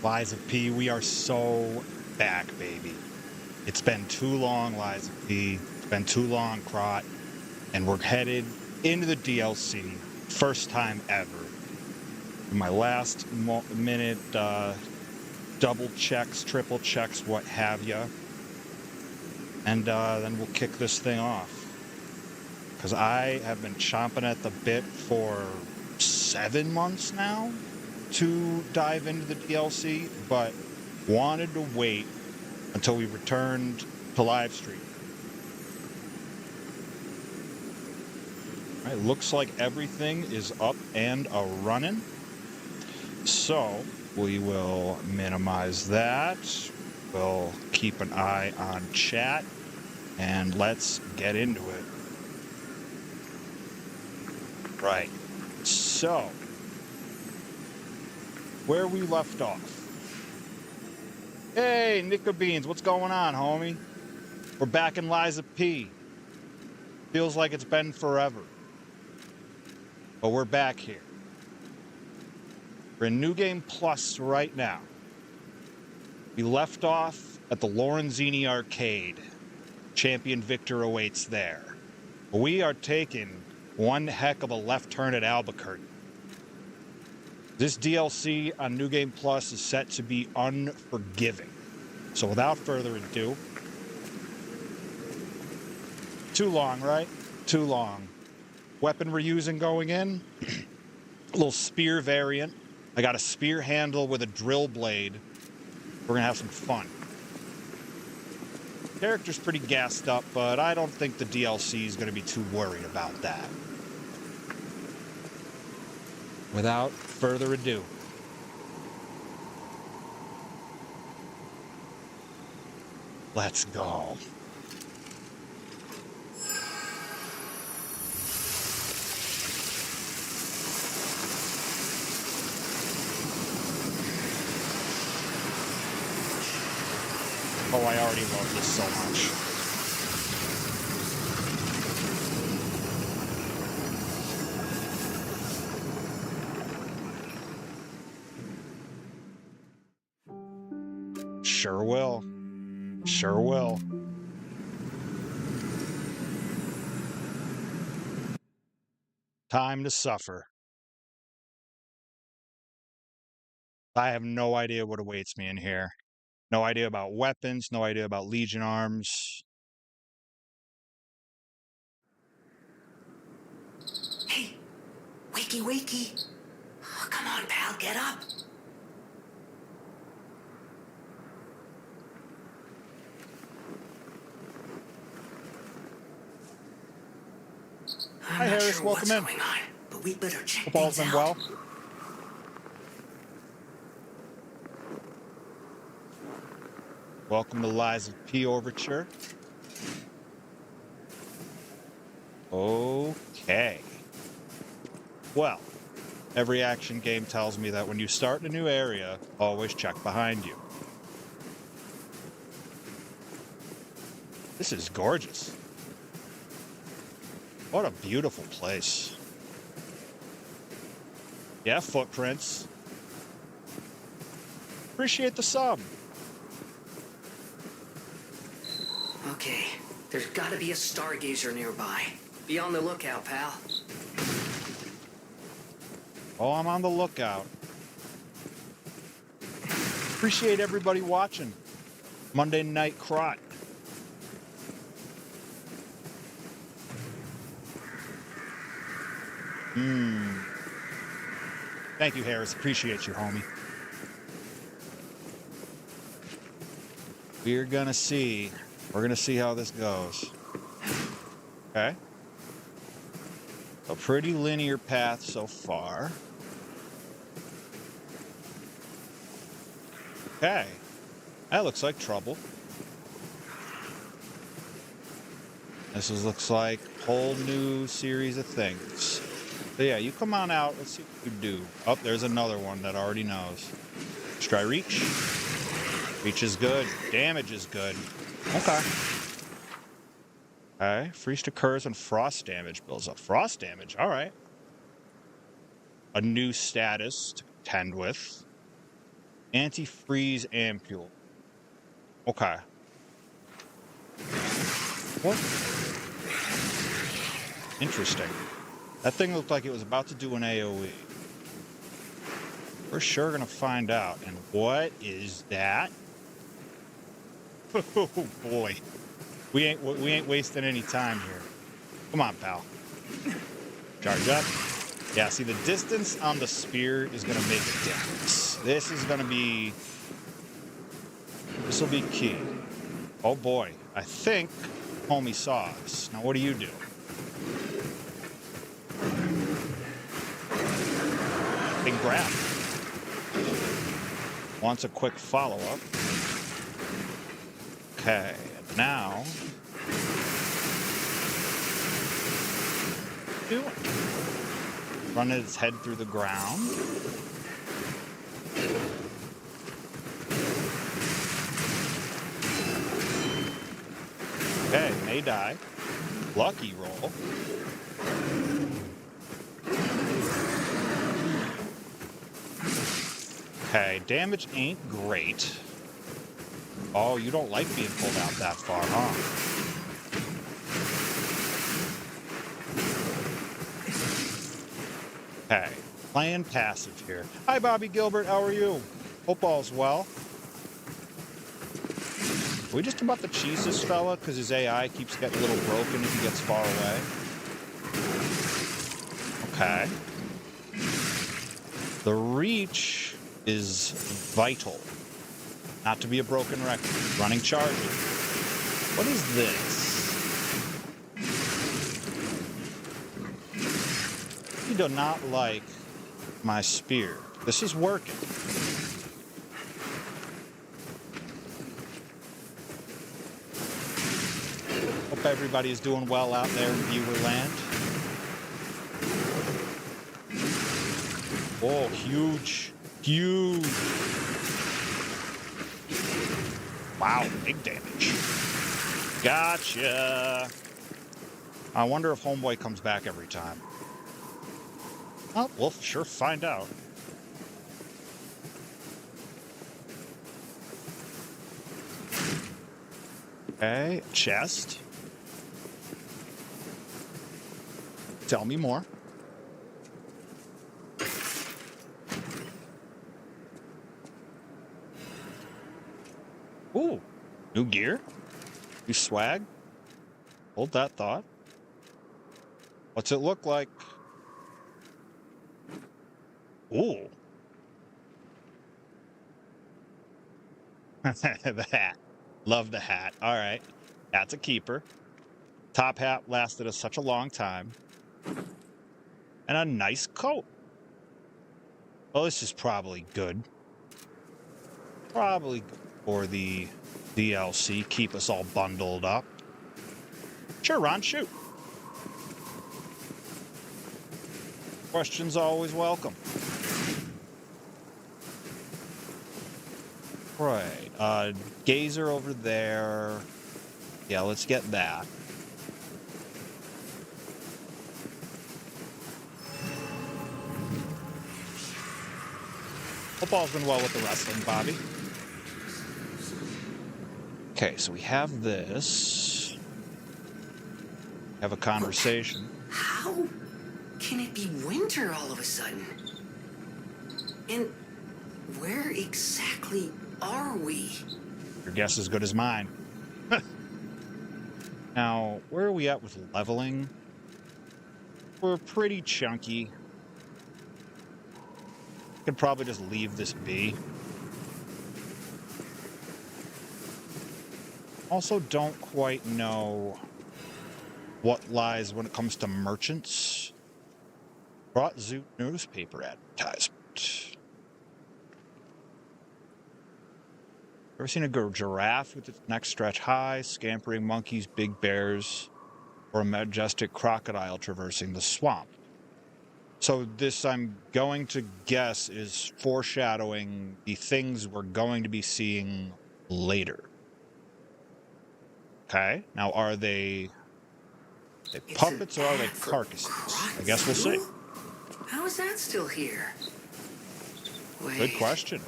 Liza P, we are so back, baby. It's been too long, Liza P. It's been too long, Krat. And we're headed into the DLC. First time ever. In my last minute double checks, triple checks, what have you. And then we'll kick this thing off. Because I have been chomping at the bit for 7 months now to dive into the DLC, but wanted to wait until we returned to live stream. All right, looks like everything is up and a-running. So we will minimize that. We'll keep an eye on chat, and let's get into it. Right. So, where we left off. Hey, Nicka Beans, what's going on, homie? We're back in Liza P. Feels like it's been forever. But we're back here. We're in New Game Plus right now. We left off at the Lorenzini Arcade. Champion Victor awaits there. We are taking one heck of a left turn at Albuquerque. This DLC on New Game Plus is set to be unforgiving. So without further ado, too long, right? Too long. Weapon we're using going in, a little spear variant. I got a spear handle with a drill blade. We're gonna have some fun. Character's pretty gassed up, but I don't think the DLC is gonna be too worried about that. Without further ado, let's go. Oh, I already love this so much. Sure will. Sure will. Time to suffer. I have no idea what awaits me in here. No idea about weapons, no idea about Legion arms. Hey, wakey, wakey. Oh, come on, pal, get up. Hi, Harris, sure welcome in. Going on, but we better check Hope all's been well. Welcome to Liza P. Overture. Okay. Well, every action game tells me that when you start in a new area, always check behind you. This is gorgeous. What a beautiful place. Yeah, footprints. Appreciate the sub. Okay, there's gotta be a stargazer nearby. Be on the lookout, pal. Oh, I'm on the lookout. Appreciate everybody watching. Monday Night Krat. Thank you, Harris. Appreciate you, homie. We're gonna see how this goes. Okay. A pretty linear path so far. Okay. That looks like trouble. Looks like a whole new series of things. So yeah, you come on out. Let's see what you do. Oh, there's another one that already knows. Let's try reach. Reach is good. Damage is good. Okay. Okay. Freeze occurs when frost damage builds up. Frost damage. All right. A new status to contend with. Antifreeze ampule. Okay. What? Interesting. That thing looked like it was about to do an AoE. We're sure gonna find out. And what is that? Oh boy. We ain't wasting any time here. Come on, pal. Charge up. Yeah, see, the distance on the spear is gonna make a difference. This will be key. Oh boy. I think homie saw us. Now what do you do? Big grab. Wants a quick follow-up. Okay, now... Run its head through the ground. Okay, may die. Lucky roll. Okay, damage ain't great. Oh, you don't like being pulled out that far, huh? Okay, playing passive here. Hi, Bobby Gilbert, how are you? Hope all's well. Are we just about to cheese this fella because his AI keeps getting a little broken if he gets far away? Okay. The reach is vital. Not to be a broken record. Running charges. What is this? You do not like my spear. This is working. Hope everybody is doing well out there in viewer land. Oh, huge. Huge. Wow, big damage. Gotcha. I wonder if Homeboy comes back every time. Oh, we'll sure find out. Okay, chest. Tell me more. Ooh, new gear? New swag? Hold that thought. What's it look like? Ooh. The hat. Love the hat. All right. That's a keeper. Top hat lasted us such a long time. And a nice coat. Well, this is probably good. Probably good for the DLC. Keep us all bundled up. Sure, Ron, shoot. Questions always welcome. Right. Gazer over there. Yeah, let's get that. Football's been well with the wrestling, Bobby. Okay, so we have this. Have a conversation. How can it be winter all of a sudden? And where exactly are we? Your guess is as good as mine. Now, where are we at with leveling? We're pretty chunky. Could probably just leave this be. Also don't quite know what lies when it comes to merchants. Brought Zoot newspaper advertisement. Ever seen a giraffe with its neck stretched high, scampering monkeys, big bears, or a majestic crocodile traversing the swamp? So this, I'm going to guess, is foreshadowing the things we're going to be seeing later. Okay, now are they puppets or are they carcasses? I guess we'll see. How is that still here? Wait. Good question.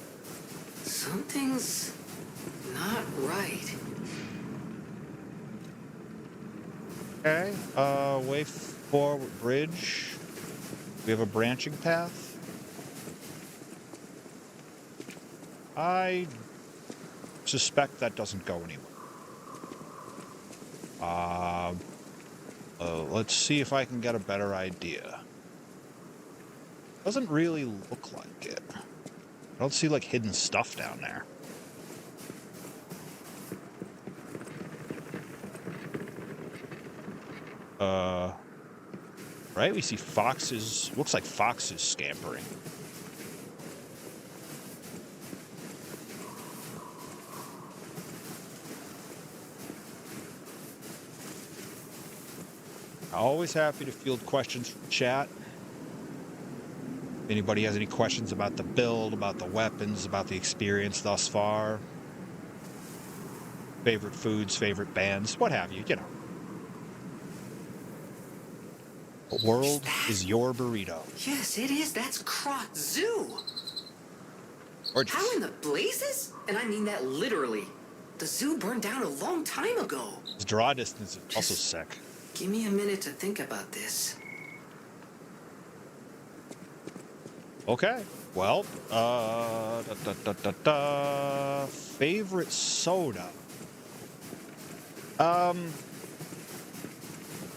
Something's not right. Okay, way forward bridge. We have a branching path. I suspect that doesn't go anywhere. Let's see if I can get a better idea. Doesn't really look like it. I don't see, like, hidden stuff down there. Right? We see foxes. Looks like foxes scampering. Always happy to field questions from chat. If anybody has any questions about the build, about the weapons, about the experience thus far, favorite foods, favorite bands, what have you, you know. The world is your burrito. Yes, it is. That's Krat Zoo. Gorgeous. How in the blazes? And I mean that literally. The zoo burned down a long time ago. His draw distance is also sick. Give me a minute to think about this. Okay. Well, favorite soda.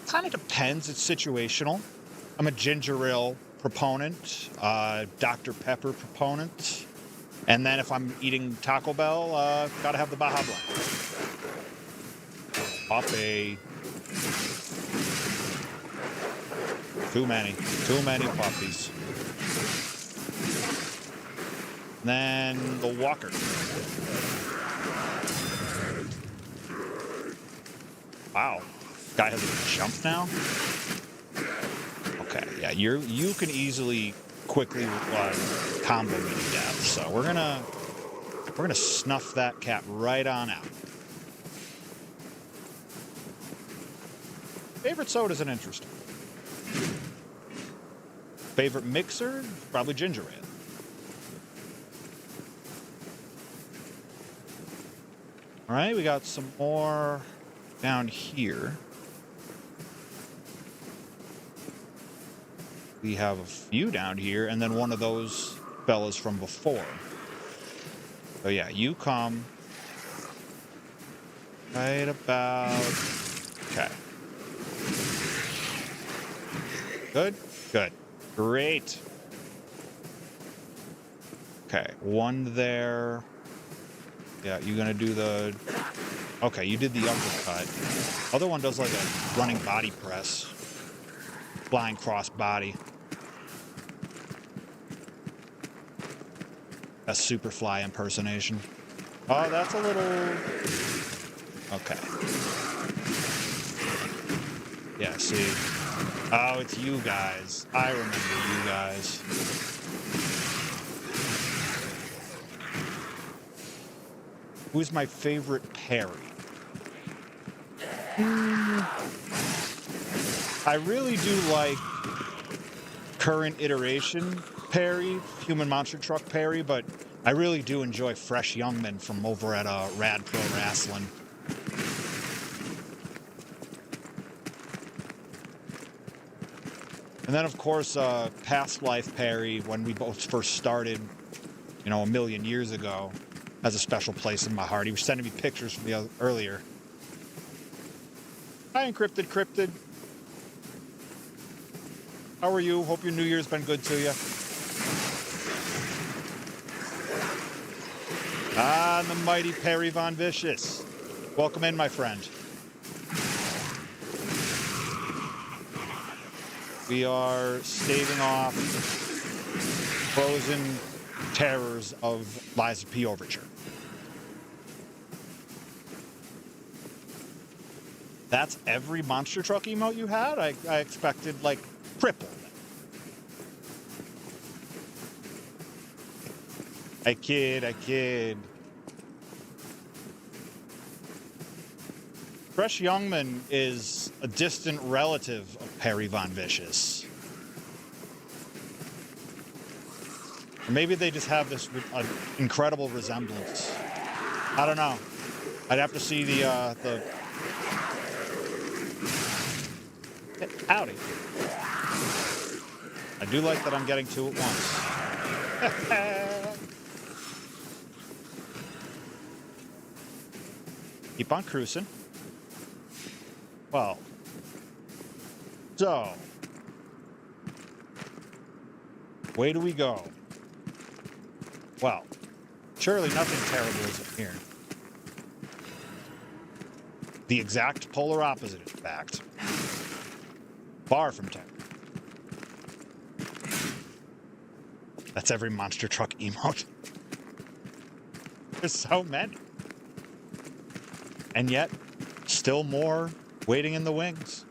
Kind of depends. It's situational. I'm a ginger ale proponent, Dr. Pepper proponent, and then if I'm eating Taco Bell, gotta have the Baja Blast. Puppy. Too many puppies. Then the Walker. Wow. Guy has a jump now? Okay, yeah, you can easily quickly combo me to death. So we're gonna snuff that cat right on out. Favorite soda is an interesting. Favorite mixer? Probably ginger ale. All right, we got some more down here. We have a few down here, and then one of those fellas from before. So yeah, you come right about... Okay. Good? Good. Great. Okay, one there. Yeah, you gonna do the... Okay, you did the uppercut. Other one does like a running body press. Flying cross body. A Superfly impersonation. Oh, that's a little... Okay. Yeah, see. Oh, it's you guys. I remember you guys. Who's my favorite parry? I really do like current iteration parry, human monster truck parry, but I really do enjoy Fresh Youngman from over at Rad Pro Wrestling. And then, of course, Past Life parry, when we both first started, you know, a million years ago, has a special place in my heart. He was sending me pictures from the earlier. Hi, Encrypted Cryptid. How are you? Hope your New Year's been good to you. Ah, the mighty Perry Von Vicious. Welcome in, my friend. We are staving off frozen terrors of Lies of P. Overture. That's every monster truck emote you had? I expected, like, triple. I kid. Fresh Youngman is a distant relative of Perry Von Vicious. Maybe they just have this incredible resemblance. I don't know. I'd have to see the howdy. I do like that I'm getting two at once. Keep on cruising. Well. So. Where do we go? Well. Surely nothing terrible is in here. The exact polar opposite, in fact. Far from terrible. That's every monster truck emote. There's so many. And yet, still more waiting in the wings.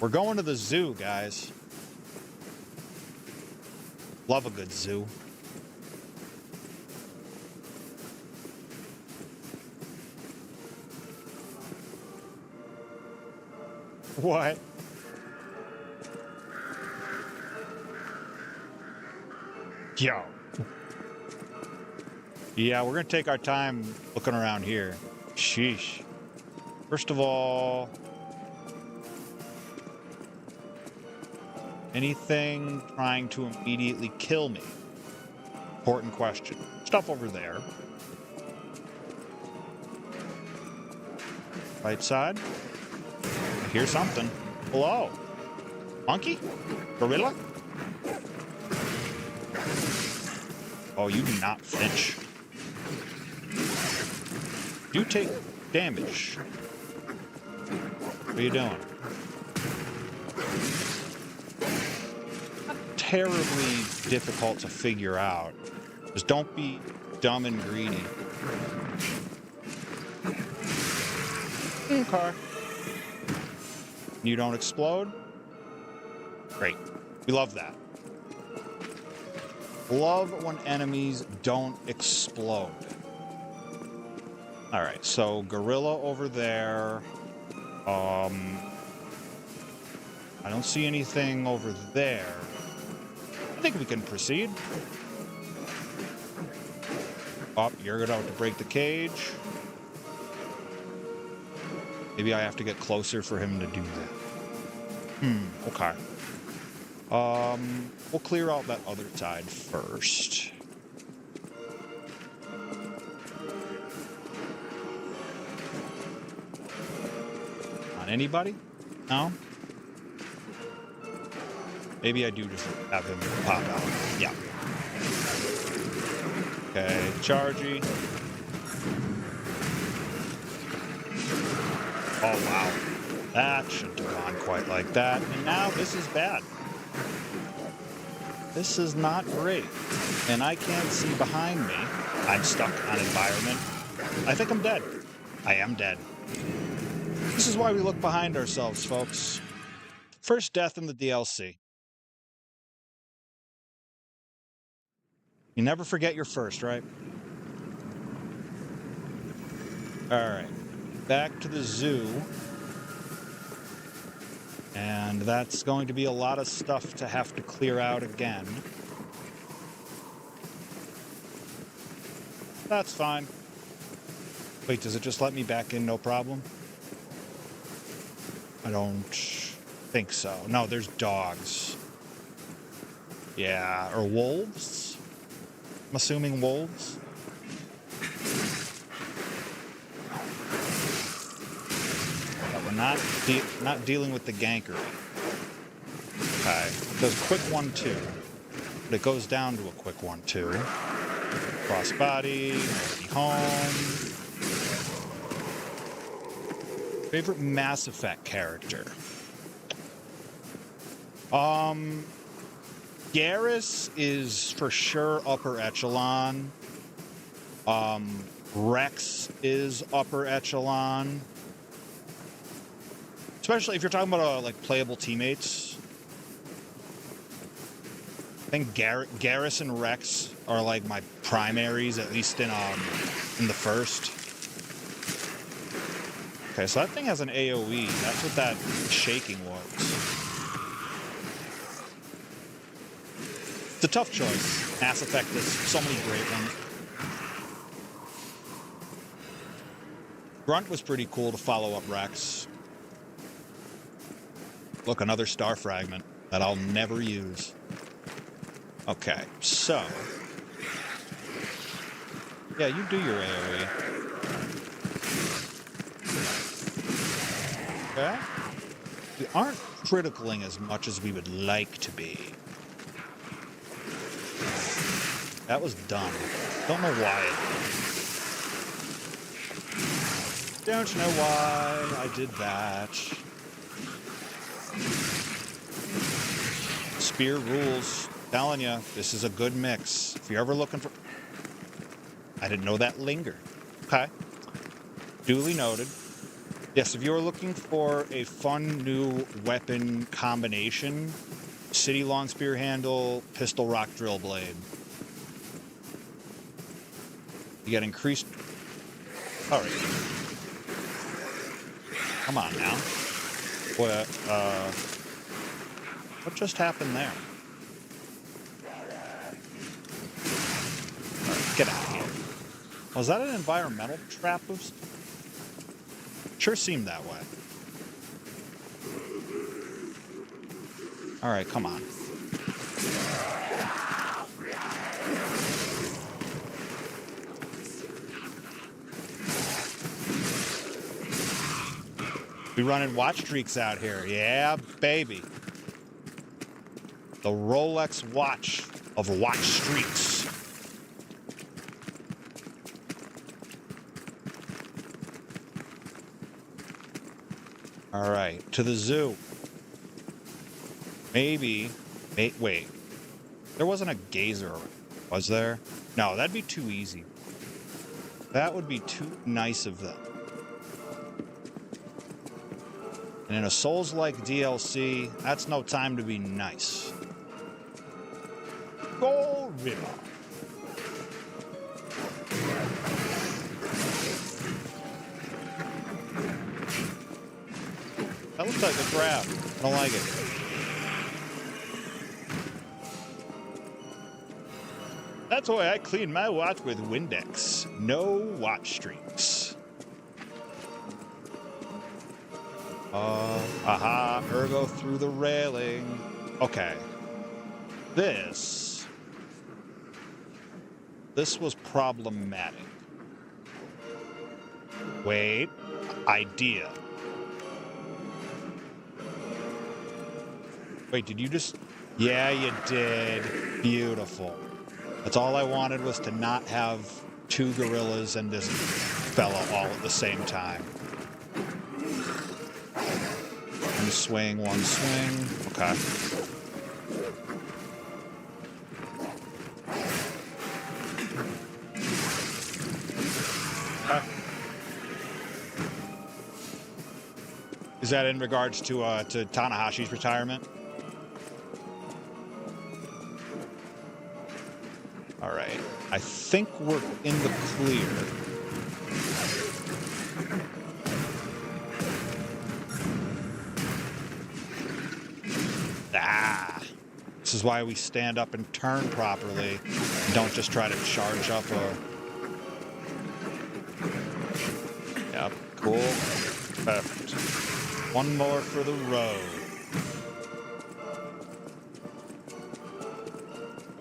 We're going to the zoo, guys. Love a good zoo. What? Yo. Yeah, we're gonna take our time looking around here. Sheesh. First of all, anything trying to immediately kill me? Important question. Stuff over there. Right side. I hear something. Hello? Monkey? Gorilla? Oh, you do not flinch. You take damage. What are you doing? Not terribly difficult to figure out. Just don't be dumb and greedy. Okay. You don't explode? Great. We love that. Love when enemies don't explode. Alright, so gorilla over there. I don't see anything over there. I think we can proceed. Oh, you're gonna have to break the cage. Maybe I have to get closer for him to do that. Okay. We'll clear out that other side first. On anybody? No? Maybe I do just have him pop out. Yeah. Okay, chargey. Oh, wow. That shouldn't have gone quite like that. And now this is bad. This is not great. And I can't see behind me. I'm stuck on environment. I think I'm dead. I am dead. This is why we look behind ourselves, folks. First death in the DLC. You never forget your first, right? Alright. Back to the zoo. And that's going to be a lot of stuff to have to clear out again. That's fine. Wait, does it just let me back in, no problem? I don't think so. No, there's dogs. Yeah, or wolves? I'm assuming wolves. But we're not dealing with the gankery. Okay, it does quick 1-2. But it goes down to a quick 1-2. Crossbody, home. Favorite Mass Effect character? Garrus is for sure upper echelon. Rex is upper echelon. Especially if you're talking about like playable teammates. I think Garrus and Rex are like my primaries, at least in the first. Okay, so that thing has an AoE. That's what that shaking was. It's a tough choice. Mass Effect has so many great ones. Grunt was pretty cool to follow up Rex. Look, another star fragment that I'll never use. Okay, so... yeah, you do your AoE. Okay. We aren't criticaling as much as we would like to be. That was dumb. Don't know why. Don't know why I did that. Spear rules. Telling you, this is a good mix. If you're ever looking for... I didn't know that lingered. Okay. Duly noted. Yes, if you're looking for a fun new weapon combination, City Longspear handle, pistol rock drill blade. You get increased... all right. Come on now. What just happened there? Right, get out of here. Was that an environmental trap boost? Sure seemed that way. All right, come on. We running watch streaks out here. Yeah, baby. The Rolex watch of watch streaks. All right, to the zoo. Maybe. Wait. There wasn't a gazer, was there? No, that'd be too easy. That would be too nice of them. And in a Soulslike DLC, that's no time to be nice. Go River. That looks like a grab. I don't like it. That's why I clean my watch with Windex. No watch streaks. Aha, ergo through the railing. Okay. This was problematic. Wait, idea. Wait, did you just... yeah, you did. Beautiful. That's all I wanted, was to not have two gorillas and this fella all at the same time. One swing, one swing. Okay. Is that in regards to Tanahashi's retirement? All right. I think we're in the clear. This is why we stand up and turn properly. And don't just try to charge up a... yep, cool. Perfect. One more for the road.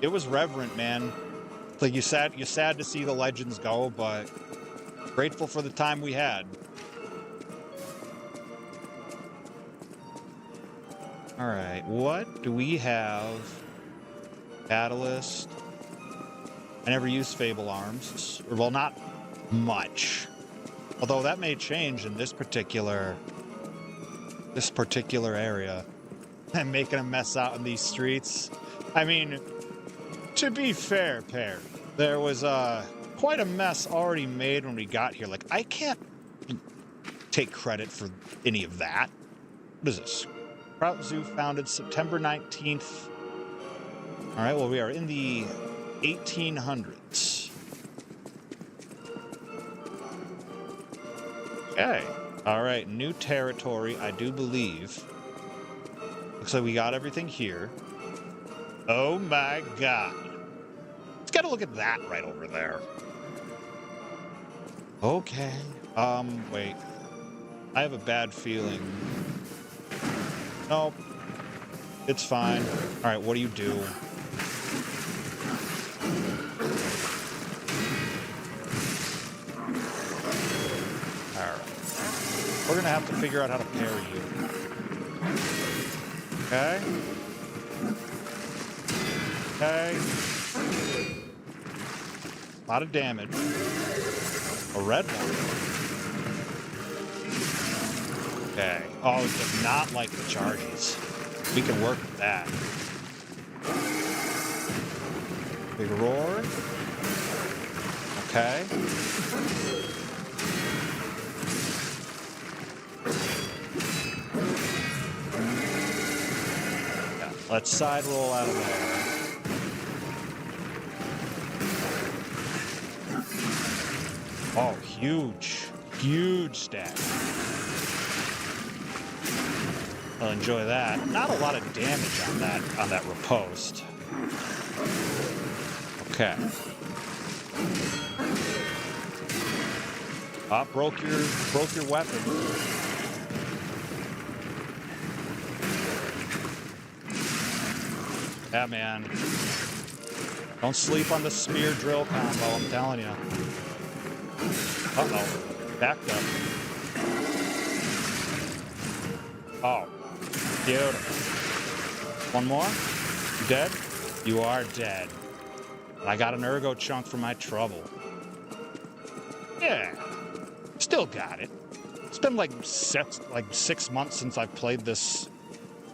It was reverent, man. Like, you're sad to see the legends go, but grateful for the time we had. All right, what do we have? Catalyst. I never used Fable Arms. Well, not much. Although that may change in this particular area. I'm making a mess out in these streets. I mean, to be fair, Perry, there was quite a mess already made when we got here. Like, I can't take credit for any of that. What is this? Krat Zoo founded September 19th. All right, well, we are in the 1800s. Okay. All right, new territory, I do believe. Looks like we got everything here. Oh my god. Let's get a look at that right over there. Okay. Wait. I have a bad feeling. Nope. It's fine. Alright, what do you do? Alright. We're gonna have to figure out how to parry you. Okay. Okay. A lot of damage. A red one. Okay. Oh, it does not like the charges. We can work with that. Big roar. Okay. Yeah, let's side roll out of there. Oh, huge. Huge stack. I'll enjoy that. Not a lot of damage on that riposte. Okay. Broke your weapon. Yeah, man. Don't sleep on the spear drill combo, I'm telling you. Uh-oh. Backed up. Oh. Beautiful. One more? You dead? You are dead. I got an ergo chunk for my trouble. Yeah. Still got it. It's been like 6 months since I've played this,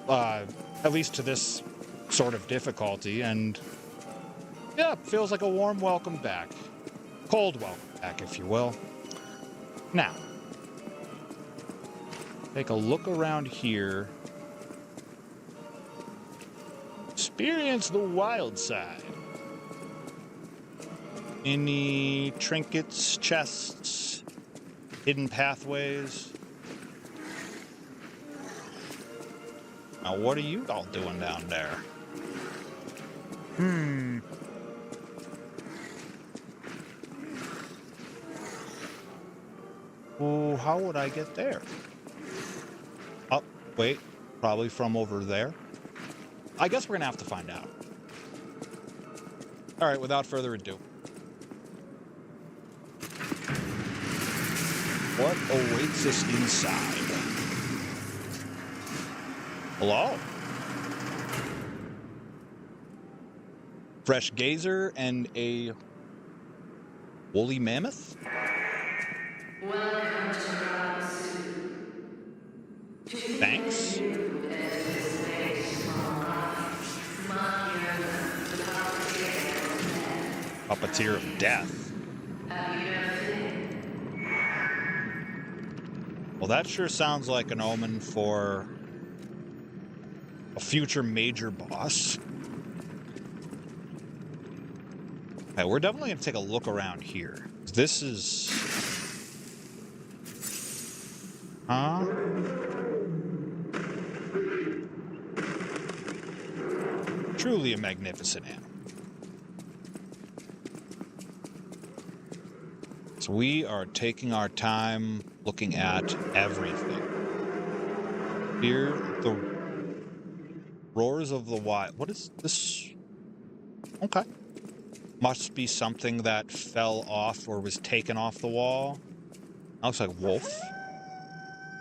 at least to this sort of difficulty, and yeah, feels like a warm welcome back. Cold welcome back, if you will. Now, take a look around here. Experience the wild side. Any trinkets, chests, hidden pathways? Now, what are you all doing down there? Oh, how would I get there? Oh, wait. Probably from over there. I guess we're gonna have to find out. All right, without further ado. What awaits us inside? Hello? Fresh gazer and a woolly mammoth? Welcome to Thanks. Puppeteer of death. Well, that sure sounds like an omen for a future major boss. Okay, we're definitely going to take a look around here. This is... Huh? Truly a magnificent animal. So we are taking our time looking at everything. Hear the roars of the wild. What is this? Okay. Must be something that fell off or was taken off the wall. That looks like wolf.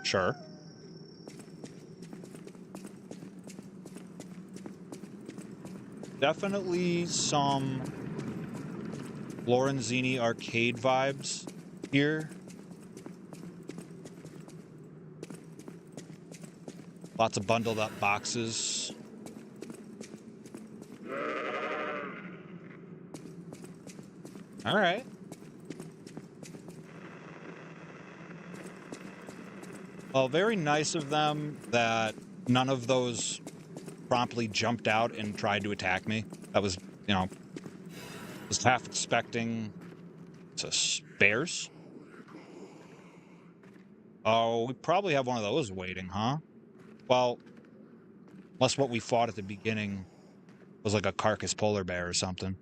Sure. Definitely some Lorenzini arcade vibes here. Lots of bundled up boxes. All right. Well, very nice of them that none of those promptly jumped out and tried to attack me. That was, you know, was half expecting bears. Oh, we probably have one of those waiting, huh? Well, unless what we fought at the beginning was like a carcass polar bear or something.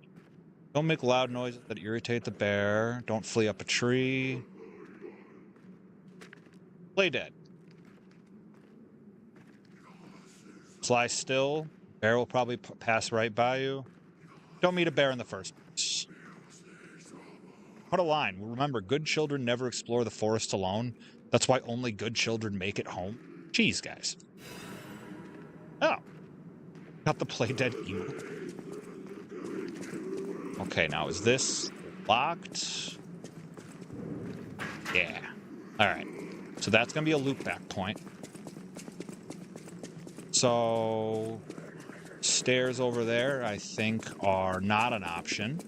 Don't make loud noises that irritate the bear. Don't flee up a tree. Play dead. Fly still. Bear will probably pass right by you. Don't meet a bear in the first place. Put a line. Remember, good children never explore the forest alone. That's why only good children make it home. Jeez, guys. Oh. Got the play dead emo. Okay, now is this locked? Yeah. Alright. So that's going to be a loop back point. So stairs over there, I think, are not an option.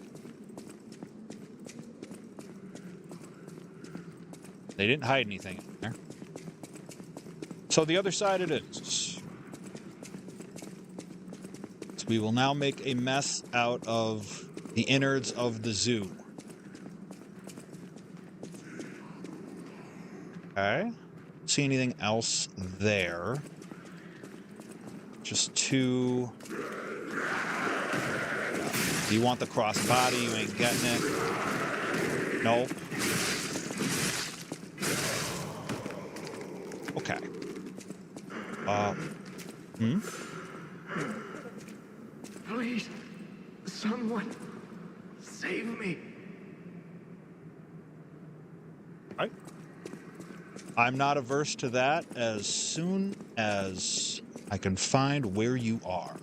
They didn't hide anything in there. So the other side it is. So we will now make a mess out of the innards of the zoo. Okay. See anything else there? Just two. You want the crossbody, you ain't getting it. Nope. Okay. Please, someone, save me. Right. I'm not averse to that as soon as I can find where you are.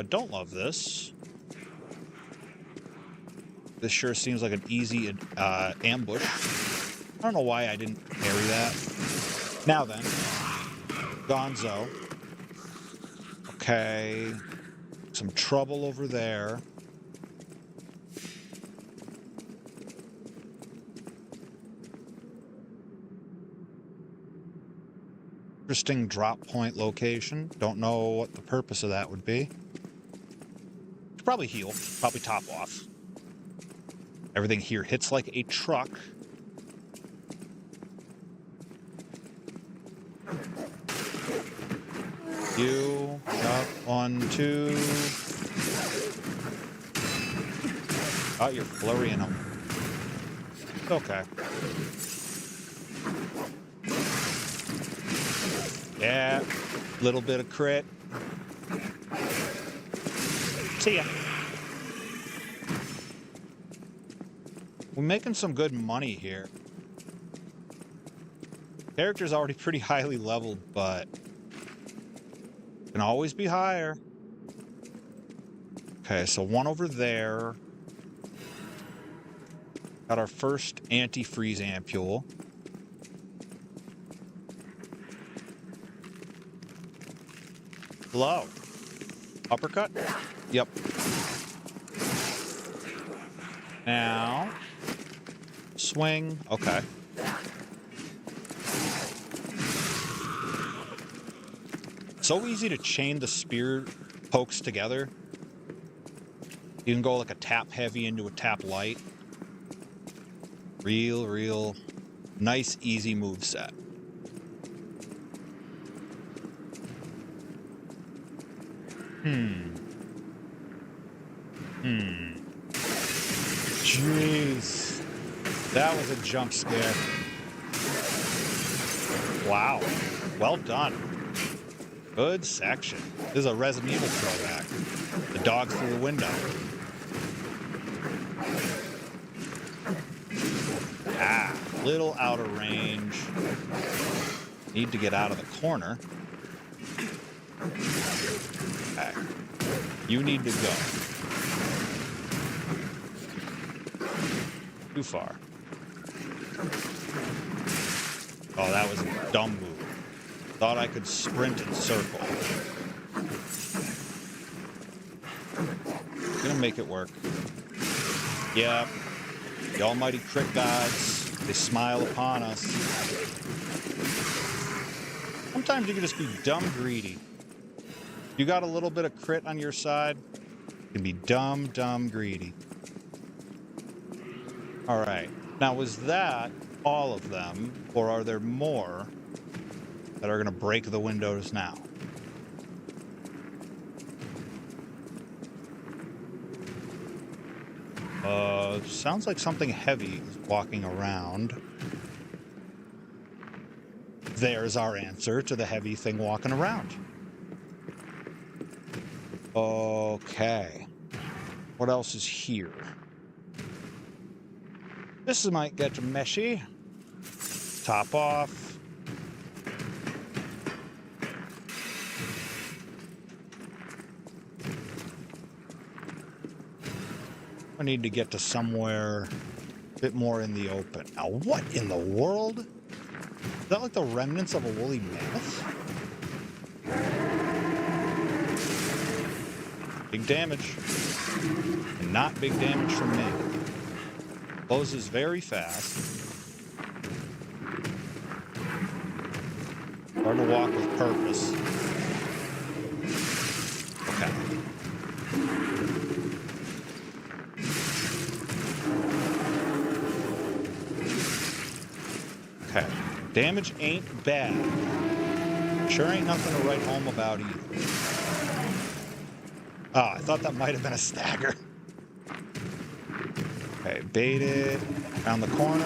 Don't love this. This sure seems like an easy ambush. I don't know why I didn't parry that. Now then. Gonzo. Okay. Some trouble over there. Interesting drop point location. Don't know what the purpose of that would be. Probably heal. Probably top off. Everything here hits like a truck. You. Up. 1, 2. Oh, you're flurrying them. Okay. Yeah, little bit of crit. See ya. We're making some good money here. Character's already pretty highly leveled, but can always be higher. Okay, so one over there. Got our first antifreeze ampule. Hello. Uppercut? Yep. Now. Swing. Okay. So easy to chain the spear pokes together. You can go like a tap heavy into a tap light. Real nice, easy move set. Jeez. That was a jump scare. Wow. Well done. Good section. This is a Resident Evil throwback. The dog through the window. Ah, little out of range. Need to get out of the corner. Okay. You need to go. Too far. Oh, that was a dumb move. Thought I could sprint and circle. Gonna make it work. Yep. The almighty crit gods, they smile upon us. Sometimes you can just be dumb greedy. You got a little bit of crit on your side, you can be dumb greedy. All right. Now, was that all of them, or are there more that are going to break the windows now? Sounds like something heavy is walking around. There's our answer to the heavy thing walking around. Okay. What else is here? This might get meshy. Top off. I need to get to somewhere a bit more in the open. Now, what in the world? Is that like the remnants of a woolly mammoth? Big damage. And not big damage from me. Closes very fast. Hard to walk with purpose. Okay. Okay. Damage ain't bad. Sure ain't nothing to write home about either. Oh, I thought that might have been a stagger. Okay, bait it. Around the corner.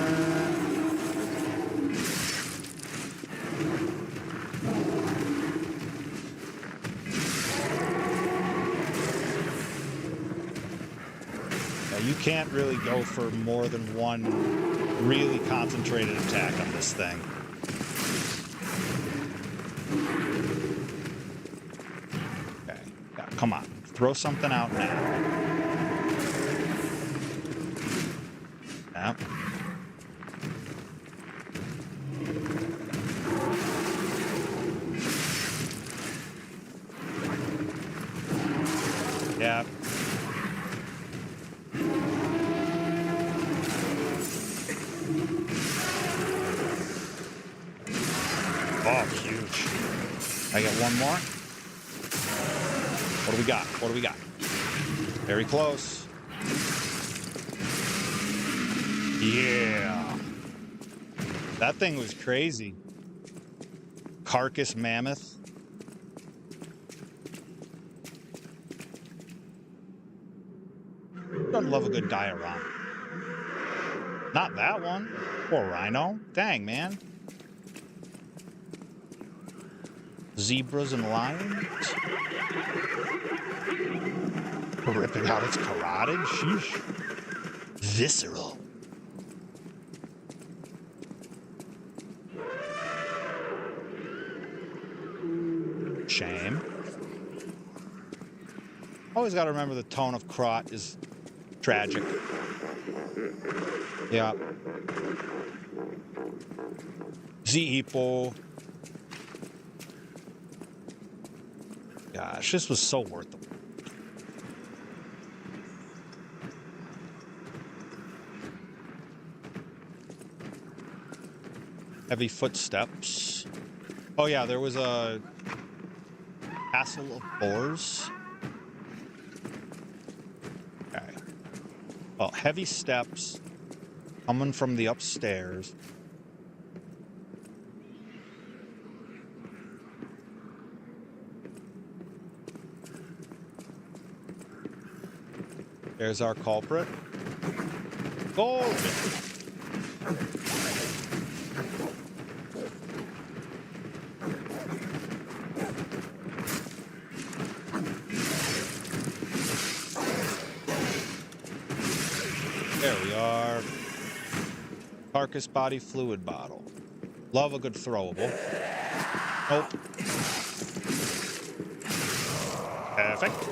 Now, you can't really go for more than one really concentrated attack on this thing. Okay, yeah, come on. Throw something out now. Yep. Yep. Oh, huge. I get one more. What do we got? What do we got? Very close. Yeah. That thing was crazy. Carcass mammoth. Don't love a good diorama. Not that one. Poor rhino. Dang, man. Zebras and lions. Ripping out its carotid. Sheesh. Visceral. Shame. Always got to remember the tone of Krat is tragic. Yeah. Z-Epo. Gosh, this was so worth it. Heavy footsteps. Oh yeah, there was a castle of boars. Okay. Well, heavy steps coming from the upstairs. There's our culprit. Gold! There we are. Carcass body fluid bottle. Love a good throwable. Nope. Perfect.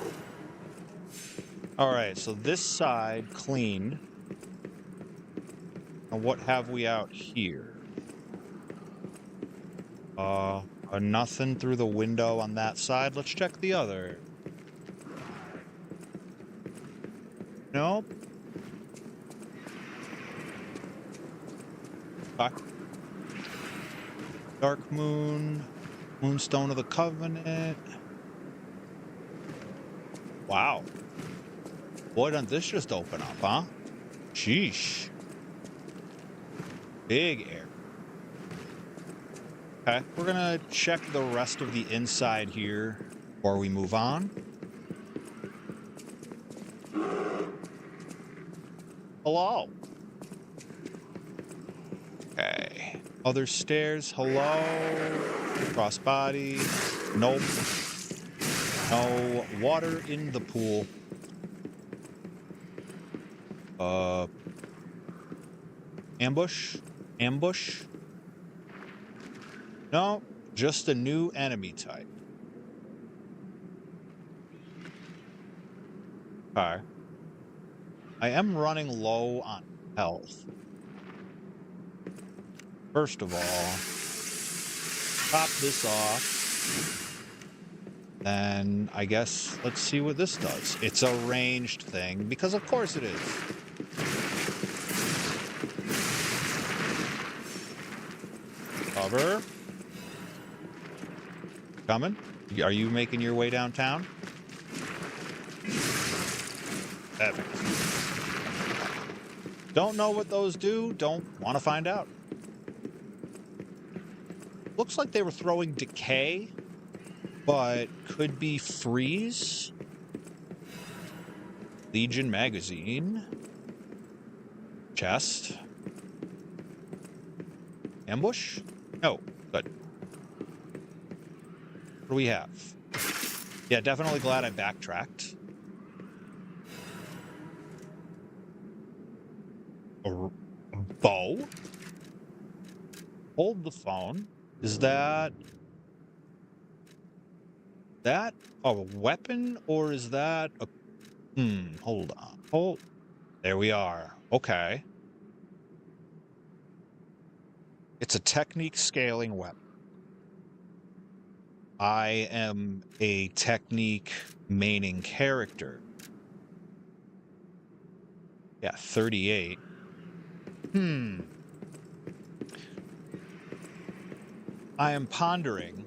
Alright, so this side cleaned. And what have we out here? Nothing through the window on that side. Let's check the other. Nope. Okay. Dark Moon. Moonstone of the Covenant. Wow. Boy, doesn't this just open up, huh? Sheesh. Big air. Okay, we're gonna check the rest of the inside here before we move on. Hello. Okay. Other stairs. Hello. Crossbody. Nope. No water in the pool. Ambush? Ambush? No, just a new enemy type. Okay. I am running low on health. First of all, top this off. Then I guess let's see what this does. It's a ranged thing, because of course it is. Cover. Coming? Are you making your way downtown? Epic. Don't know what those do. Don't want to find out. Looks like they were throwing decay, but could be freeze. Legion magazine. Chest. Ambush? No. Good. What do we have? Yeah, definitely glad I backtracked. A bow? Hold the phone. Is that a weapon, or is that a... hold on. Hold. There we are. Okay. It's a technique scaling weapon. I am a technique maining character. Yeah, 38. I am pondering.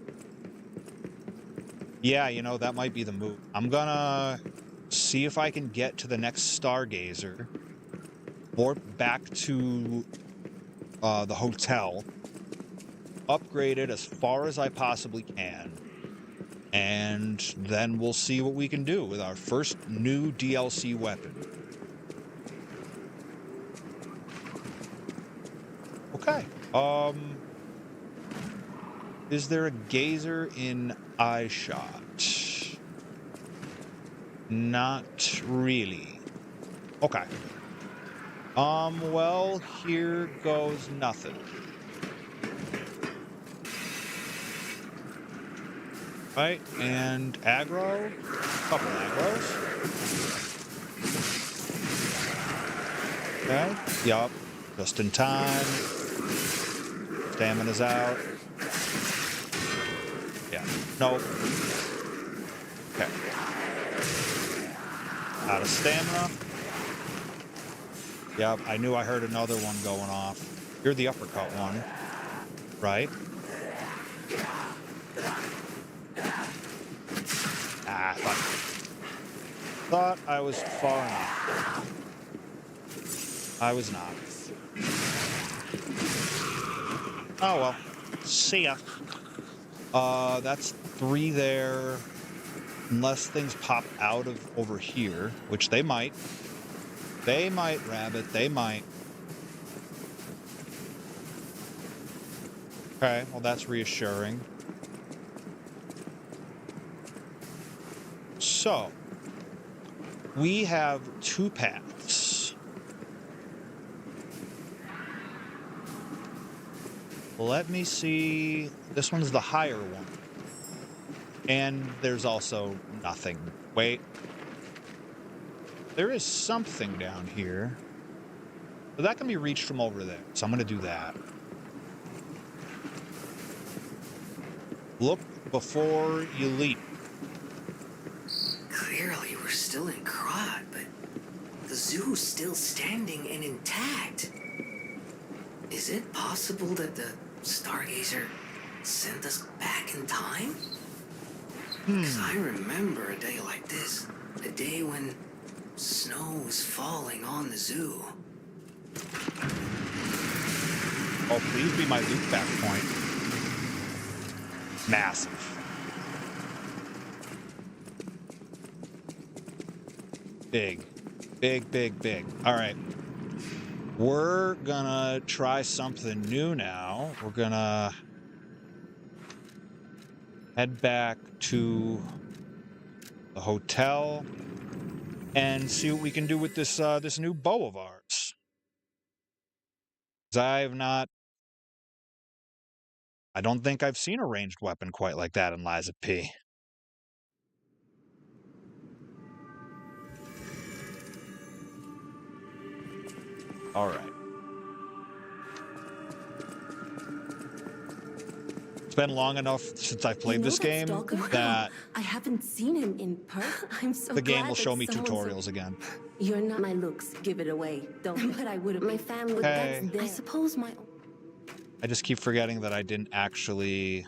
Yeah, you know, that might be the move. I'm gonna see if I can get to the next Stargazer, or back to the hotel, upgrade it as far as I possibly can, and then we'll see what we can do with our first new DLC weapon. Okay. Is there a gazer in eyeshot? Not really. Okay. Well, here goes nothing. Right, and aggro. Couple aggros. Okay. Yup. Just in time. Stamina's out. Yeah. Nope. Okay. Out of stamina. Yep, I knew I heard another one going off. You're the uppercut one, right? Ah, thought I was far enough. I was not. Oh well. See ya. That's 3 there. Unless things pop out of over here, which they might. They might, Rabbit. They might. Okay, well that's reassuring. So, we have 2 paths. Let me see. This one's the higher one. And there's also nothing. Wait. There is something down here. But that can be reached from over there. So I'm going to do that. Look before you leap. Clearly, we're still in Krat, but the zoo's still standing and intact. Is it possible that the Stargazer sent us back in time? Because I remember a day like this. A day when snow was falling on the zoo. Oh, please be my loop back point. Massive. Big. Big, big, big. All right. We're gonna try something new now. We're gonna head back to the hotel and see what we can do with this this new bow of ours. 'Cause I don't think I've seen a ranged weapon quite like that in Lies of P. All right. It's been long enough since I've played this game that I haven't seen him in person. I'm so the game glad will that show me someone's tutorials again. You're not my looks. Give it away. Don't. But I would have. My family. Okay. That's I suppose my. I just keep forgetting that I didn't actually...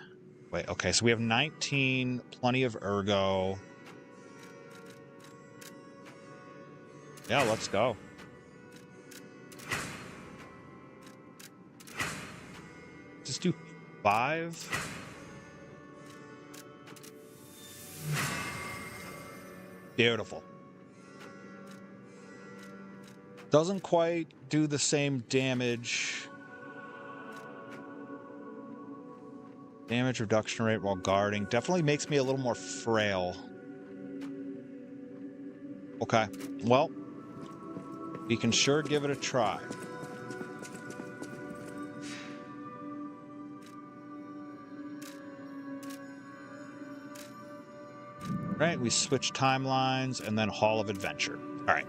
Wait, okay, so we have 19, plenty of ergo. Yeah, let's go. Just do 5. Beautiful. Doesn't quite do the same damage. Damage reduction rate while guarding. Definitely makes me a little more frail. Okay, well, we can sure give it a try. Right, we switch timelines and then Hall of Adventure. All right.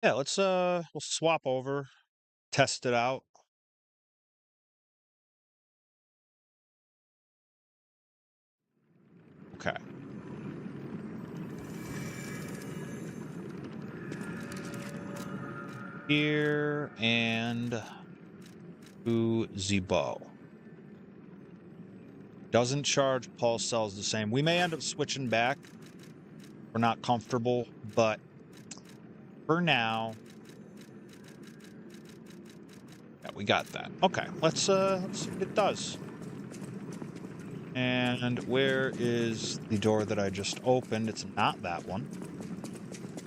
Yeah, let's we'll swap over, test it out. Okay. Here and to the bow. Doesn't charge pulse cells the same. We may end up switching back. We're not comfortable, but for now, yeah, we got that. Okay, let's see what it does. And where is the door that I just opened? It's not that one.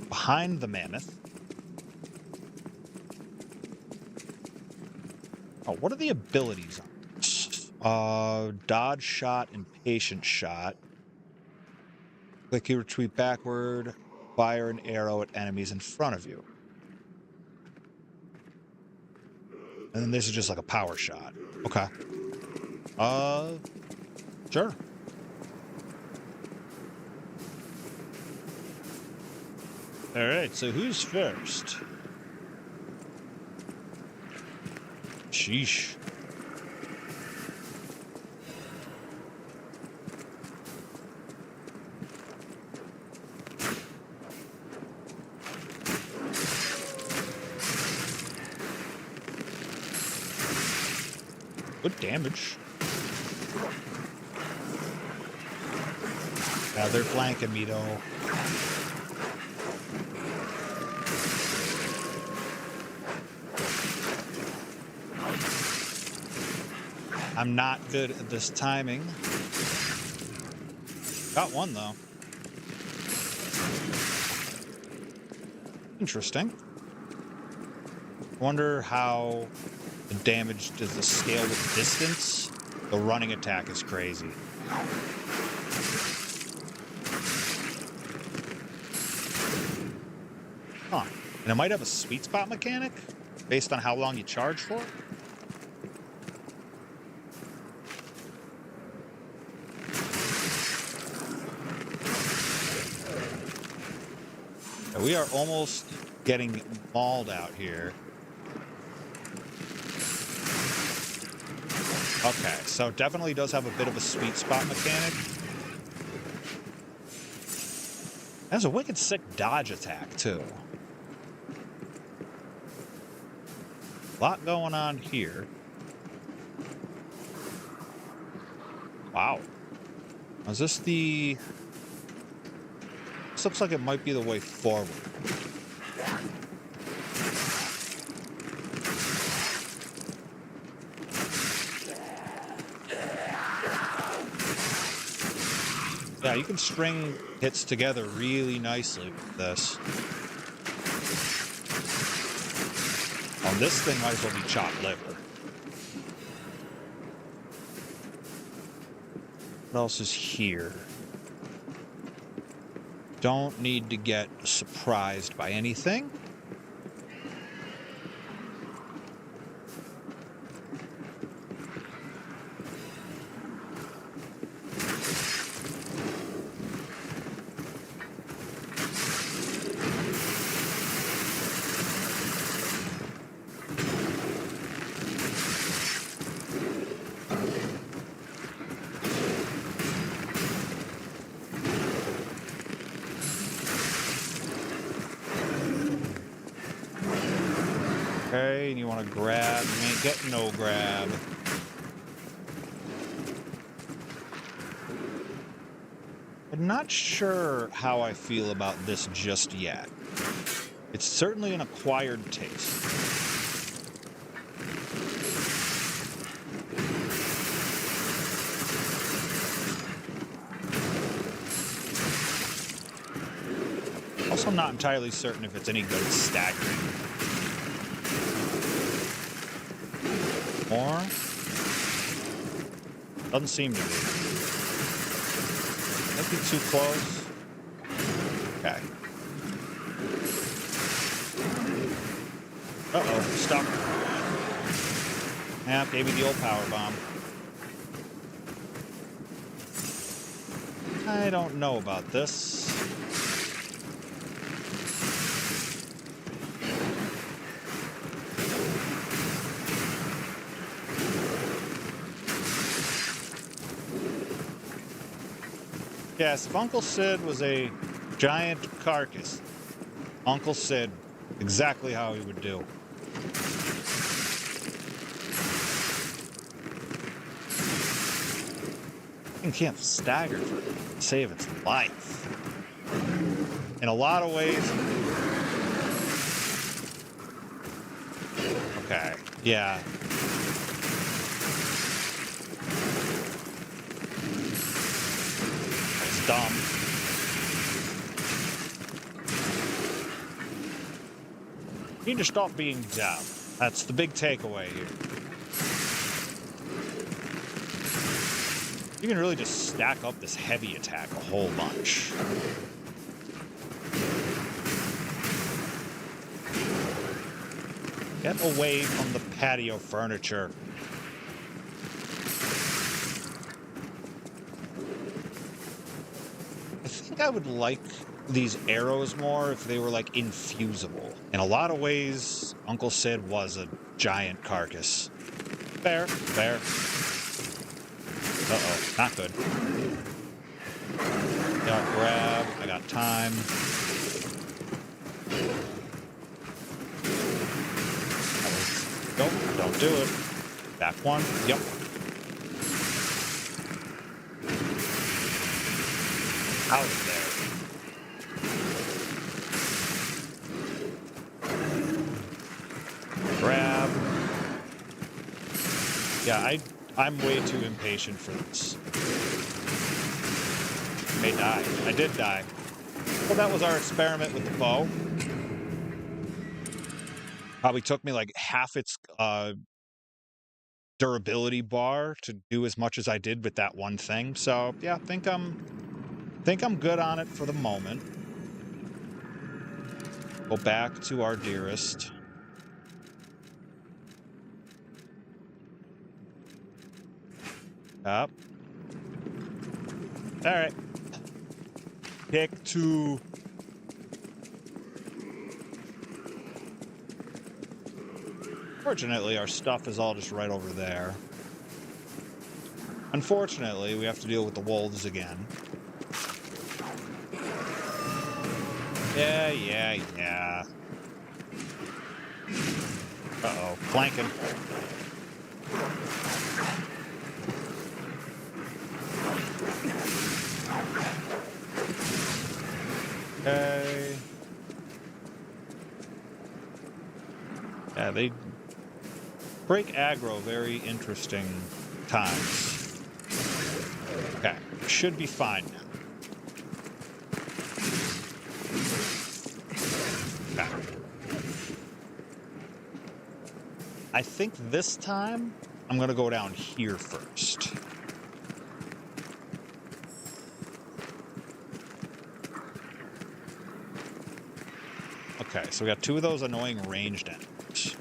Behind the mammoth. Oh, what are the abilities on this? Dodge shot and patient shot. Click here, retreat backward. Fire an arrow at enemies in front of you. And then this is just like a power shot. Okay. Sure. All right, so who's first? Sheesh. Good damage. Yeah, they're flanking me though. I'm not good at this timing. Got one though. Interesting. Wonder how the damage does the scale with distance. The running attack is crazy. Huh. And it might have a sweet spot mechanic based on how long you charge for. We are almost getting mauled out here. Okay, so it definitely does have a bit of a sweet spot mechanic. It has a wicked sick dodge attack, too. A lot going on here. Wow. Is this the... This looks like it might be the way forward. Yeah, you can string hits together really nicely with this. On this thing might as well be chopped liver. What else is here? Don't need to get surprised by anything. Okay, and you want to grab, you ain't getting no grab. I'm not sure how I feel about this just yet. It's certainly an acquired taste. Also, I'm not entirely certain if it's any good at staggering. More? Doesn't seem to be. Might be too close. Okay. Uh-oh, stuck. Yeah, gave me the old power bomb. I don't know about this. Yes, if Uncle Sid was a giant carcass, Uncle Sid, exactly how he would do. It can't stagger for save its life. In a lot of ways. Okay, yeah. Dumb. You need to stop being dumb. That's the big takeaway here. You can really just stack up this heavy attack a whole bunch. Get away from the patio furniture. I would like these arrows more if they were like infusible. In a lot of ways, Uncle Sid was a giant carcass. Fair, fair. Uh-oh, not good. Got grab, I got time. Nope, don't do it. Back one, yep. Out of there. Grab. Yeah, I'm way too impatient for this. May die. I did die. Well, that was our experiment with the bow. Probably took me like half its durability bar to do as much as I did with that one thing. So yeah, I think I'm good on it for the moment. Go back to our dearest. Up. All right. Pick two. Fortunately, our stuff is all just right over there. Unfortunately, we have to deal with the wolves again. Yeah. Uh-oh, flanking. Okay. Yeah, they break aggro very interesting times. Okay, should be fine now. Okay. I think this time I'm gonna go down here first. Okay, so we got two of those annoying ranged enemies.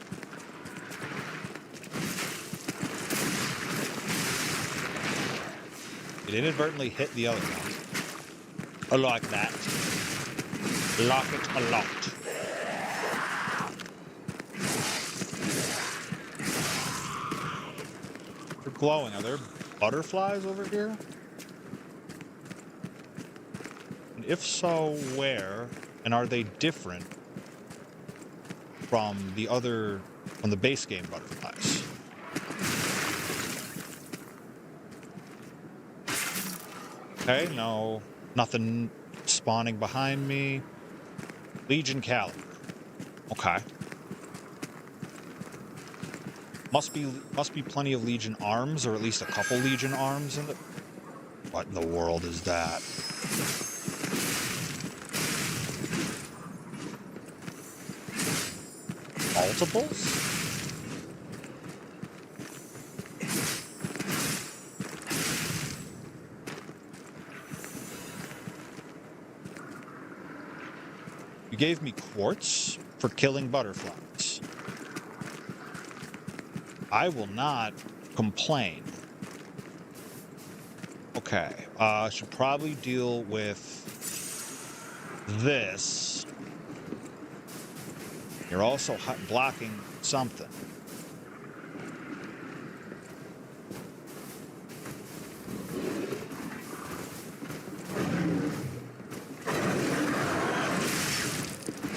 It inadvertently hit the other one. I like that. Like it a lot. They're glowing. Are there butterflies over here? And if so, where? And are they different from the base game butterflies? Okay, no, nothing spawning behind me. Legion caliber. Okay. Must be plenty of Legion arms, or at least a couple Legion arms in it. What in the world is that? Multiples? You gave me quartz for killing butterflies. I will not complain. Okay, should probably deal with this. You're also blocking something.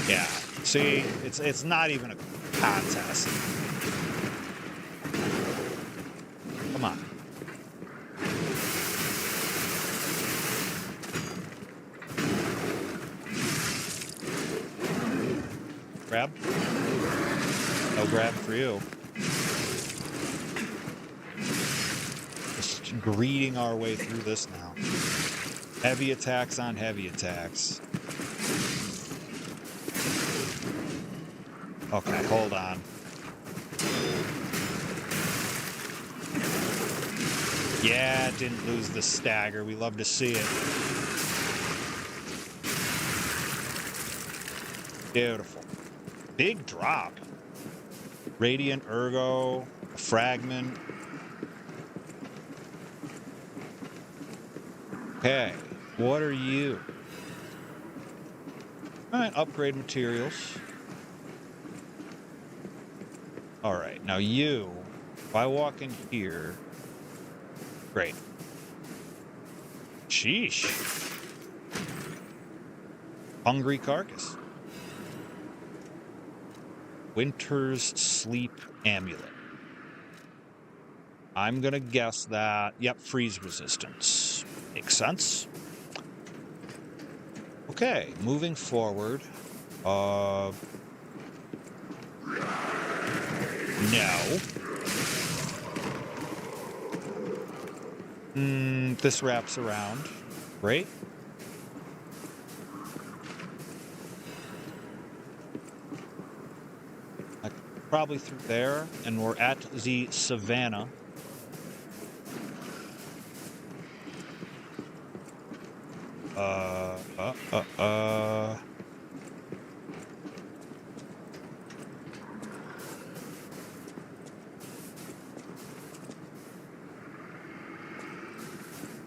Yeah, see, it's not even a contest. Come on. Grab? No grab for you. Just greeting our way through this now. Heavy attacks on heavy attacks. Okay, hold on. Yeah, didn't lose the stagger. We love to see it. Beautiful. Big drop. Radiant Ergo, a fragment. Okay, what are you? Alright, upgrade materials. Alright, now you, if I walk in here, great. Sheesh. Hungry carcass. Winter's Sleep Amulet. I'm gonna guess that, yep, freeze resistance. Makes sense. Okay, moving forward. No. This wraps around. Great. Probably through there, and we're at the savannah.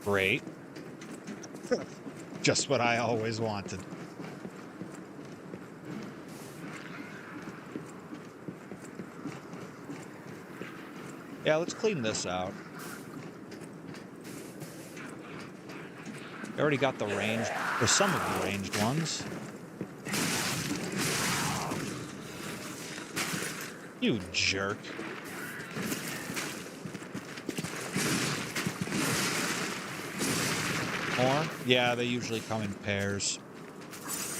Great. Just what I always wanted. Yeah, let's clean this out. I already got the ranged, or some of the ranged ones. You jerk. More? Yeah, they usually come in pairs.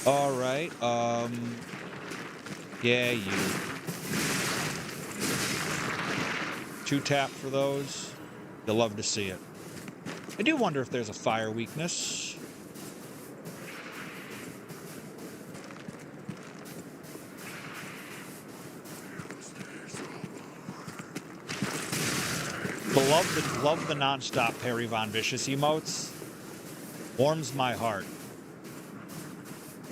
Alright, yeah, you. 2-tap for those. You'll love to see it. I do wonder if there's a fire weakness. Love the non-stop Perry Von Vicious emotes. Warms my heart.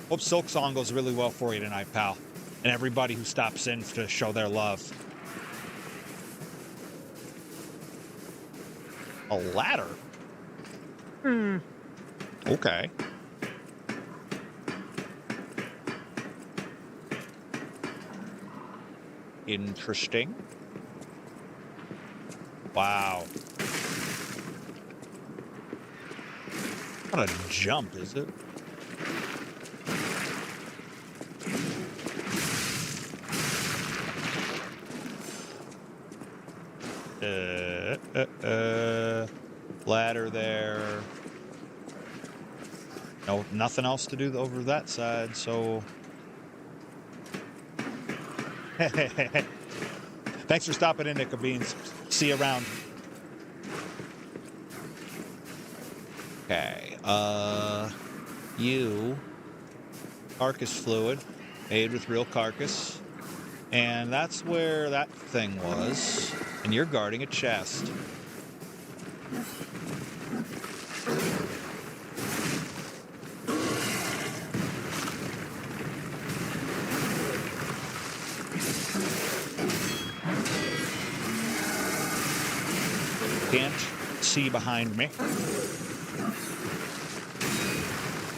Hope Silk Song goes really well for you tonight, pal. And everybody who stops in to show their love. A ladder? Okay. Interesting. Wow. Not a jump, is it? Ladder there. No, nothing else to do over that side, so... Thanks for stopping in, Nicka Beans. See you around. Okay, you... Carcass fluid, made with real carcass. And that's where that thing was. And you're guarding a chest. Can't see behind me.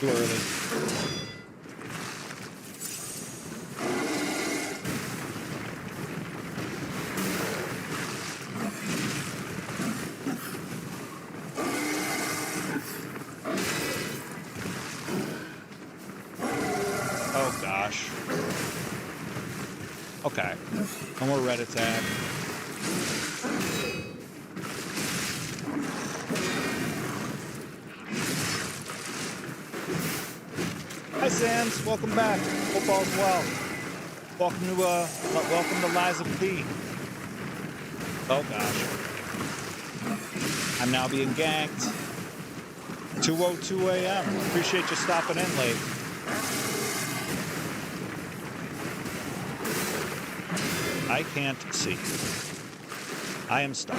Too early. Oh gosh. Okay. No more red attack. Hi Sans, welcome back. Hope all's well. Welcome to Liza P. Oh gosh. I'm now being ganked. 2:02 a.m. Appreciate you stopping in late. I can't see. I am stuck.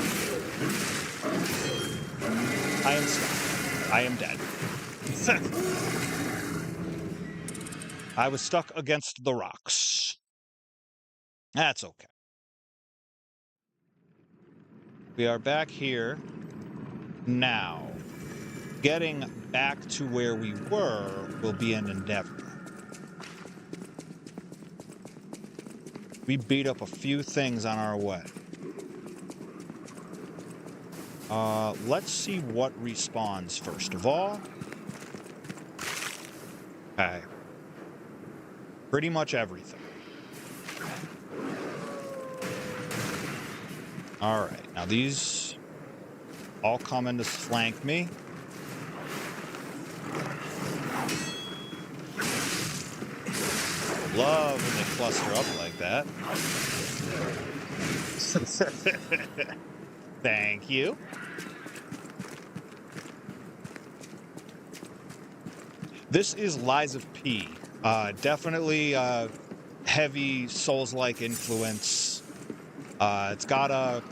I am stuck. I am dead. I was stuck against the rocks. That's okay. We are back here now. Getting back to where we were will be an endeavor. We beat up a few things on our way. Let's see what respawns first of all. Okay. Pretty much everything. Alright, now these all come in to flank me. Love when they cluster up like that. Thank you. This is Lies of P. Definitely heavy Souls-like influence. It's got a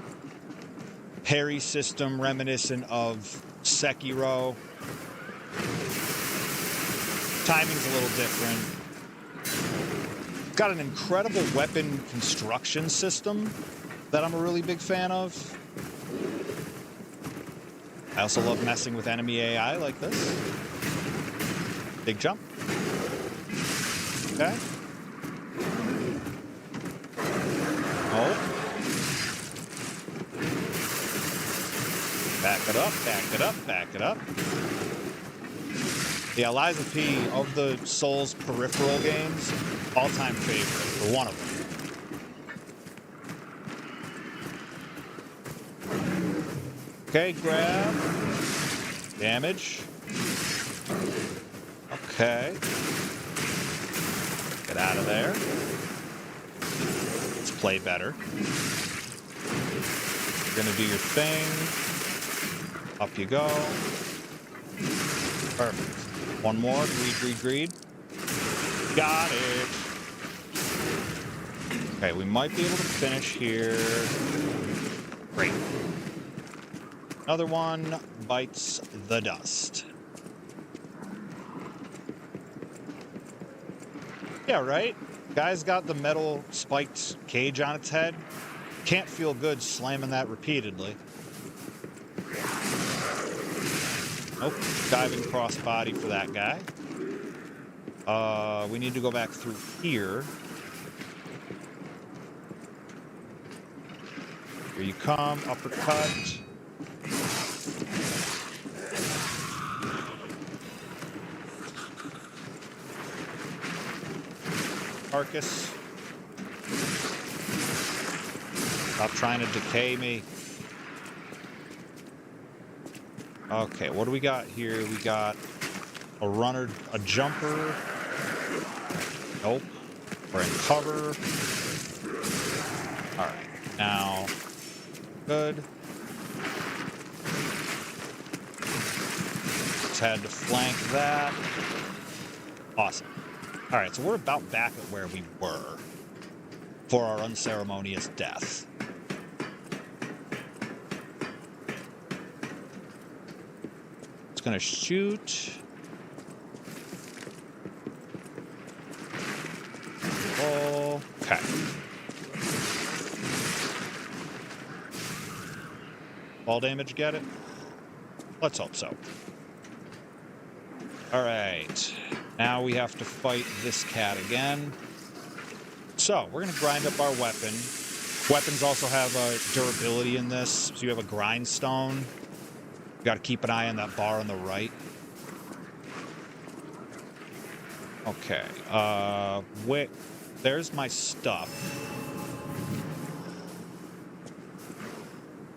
parry system reminiscent of Sekiro. Timing's a little different. It's got an incredible weapon construction system that I'm a really big fan of. I also love messing with enemy AI like this. Big jump. Okay. Oh. Back it up, back it up, back it up. Yeah, Liza P, of the Souls peripheral games, all-time favorite, or one of them. Okay, grab. Damage. Okay. Get out of there. Let's play better. You're gonna do your thing. Up you go. Perfect. One more. Greed. Got it. Okay, we might be able to finish here. Great. Another one bites the dust. Yeah, right? Guy's got the metal spiked cage on its head. Can't feel good slamming that repeatedly. Nope. Diving crossbody for that guy. We need to go back through here. Here you come, uppercut. Carcass. Stop trying to decay me. Okay, what do we got here? We got a runner, a jumper. Nope. We're in cover. Alright, now. Good. Just had to flank that. Awesome. Alright, so we're about back at where we were for our unceremonious death. It's gonna shoot. Oh, okay. Fall damage, get it? Let's hope so. Alright. Now we have to fight this cat again. So, we're going to grind up our weapon. Weapons also have durability in this. So you have a grindstone. You got to keep an eye on that bar on the right. Okay. Wait. There's my stuff.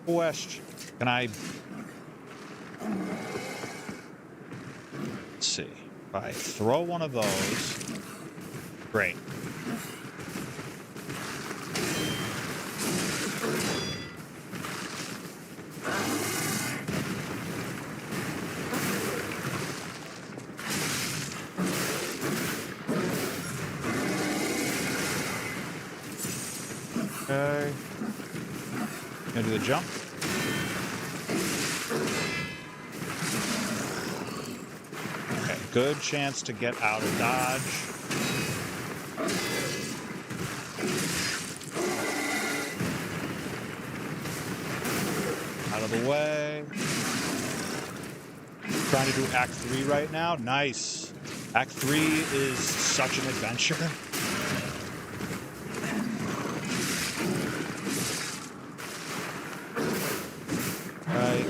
Question. Can I... Let's see. If I throw one of those... Great. Okay. Gonna do the jump. Okay, good chance to get out of dodge. Out of the way. Trying to do Act 3 right now. Nice. Act 3 is such an adventure. Right.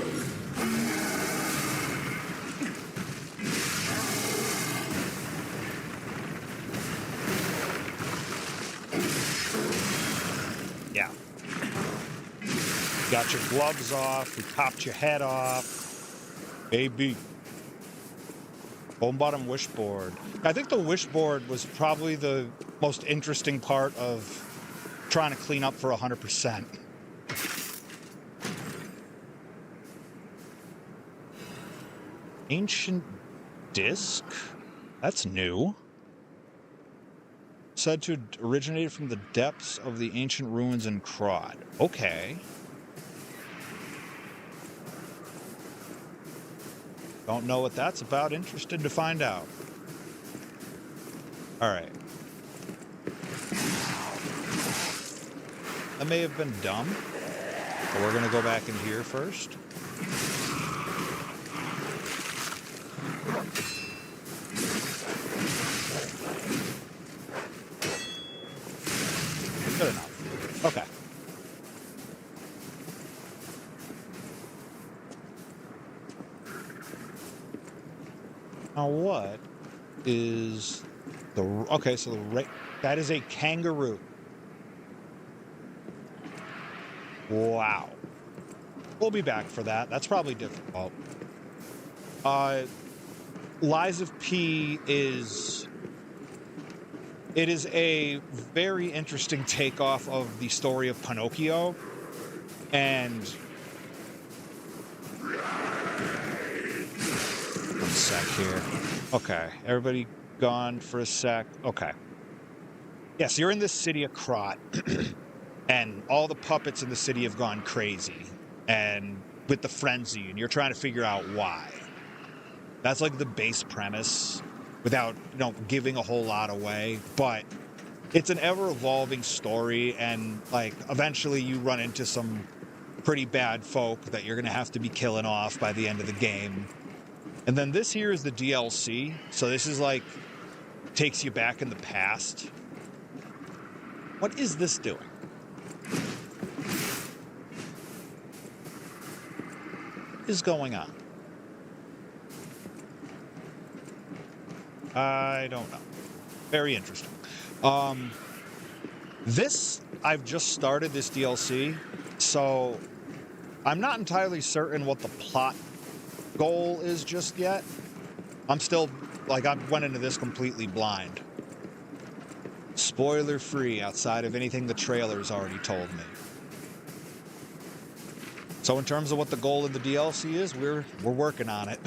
Yeah. Got your gloves off. We popped your head off. AB. Bone bottom wishboard. I think the wishboard was probably the most interesting part of trying to clean up for 100%. Ancient disc? That's new. Said to originate from the depths of the ancient ruins in Krat. Okay. Don't know what that's about. Interested to find out. Alright. That may have been dumb. But we're going to go back in here first. Good enough. Okay. Now what is the... Okay, so that is a kangaroo. Wow. We'll be back for that. That's probably difficult. Lies of P is... It is a very interesting takeoff of the story of Pinocchio. And... One sec here. Okay, everybody gone for a sec. Okay. Yes, you're in the city of Krat. And all the puppets in the city have gone crazy. And with the frenzy, and you're trying to figure out why. That's like the base premise, without, you know, giving a whole lot away. But it's an ever-evolving story, and like eventually you run into some pretty bad folk that you're gonna have to be killing off by the end of the game. And then this here is the DLC, so this is like takes you back in the past. What is this doing? What is going on? I don't know. Very interesting. This, I've just started this DLC, so I'm not entirely certain what the plot goal is just yet. I'm still, like, I went into this completely blind. Spoiler free outside of anything the trailer's already told me. So in terms of what the goal of the DLC is, we're working on it.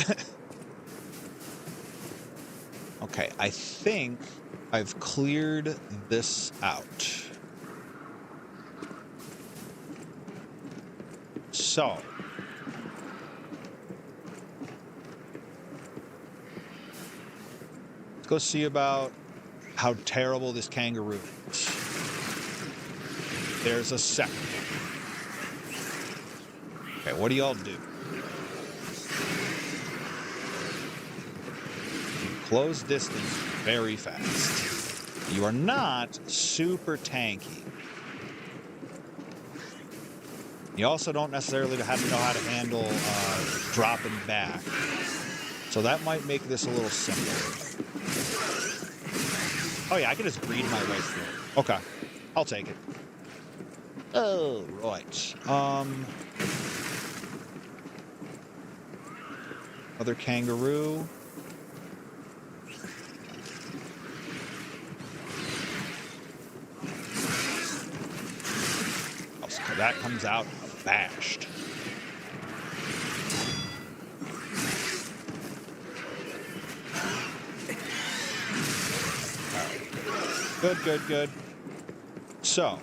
Okay, I think I've cleared this out. So let's go see about how terrible this kangaroo is. There's a second. Okay, what do y'all do? Close distance very fast. You are not super tanky. You also don't necessarily have to know how to handle dropping back. So that might make this a little simpler. Oh yeah, I can just greed my way through it. Okay, I'll take it. Oh, right. Other kangaroo. So that comes out abashed. Good, good. So,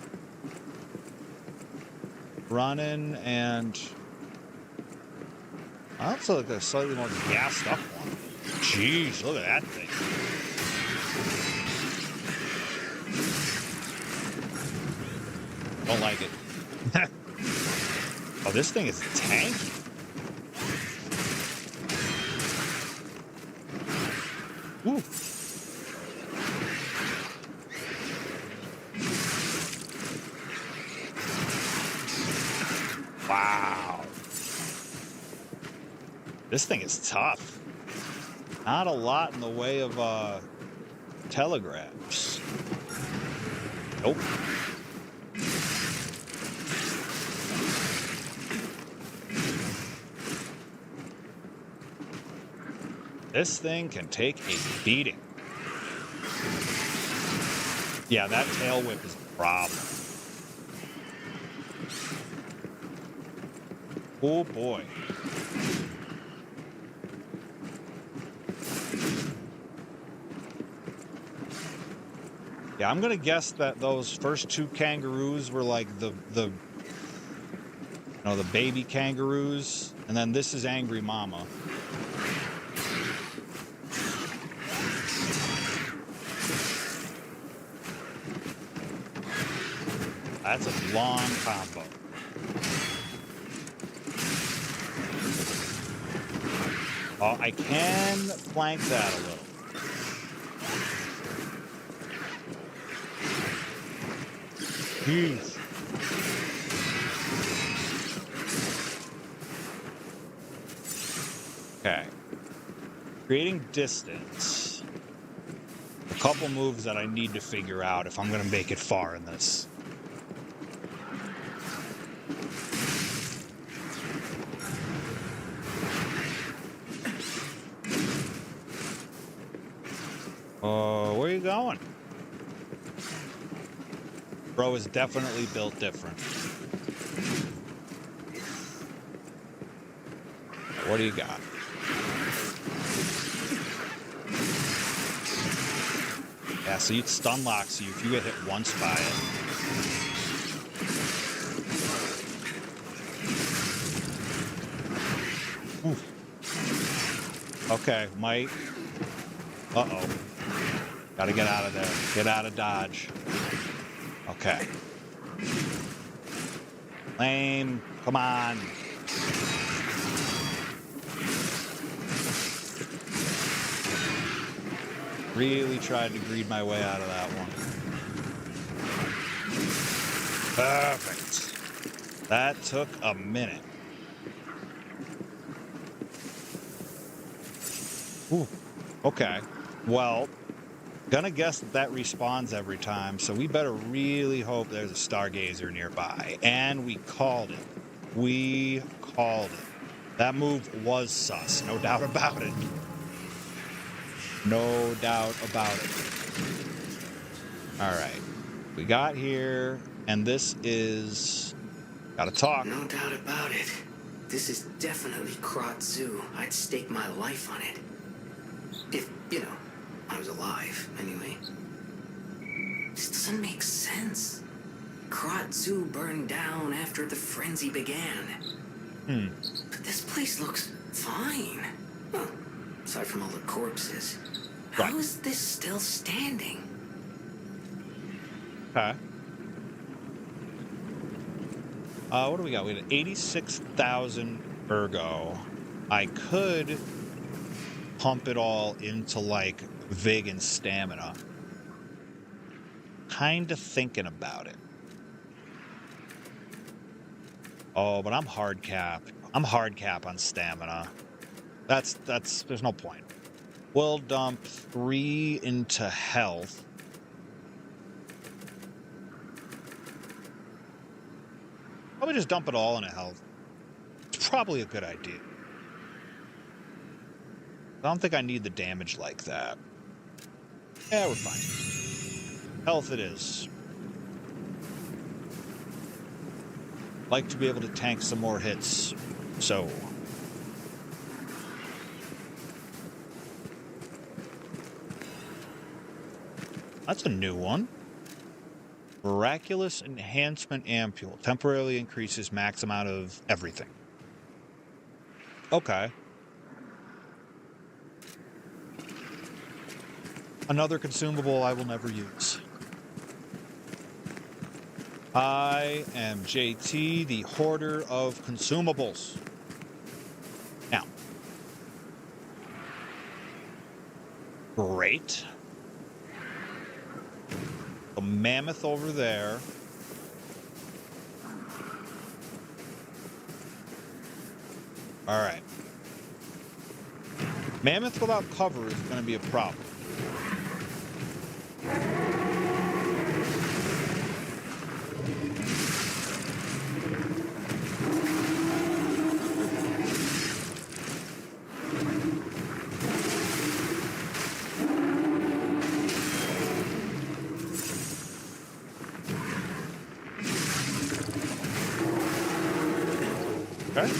running and also like a slightly more gassed up one. Jeez, look at that thing. Don't like it. Oh, this thing is tanky. Ooh. Wow. This thing is tough. Not a lot in the way of telegraphs. Nope. This thing can take a beating. Yeah, that tail whip is a problem. Oh boy. Yeah, I'm gonna guess that those first two kangaroos were like the baby kangaroos, and then this is Angry Mama. That's a long combo. Oh, I can flank that a little. Jeez. Okay. Creating distance. A couple moves that I need to figure out if I'm going to make it far in this. Where are you going? Bro is definitely built different. What do you got? Yeah, so it stun locks you if you get hit once by it. Oof. Okay, might. Uh-oh. Gotta get out of there. Get out of Dodge. Okay. Lame. Come on. Really tried to greed my way out of that one. Perfect. That took a minute. Ooh. Okay. Well, gonna guess that respawns every time, so we better really hope there's a stargazer nearby. And we called it. We called it. That move was sus, no doubt about it. No doubt about it. All right. We got here, and this is... Gotta talk. No doubt about it. This is definitely Krat Zoo. I'd stake my life on it. If, you know, I was alive, anyway. This doesn't make sense. Krat Zoo burned down after the frenzy began. But this place looks fine. Well, aside from all the corpses. Right. How is this still standing? Okay. What do we got? We had 86,000 ergo. I could pump it all into, like, Vig and stamina. Kind of thinking about it. Oh, but I'm hard cap. I'm hard cap on stamina. That's, there's no point. We'll dump 3 into health. Probably just dump it all into health. It's probably a good idea. I don't think I need the damage like that. Yeah, we're fine. Health it is. Like to be able to tank some more hits. So. That's a new one. Miraculous Enhancement Ampule. Temporarily increases max amount of everything. Okay. Another consumable I will never use. I am JT, the hoarder of consumables. Now. Great. The mammoth over there. All right. Mammoth without cover is going to be a problem. Okay.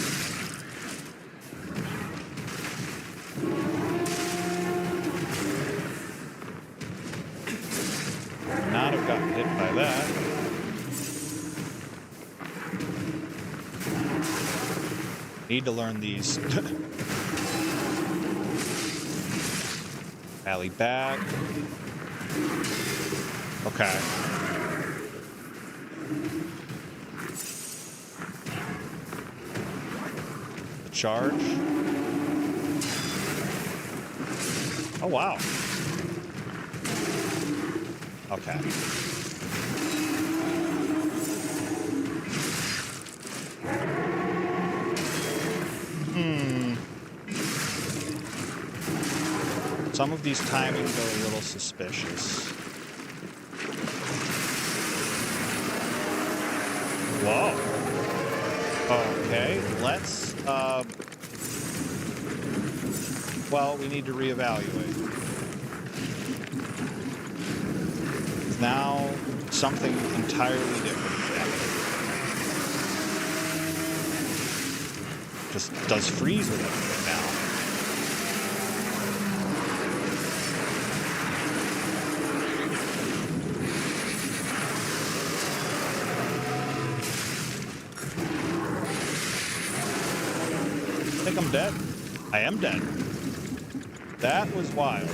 Not have gotten hit by that. Need to learn these. Alley back. Okay. Charge. Oh, wow. Okay. Some of these timings are a little suspicious. Whoa. Okay, let's, well, we need to reevaluate. It's now something entirely different. Just does freeze with it now. think I'm dead. I am dead. That was wild.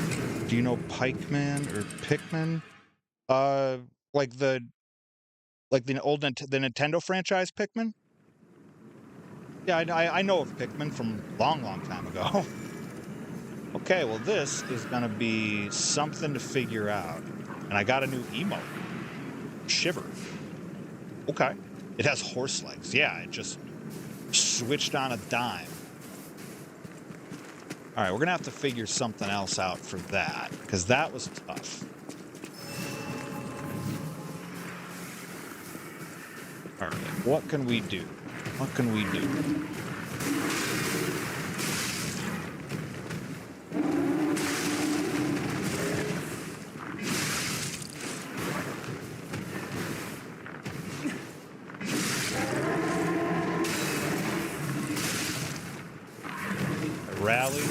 Do you know Pikeman or Pikmin? Like the the Nintendo franchise Pikmin? Yeah, I know of Pikmin from long time ago. Okay, well this is gonna be something to figure out. And I got a new emote. Shiver. Okay. It has horse legs. Yeah, it just switched on a dime. Alright, we're gonna have to figure something else out for that, because that was tough. Alright, what can we do? What can we do? Rally.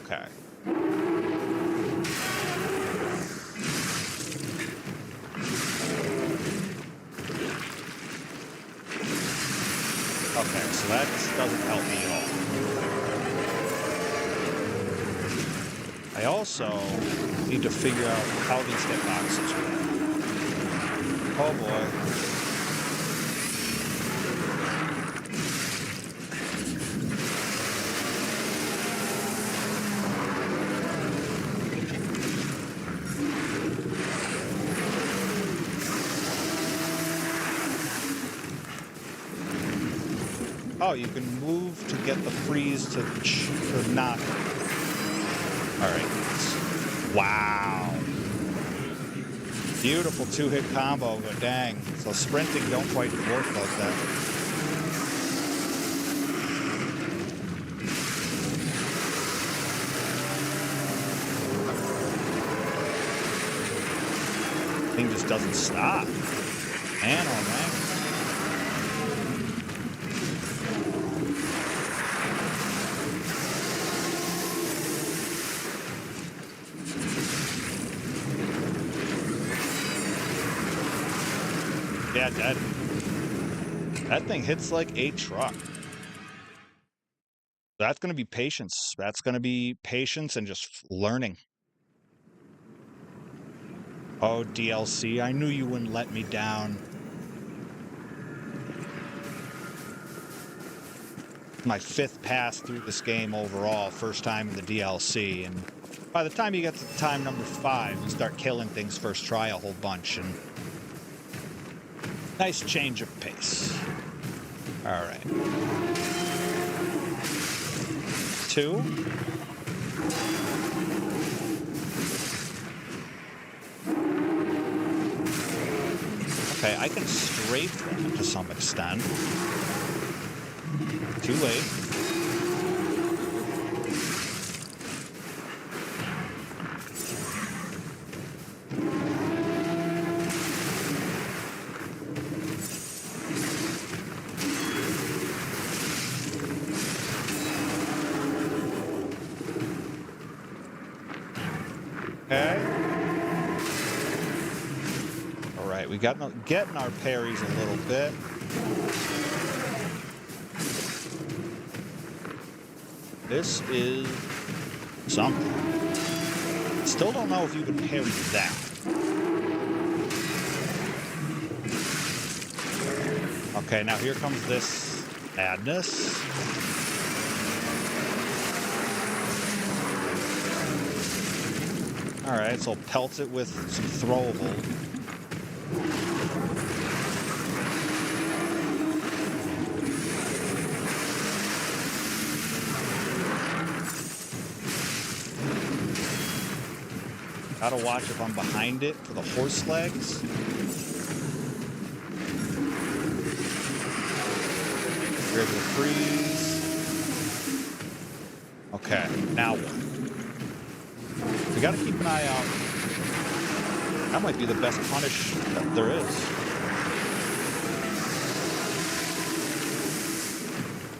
Okay. Okay, so that doesn't help me at all. I also need to figure out how these hitboxes work. Oh boy. Oh, you can move to get the freeze to knock. All right. Wow. Beautiful two-hit combo, but dang. So sprinting don't quite work like that. Thing just doesn't stop. Man, oh man. Yeah, that thing hits like a truck. That's going to be patience. That's going to be patience and just learning. Oh, DLC, I knew you wouldn't let me down. My 5th pass through this game overall, first time in the DLC, and by the time you get to time number 5, you start killing things first try a whole bunch, and nice change of pace. All right. 2. Okay, I can strafe them to some extent. Too late. Okay. All right, we got getting our parries a little bit. This is something. Still don't know if you can parry that. Okay, now here comes this madness. Alright, so pelt it with some throwable. Gotta watch if I'm behind it for the horse legs. You're able to freeze. Okay, now what? We gotta keep an eye out. That might be the best punish that there is.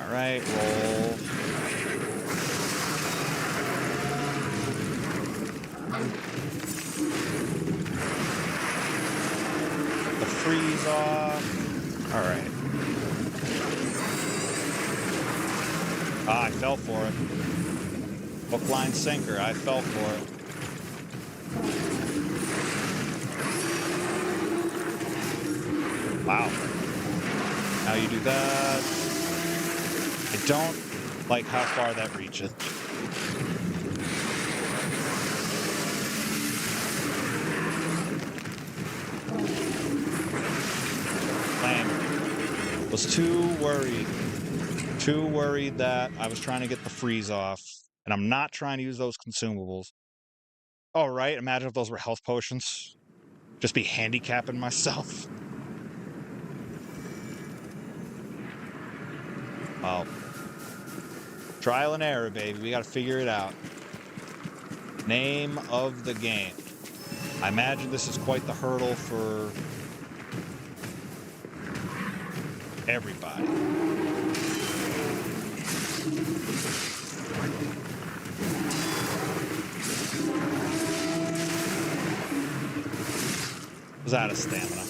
Alright, roll. freeze off. All right. Ah, I fell for it. Hook, line, sinker. I fell for it. Wow. Now you do that. I don't like how far that reaches. Lame. Was too worried that I was trying to get the freeze off, and I'm not trying to use those consumables. Oh, right, imagine if those were health potions. Just be handicapping myself. Well, trial and error, baby. We gotta figure it out. Name of the game. I imagine this is quite the hurdle for everybody. Was out of stamina.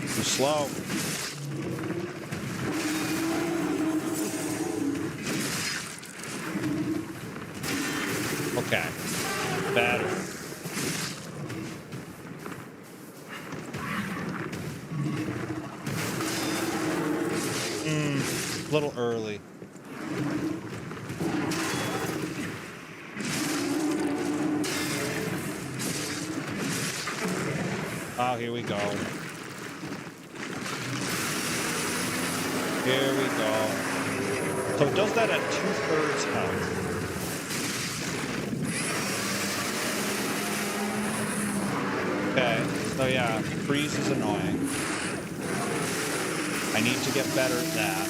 Too slow. Okay. Better. A little early. Oh, here we go. Here we go. So it does that at 2/3 health. Okay, so yeah, freeze is annoying. I need to get better at that.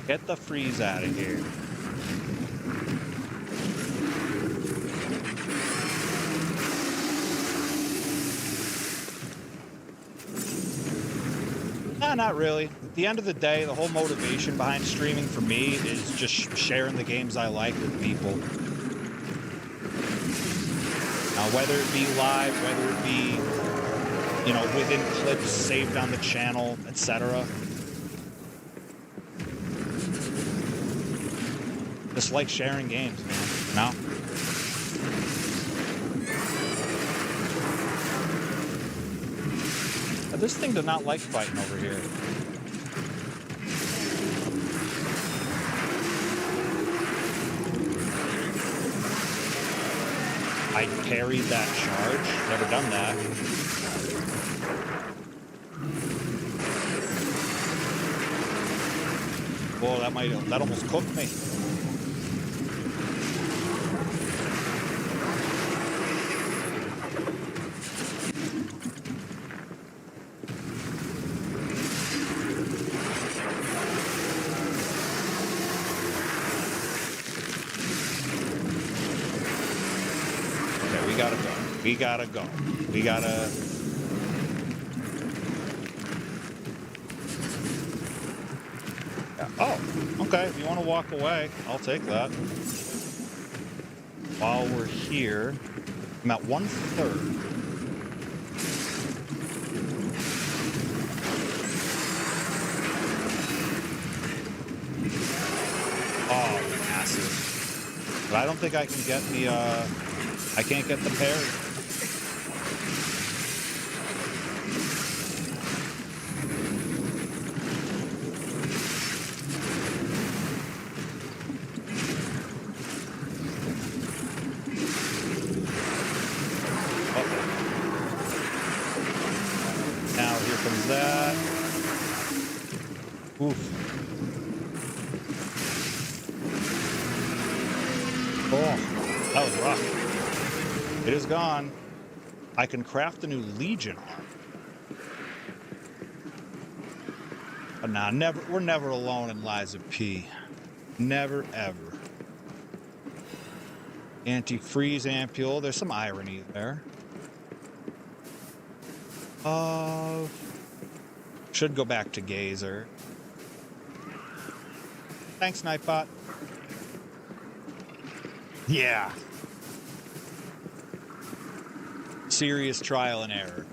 Get the freeze out of here. Nah, not really. At the end of the day, the whole motivation behind streaming for me is just sharing the games I like with people. Now, whether it be live, whether it be, you know, within clips saved on the channel, etc. Just like sharing games, man. No? This thing does not like fighting over here. I parried that charge. Never done that. Whoa, that almost cooked me. We gotta go. We gotta... Yeah. Oh, okay. If you want to walk away, I'll take that. While we're here, I'm at 1/3. Oh, massive. But I don't think I can get the, I can't get the parry. Now here comes that. Oof. Oh, that was rough. It is gone. I can craft a new Legion arm. But nah, we're never alone in Lies of P. Never, ever. Antifreeze ampule. There's some irony there. Should go back to Gazer. Thanks, Nightbot. Yeah. Serious trial and error.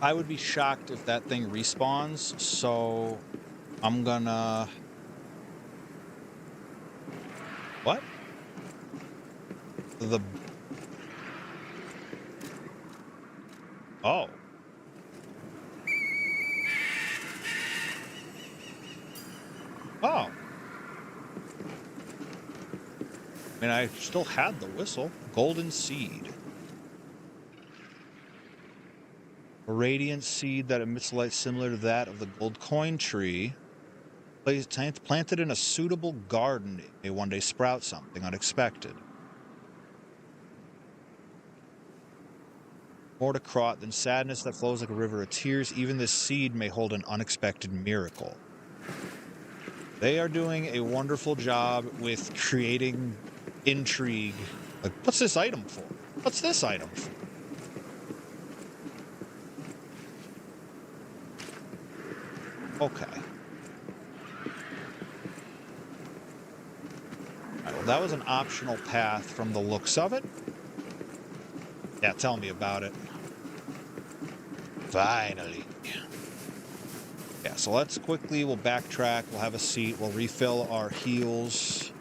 I would be shocked if that thing respawns, so I'm gonna... What? The... Oh. Oh. I mean, I still had the whistle. Golden seed. A radiant seed that emits light similar to that of the gold coin tree. Planted in a suitable garden may one day sprout something unexpected. More to Krat than sadness that flows like a river of tears, even this seed may hold an unexpected miracle. They are doing a wonderful job with creating intrigue. Like, what's this item for? What's this item for? Okay. Alright, well, that was an optional path from the looks of it. Yeah, tell me about it. Finally. Yeah, so let's quickly, we'll backtrack, we'll have a seat, we'll refill our heals.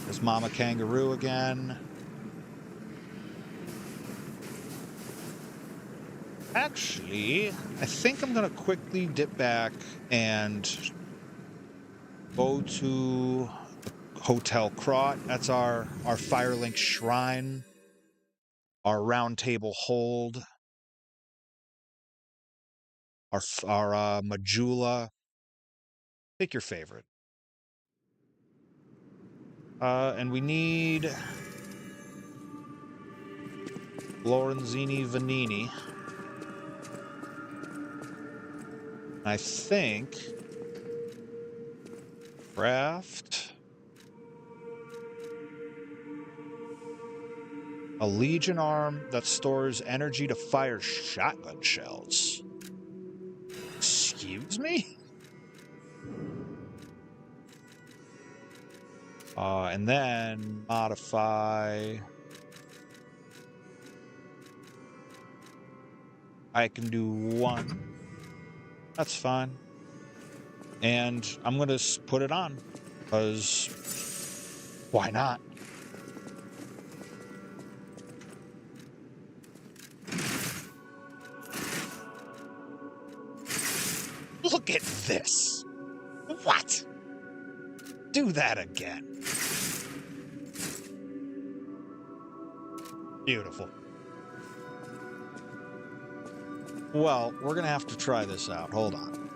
There's Mama Kangaroo again. Actually, I think I'm going to quickly dip back and go to Hotel Krat. That's our Firelink Shrine. Our round table hold. Our Majula. Pick your favorite. And we need Lorenzini Vanini. I think craft a Legion arm that stores energy to fire shotgun shells. Excuse me? And then modify. I can do one. That's fine. And I'm going to put it on, because why not? Look at this. What? Do that again. Beautiful. Well, we're going to have to try this out. Hold on.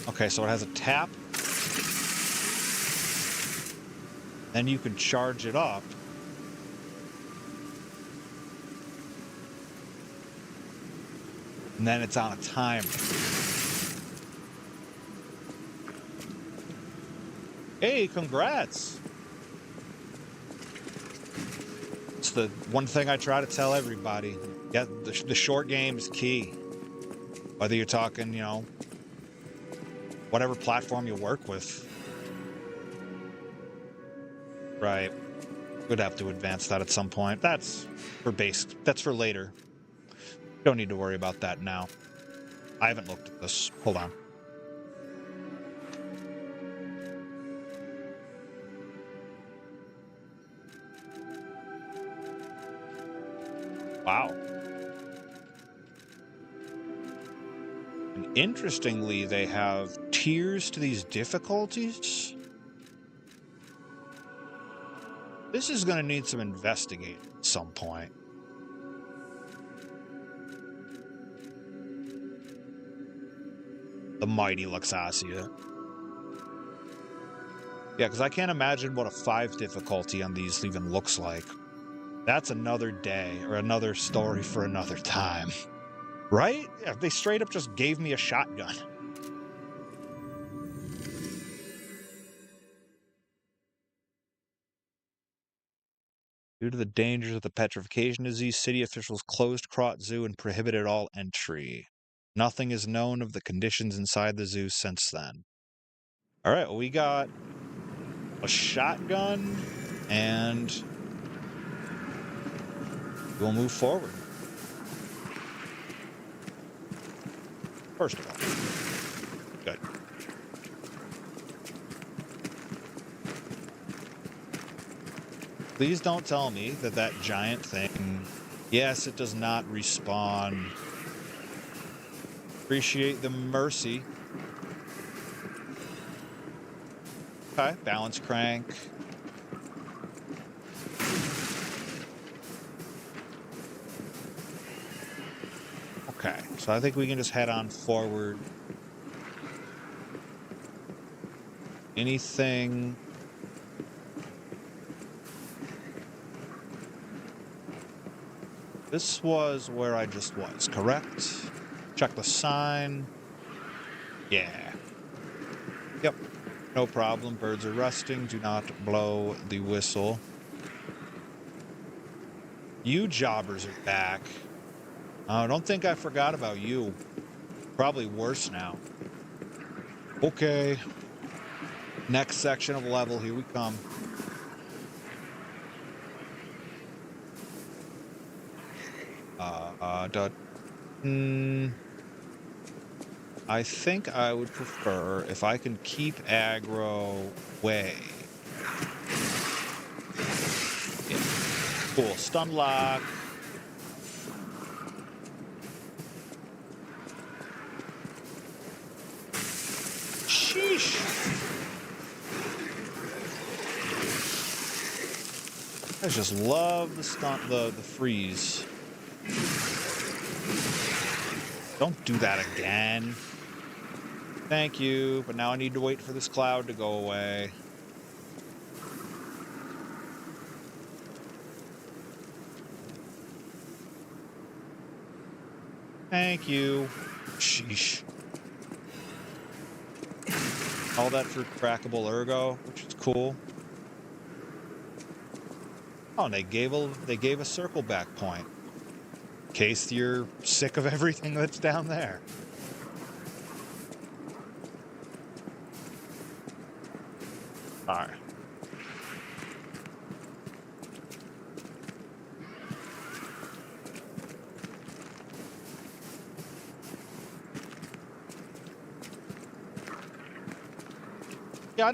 Okay, so it has a tap. Then you can charge it up. And then it's on a timer. Hey, congrats! It's the one thing I try to tell everybody. Yeah, the short game is key. Whether you're talking, you know, whatever platform you work with. Right. We'd have to advance that at some point. That's for that's for later. Don't need to worry about that now. I haven't looked at this. Hold on. Wow. And interestingly, they have tiers to these difficulties. This is going to need some investigating at some point. The mighty Luxasia. Yeah, because I can't imagine what a 5 difficulty on these even looks like. That's another day or another story for another time. Right? Yeah, they straight up just gave me a shotgun. Due to the dangers of the petrification disease, city officials closed Krat Zoo and prohibited all entry. Nothing is known of the conditions inside the zoo since then. All right, well, we got a shotgun, and we'll move forward. First of all, good. Please don't tell me that that giant thing... Yes, it does not respawn. Appreciate the mercy. Okay, balance crank. Okay, so I think we can just head on forward. Anything... This was where I just was, correct? Check the sign. Yeah. Yep. No problem. Birds are resting. Do not blow the whistle. You jobbers are back. I don't think I forgot about you. Probably worse now. Okay. Next section of level. Here we come. I think I would prefer if I can keep aggro way. Yeah. Cool. Stun lock. Sheesh. I just love the stun, the freeze. Don't do that again. Thank you, but now I need to wait for this cloud to go away. Thank you. Sheesh. All that for crackable ergo, which is cool. Oh, and they gave a circle back point. In case you're sick of everything that's down there. All right. Yeah, I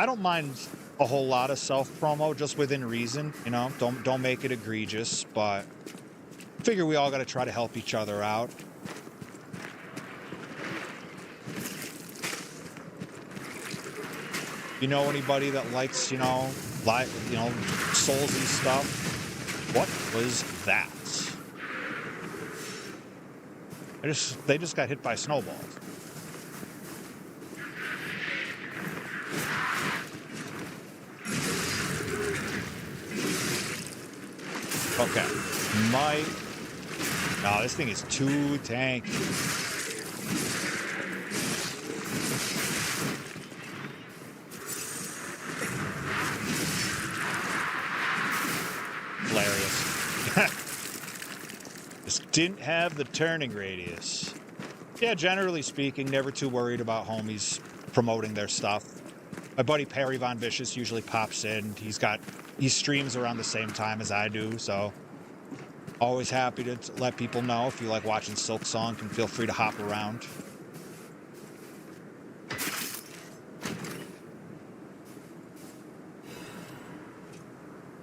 don't mind a whole lot of self-promo, just within reason, you know. Don't make it egregious, but figure we all got to try to help each other out. You know anybody that likes, you know, Soulsy stuff? What was that? They just got hit by snowballs. Okay. No, this thing is too tanky. Hilarious. Just didn't have the turning radius. Yeah, generally speaking, never too worried about homies promoting their stuff. My buddy Perry Von Vicious usually pops in. He streams around the same time as I do, so always happy to let people know. If you like watching Silk Song, can feel free to hop around.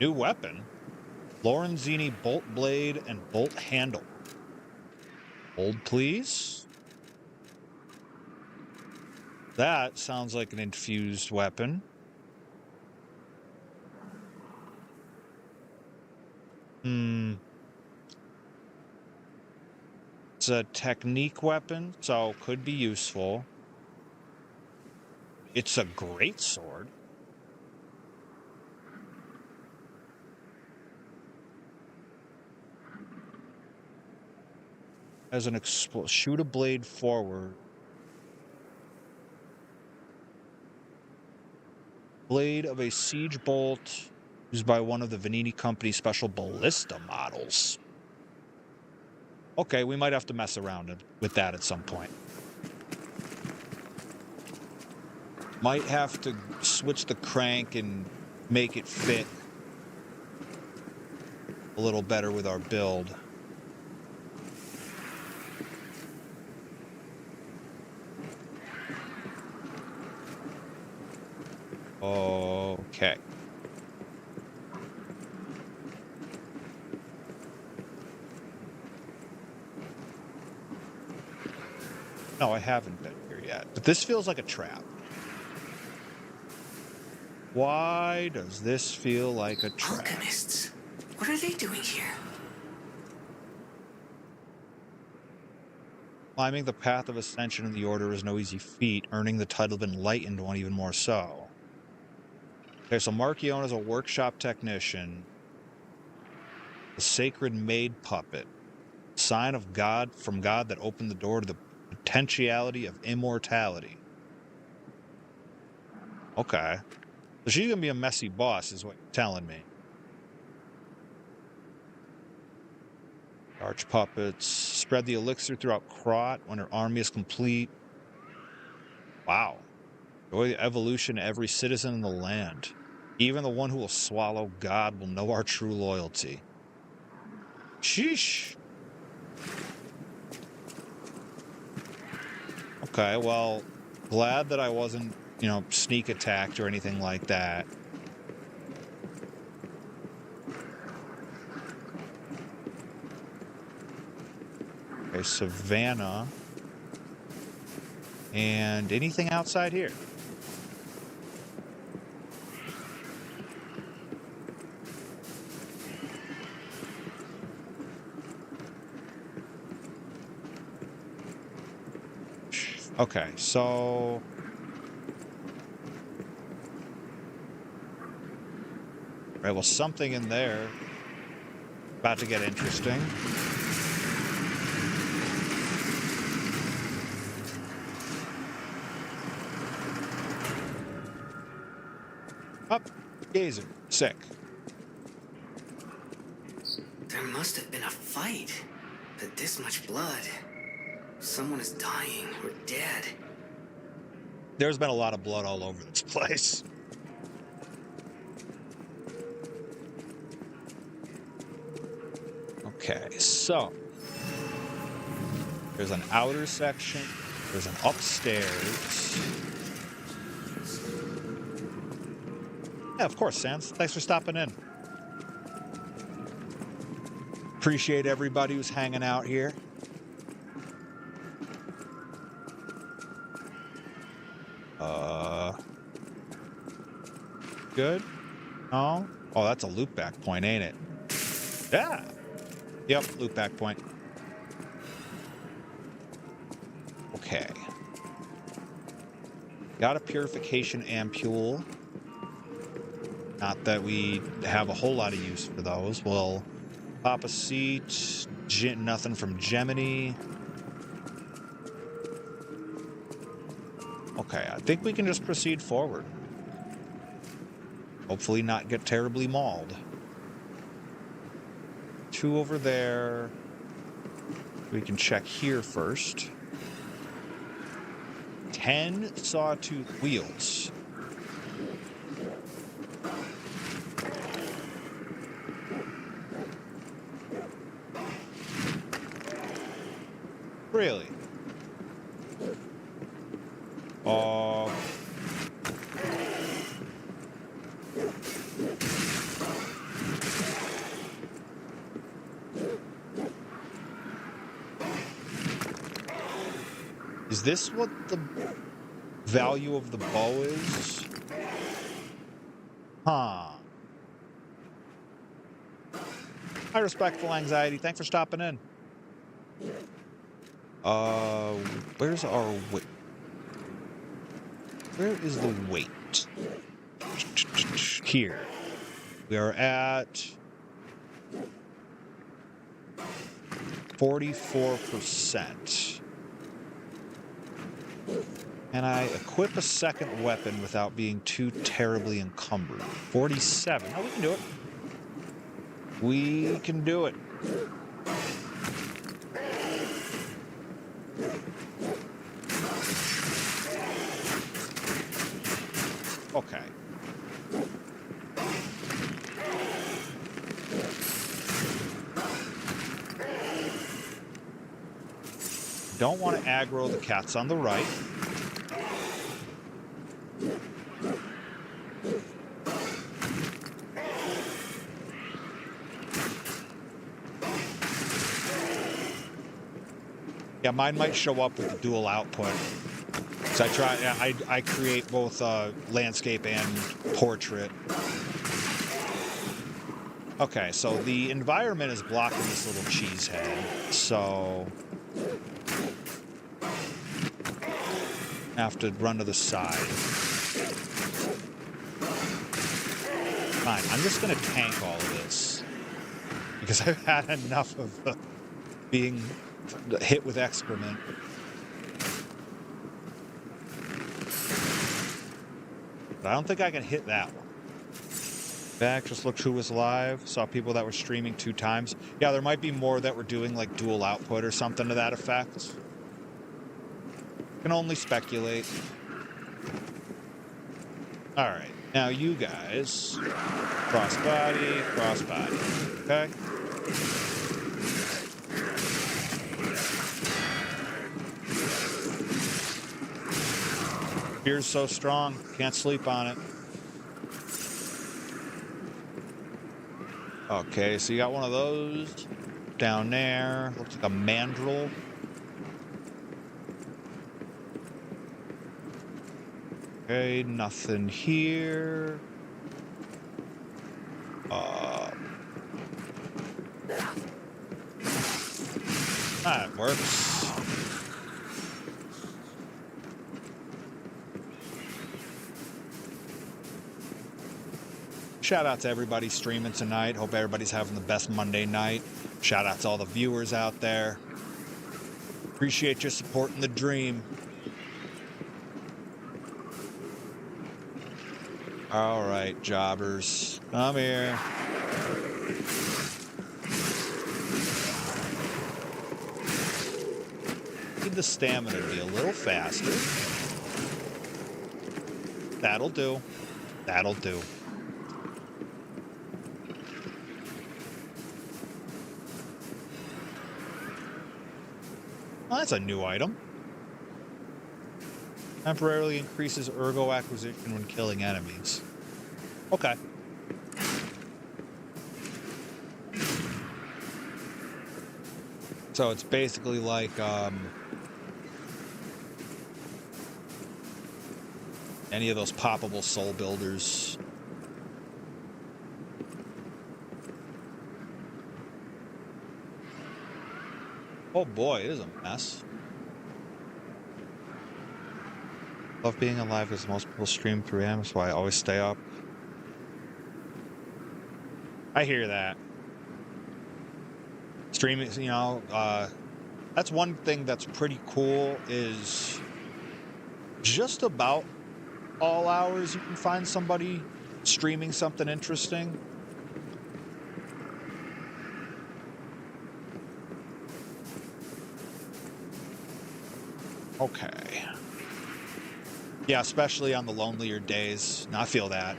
New weapon. Lorenzini bolt blade and bolt handle. Hold, please. That sounds like an infused weapon. It's a technique weapon, so could be useful. It's a great sword. as an shoot a blade forward. Blade of a siege bolt used by one of the Venini Company's special ballista models. Okay, we might have to mess around with that at some point. Might have to switch the crank and make it fit a little better with our build. Okay. No, I haven't been here yet, but this feels like a trap. Why does this feel like a trap? Alchemists. What are they doing here? Climbing the path of ascension in the Order is no easy feat, earning the title of Enlightened one even more so. Okay, so Marchion is a workshop technician. The sacred maid puppet. Sign of God from God that opened the door to the potentiality of immortality. Okay. So she's going to be a messy boss, is what you're telling me. Arch puppets. Spread the elixir throughout Krat when her army is complete. Wow. Enjoy the evolution of every citizen in the land. Even the one who will swallow God will know our true loyalty. Sheesh. Okay, well, glad that I wasn't, sneak attacked or anything like that. Okay, Savannah. And anything outside here? Okay, so... Right, well, something in there. About to get interesting. Up, gazer, sick. There must have been a fight. But this much blood. Someone is dying or dead. There's been a lot of blood all over this place. Okay, so there's an outer section, there's an upstairs. Yeah, of course, Sans. Thanks for stopping in. Appreciate everybody who's hanging out here. Good? No? Oh, that's a loop back point, ain't it? Yeah. Yep, loop back point. Okay. Got a purification ampule. Not that we have a whole lot of use for those. We'll pop a seat. Nothing from Gemini. Okay, I think we can just proceed forward. Hopefully not get terribly mauled. 2 over there. We can check here first. 10 sawtooth wheels. Really? Is this what the value of the bow is? Huh. High respectful anxiety. Thanks for stopping in. Where's our weight? Where is the weight? Here. We are at 44%. Can I equip a second weapon without being too terribly encumbered? 47. Oh, we can do it. We can do it. Okay. Don't want to aggro the cats on the right. Yeah, mine might show up with the dual output. So I create both landscape and portrait. Okay, so the environment is blocking this little cheese head. So I have to run to the side. Fine, I'm just gonna tank all of this because I've had enough of being hit with excrement. But I don't think I can hit that one. Back, just looked who was live. Saw people that were streaming 2 times. Yeah, there might be more that were doing like dual output or something to that effect. Can only speculate. All right, now you guys, crossbody, crossbody. Okay. Fear's so strong, can't sleep on it. Okay, so you got one of those down there. Looks like a mandrel. Okay, nothing here. That works. Shout out to everybody streaming tonight. Hope everybody's having the best Monday night. Shout out to all the viewers out there. Appreciate you supporting the dream. All right, jobbers. Come here. Need the stamina to be a little faster. That'll do. That'll do. Oh, that's a new item. Temporarily increases ergo acquisition when killing enemies. Okay. So it's basically like any of those poppable soul builders. Oh boy, it is a mess. Love being alive because most people stream 3 a.m. That's why I always stay up. I hear that. Streaming, you know, that's one thing that's pretty cool is just about all hours you can find somebody streaming something interesting. Okay. Yeah, especially on the lonelier days. No, I feel that.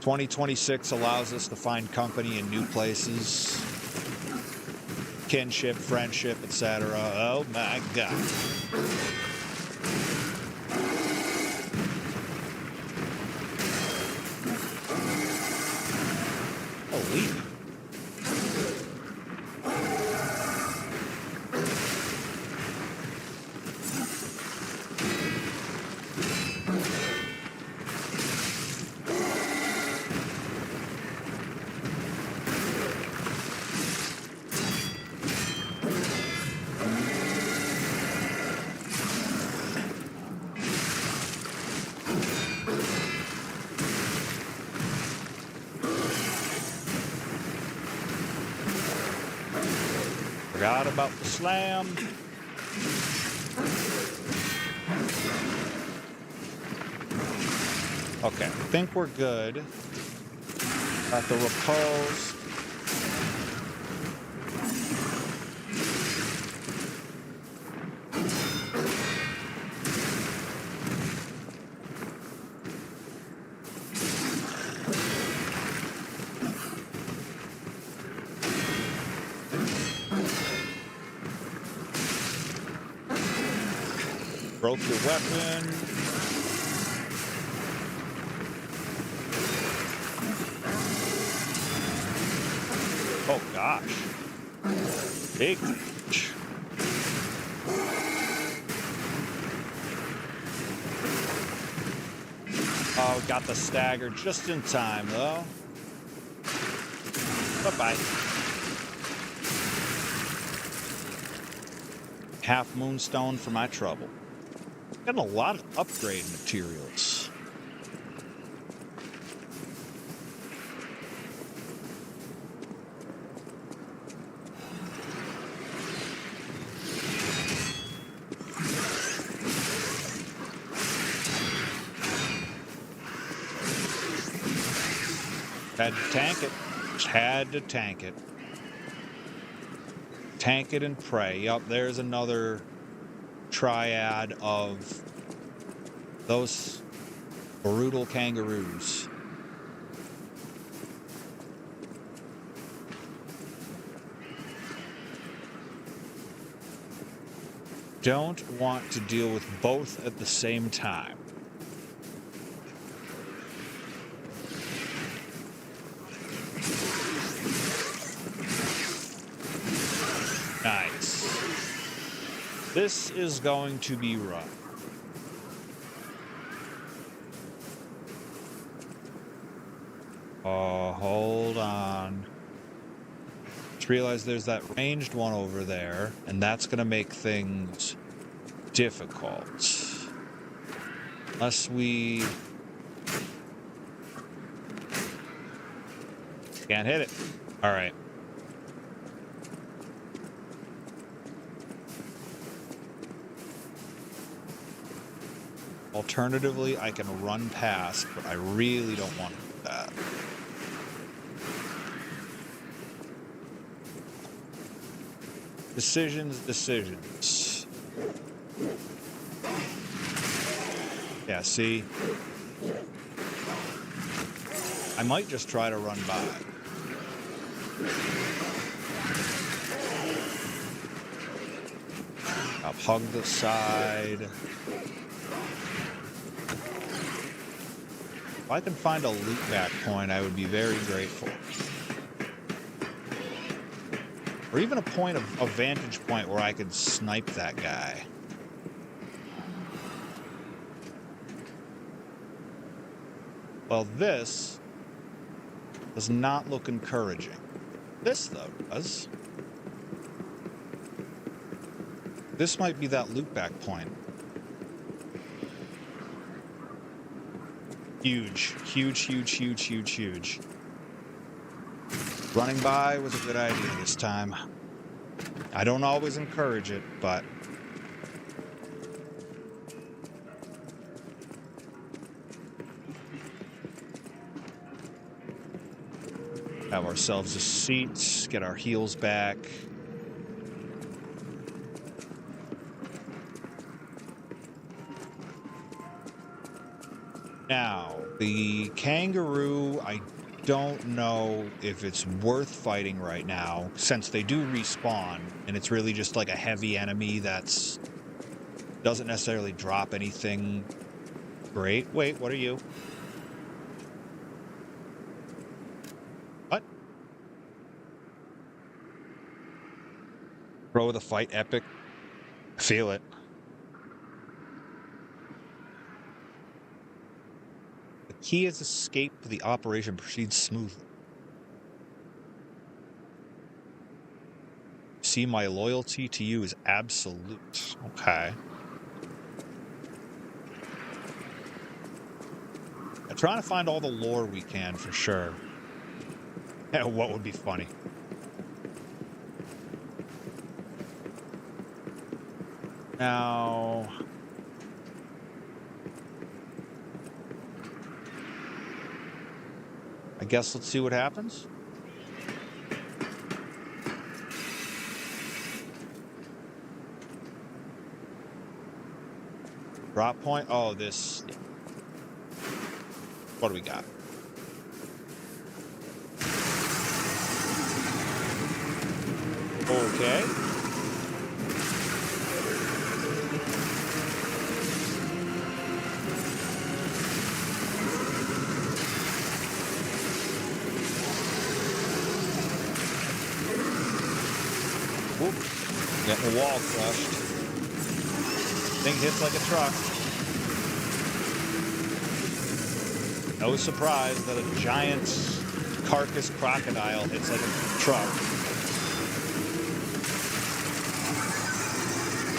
"2026 allows us to find company in new places. Kinship, friendship, etc. Oh my God. Holy. Forgot about the slam. Okay, I think we're good. Got the repose. Broke your weapon. Oh gosh. Big damage. Oh, got the stagger just in time though. Bye-bye. Half moonstone for my trouble. Got a lot of upgrade materials. Had to tank it. Just had to tank it. Tank it and pray. Yup, there's another triad of those brutal kangaroos. Don't want to deal with both at the same time. Nice. This is going to be rough. Oh, hold on. Just realized there's that ranged one over there, and that's going to make things difficult. Unless we... Can't hit it. All right. Alternatively, I can run past, but I really don't want to do that. Decisions. Yeah, see? I might just try to run by. I'll hug the side. If I can find a loot back point, I would be very grateful. Or even a point of a vantage point where I could snipe that guy. Well, this does not look encouraging. This, though, does. This might be that loot back point. Huge, huge, huge, huge, huge, huge. Running by was a good idea this time. I don't always encourage it, but... have ourselves a seat, get our heals back. Now, the kangaroo, I don't know if it's worth fighting right now, since they do respawn, and it's really just like a heavy enemy that's doesn't necessarily drop anything great. Wait, what are you? What? Throw the fight epic. Feel it. The key is escape. The operation proceeds smoothly. See, my loyalty to you is absolute. Okay. I'm trying to find all the lore we can for sure. Yeah, what would be funny? Now... I guess let's see what happens. Drop point. Oh, this. What do we got? Okay. Whoop. Getting the wall crushed. Thing hits like a truck. No surprise that a giant carcass crocodile hits like a truck.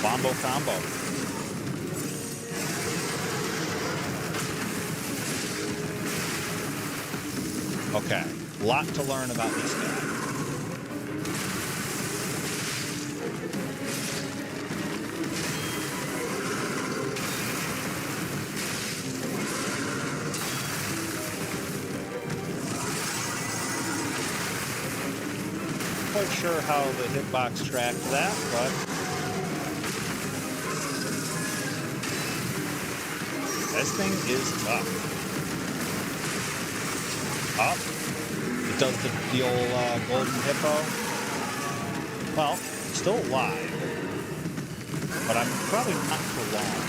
Bombo combo. Okay, a lot to learn about this guy. Quite sure how the hitbox tracked that, but this thing is tough. Up. It does the old golden hippo. Well, still alive, but I'm probably not for long.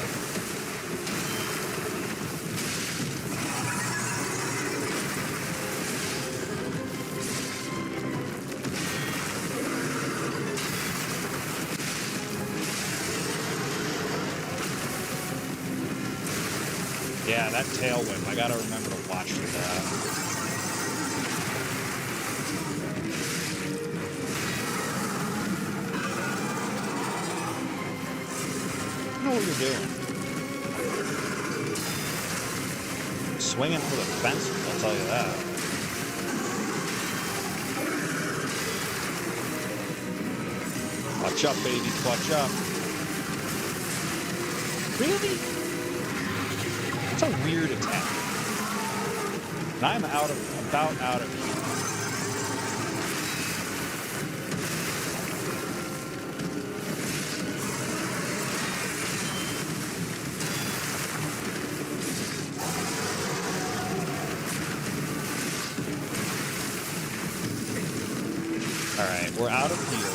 Yeah, that tail whip. I gotta remember to watch for that. You know what you're doing. Swinging for the fences, I'll tell you that. Clutch up, baby, clutch up. Really? It's a weird attack. And I'm about out of here. All right, we're out of here.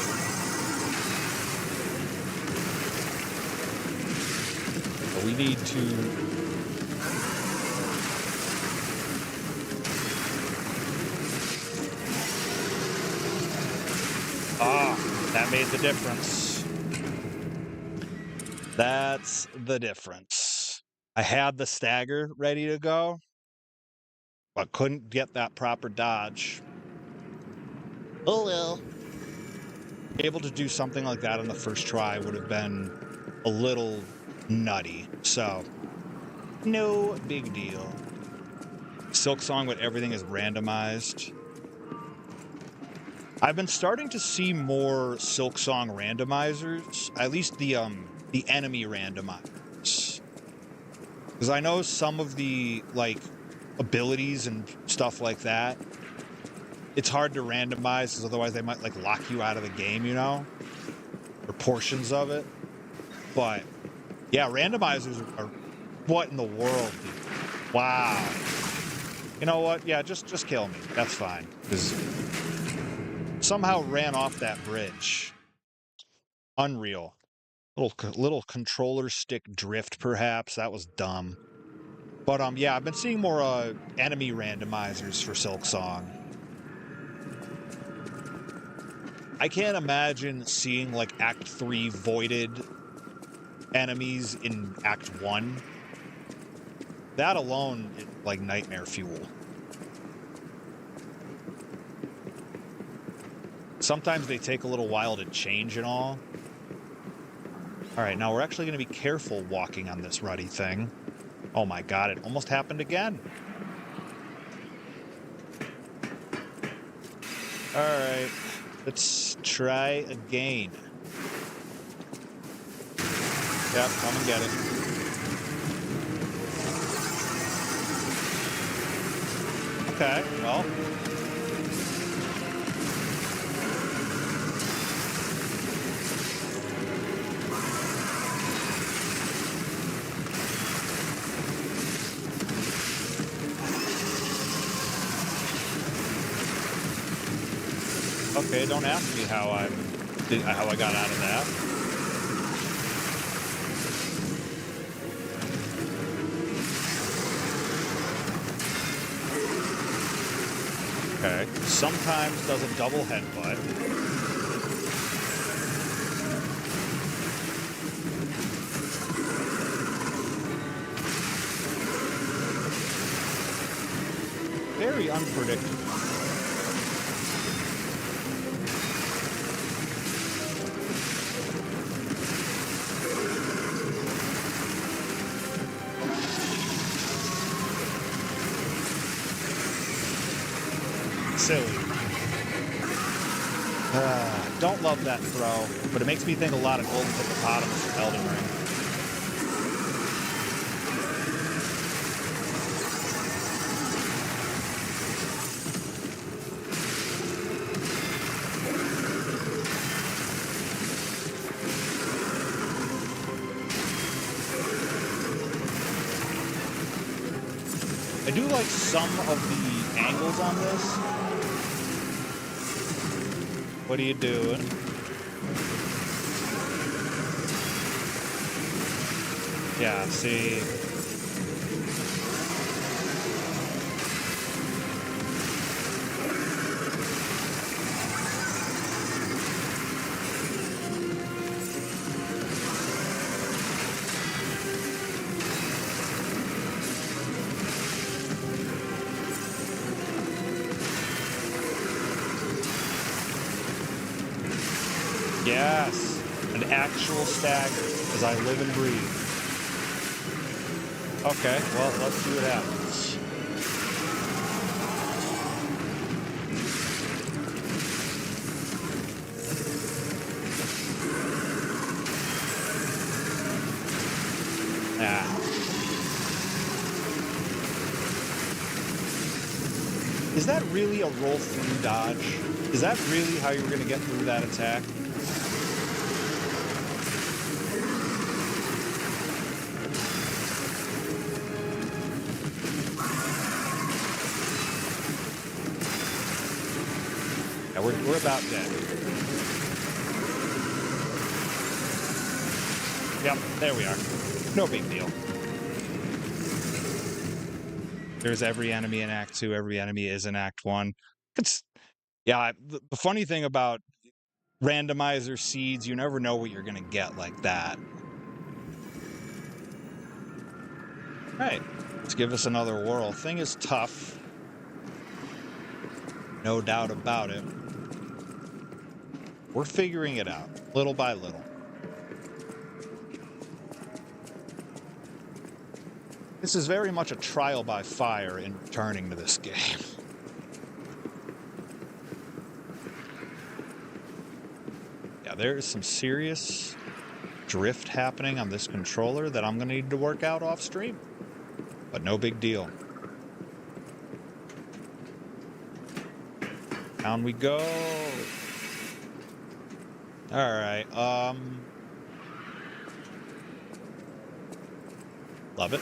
But we need to... That made the difference. That's the difference. I had the stagger ready to go, but couldn't get that proper dodge. Oh well. Able to do something like that on the first try would have been a little nutty. So, no big deal. Silksong, but everything is randomized. I've been starting to see more Silksong randomizers, at least the enemy randomizers. Because I know some of the, like, abilities and stuff like that, it's hard to randomize, because otherwise they might, like, lock you out of the game, you know? Or portions of it. But, yeah, randomizers are... What in the world, dude? Wow. You know what? Yeah, just kill me. That's fine. Because... somehow ran off that bridge. Unreal. Little controller stick drift, perhaps. That was dumb. But, yeah, I've been seeing more, enemy randomizers for Silksong. I can't imagine seeing, like, Act 3 voided enemies in Act 1. That alone is, like, nightmare fuel. Sometimes they take a little while to change and all. Alright, now we're actually going to be careful walking on this ruddy thing. Oh my god, it almost happened again. Alright, let's try again. Yep, come and get it. Okay, well. Okay, don't ask me how I got out of that. Okay, sometimes does a double headbutt. Very unpredictable. Silly. Don't love that throw, but it makes me think a lot of Golden Hippopotamus from Elden Ring. I do like some of the angles on this. What are you doing? Yeah, see. Yes, an actual stagger, as I live and breathe. Okay, well, let's see what happens. Is that really a roll-through dodge? Is that really how you're going to get through that attack? Yeah, we're about dead. Yep, there we are. No big deal. There's every enemy in Act 2, every enemy is in Act 1. Yeah, the funny thing about randomizer seeds, you never know what you're going to get like that. Right, let's give us another whirl. Thing is tough. No doubt about it. We're figuring it out, little by little. This is very much a trial by fire in returning to this game. Yeah, there is some serious drift happening on this controller that I'm going to need to work out off stream. But no big deal. Down we go. Alright, love it.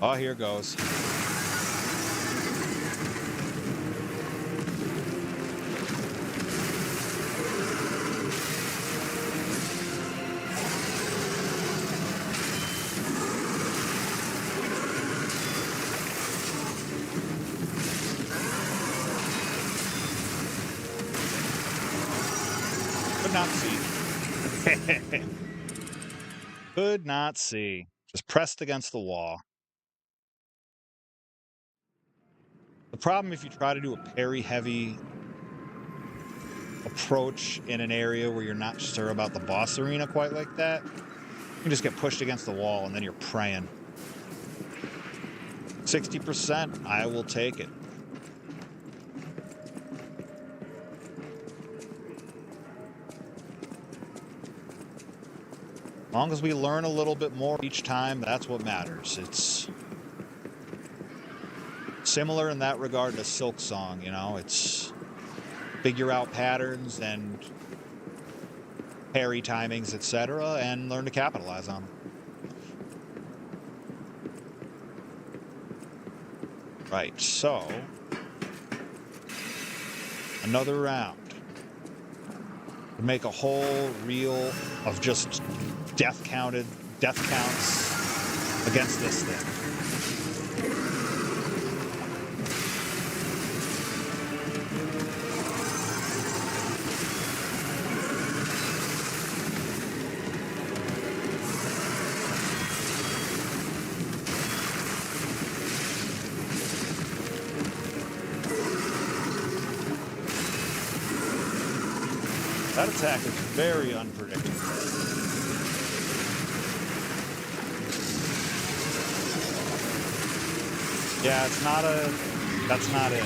Oh, here goes. Could not see. Could not see. Just pressed against the wall. The problem if you try to do a parry-heavy approach in an area where you're not sure about the boss arena quite like that, you can just get pushed against the wall and then you're praying. 60%, I will take it. As long as we learn a little bit more each time, that's what matters. It's similar in that regard to Silk Song, you know? It's figure out patterns and parry timings, etc., and learn to capitalize on them. Right, so another round. Make a whole reel of just death counts against this thing. That attack is very unpredictable. Yeah, it's not a... That's not it.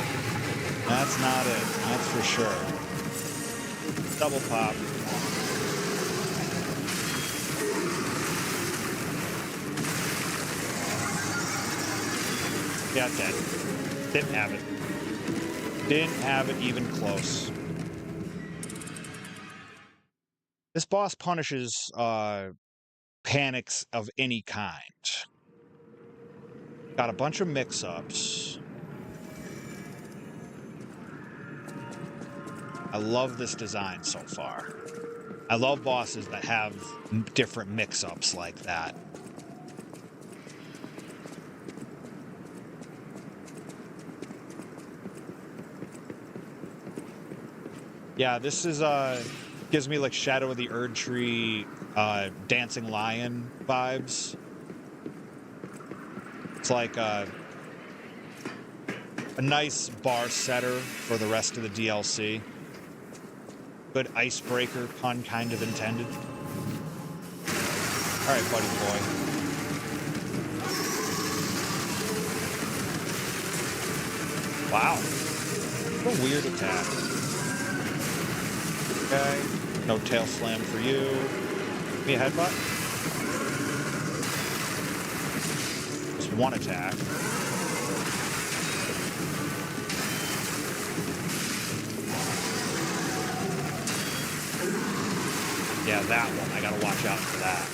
That's not it. That's for sure. Double pop. Yeah, dead. Didn't have it. Didn't have it even close. This boss punishes panics of any kind. Got a bunch of mix-ups. I love this design so far. I love bosses that have different mix-ups like that. Yeah, this is gives me like Shadow of the Erdtree, Dancing Lion vibes. It's like a nice bar setter for the rest of the DLC. Good icebreaker, pun kind of intended. All right, buddy boy. Wow, what a weird attack. Okay, no tail slam for you. Give me a headbutt. Just one attack. Yeah, that one. I gotta watch out for that.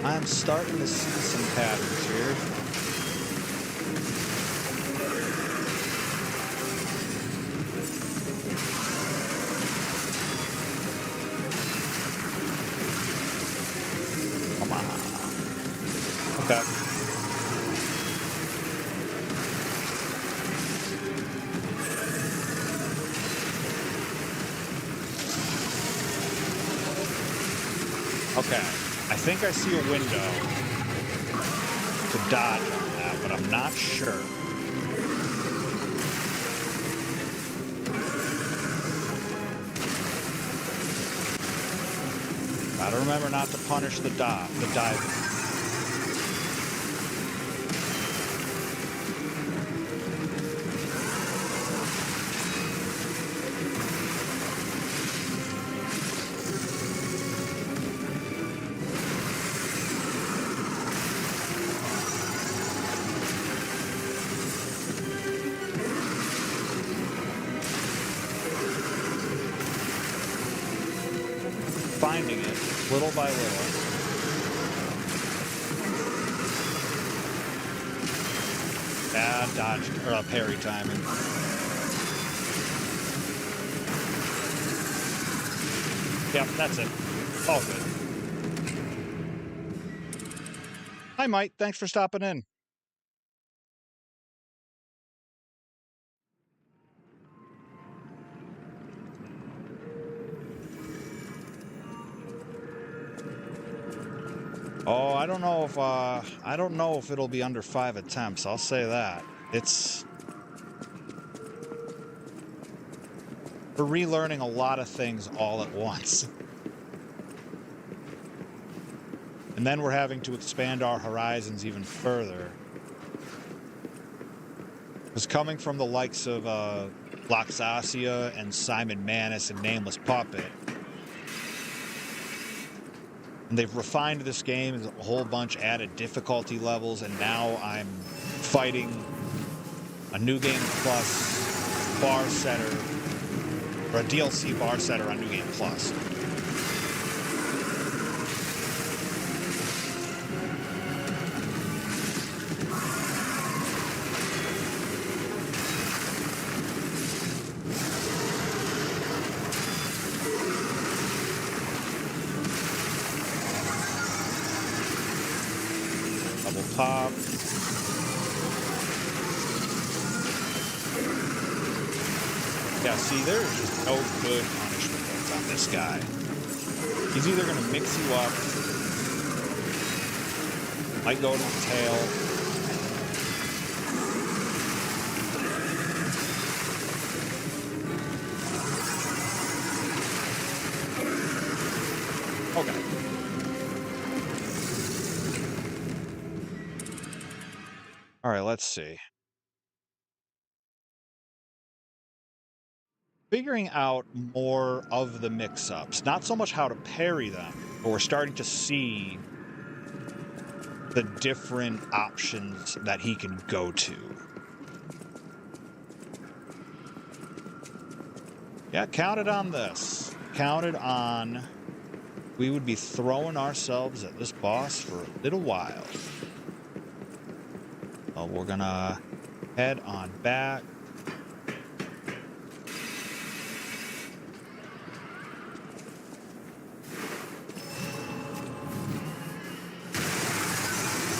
I'm starting to see some patterns here. Come on. Okay. Okay, I think I see a window to dodge on that, but I'm not sure. Gotta remember not to punish the diver. Finding it little by little. Bad dodge or parry timing. Yep, that's it. All good. Hi, Mike. Thanks for stopping in. Oh, I don't know if it'll be under 5 attempts. I'll say that. We're relearning a lot of things all at once. And then we're having to expand our horizons even further. Because coming from the likes of Loxasia and Simon Manus and Nameless Puppet, and they've refined this game a whole bunch, added difficulty levels, and now I'm fighting a New Game Plus bar setter, or a DLC bar setter on New Game Plus. Pop. Yeah, see, there's just no good punishment on this guy. He's either going to mix you up, might go to the tail. Okay. All right, let's see. Figuring out more of the mix-ups. Not so much how to parry them, but we're starting to see the different options that he can go to. Yeah, counted on this. Counted on we would be throwing ourselves at this boss for a little while. Well, we're gonna head on back.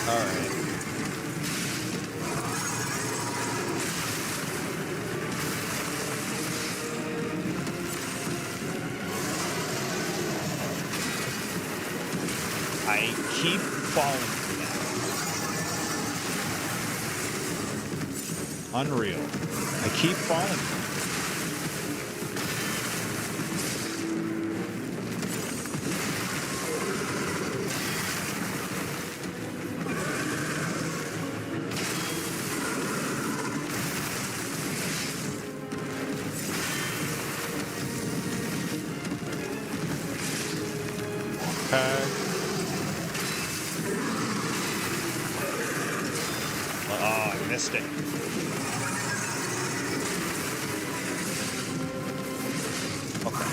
All right. I keep falling for that. Unreal. I keep falling for it. Oh, I missed it. Okay.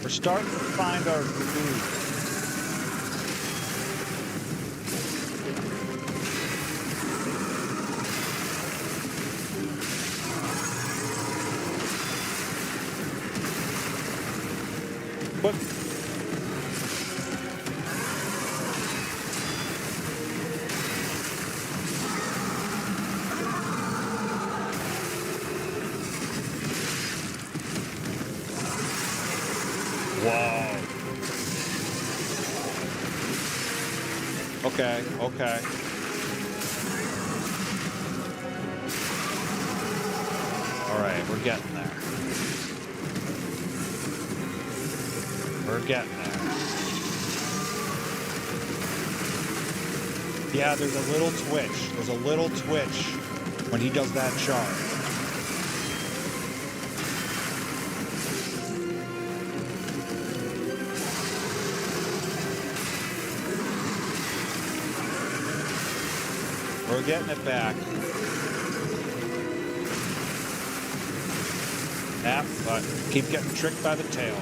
We're starting to find our groove. But whoa. Okay, okay. All right, we're getting there. We're getting there. Yeah, there's a little twitch. There's a little twitch when he does that charge. We're getting it back. Yeah, but keep getting tricked by the tail.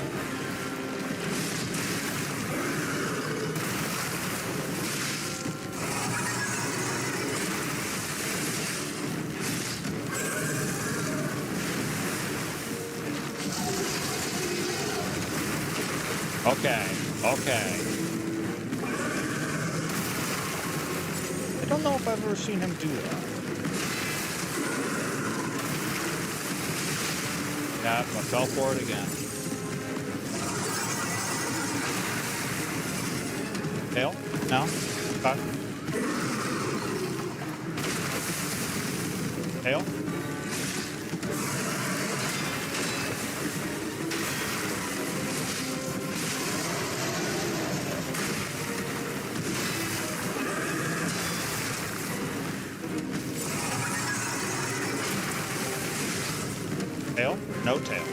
Okay, okay. I don't know if I've ever seen him do that. Yeah, I fell for it again. Tail? No? Okay. Tail? Tail? No tail.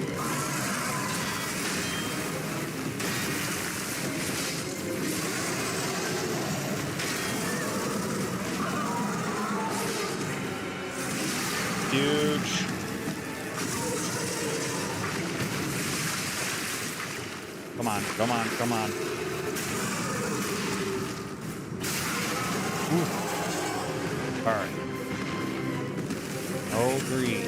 Huge. Come on, come on, come on. Ooh. All right. No green.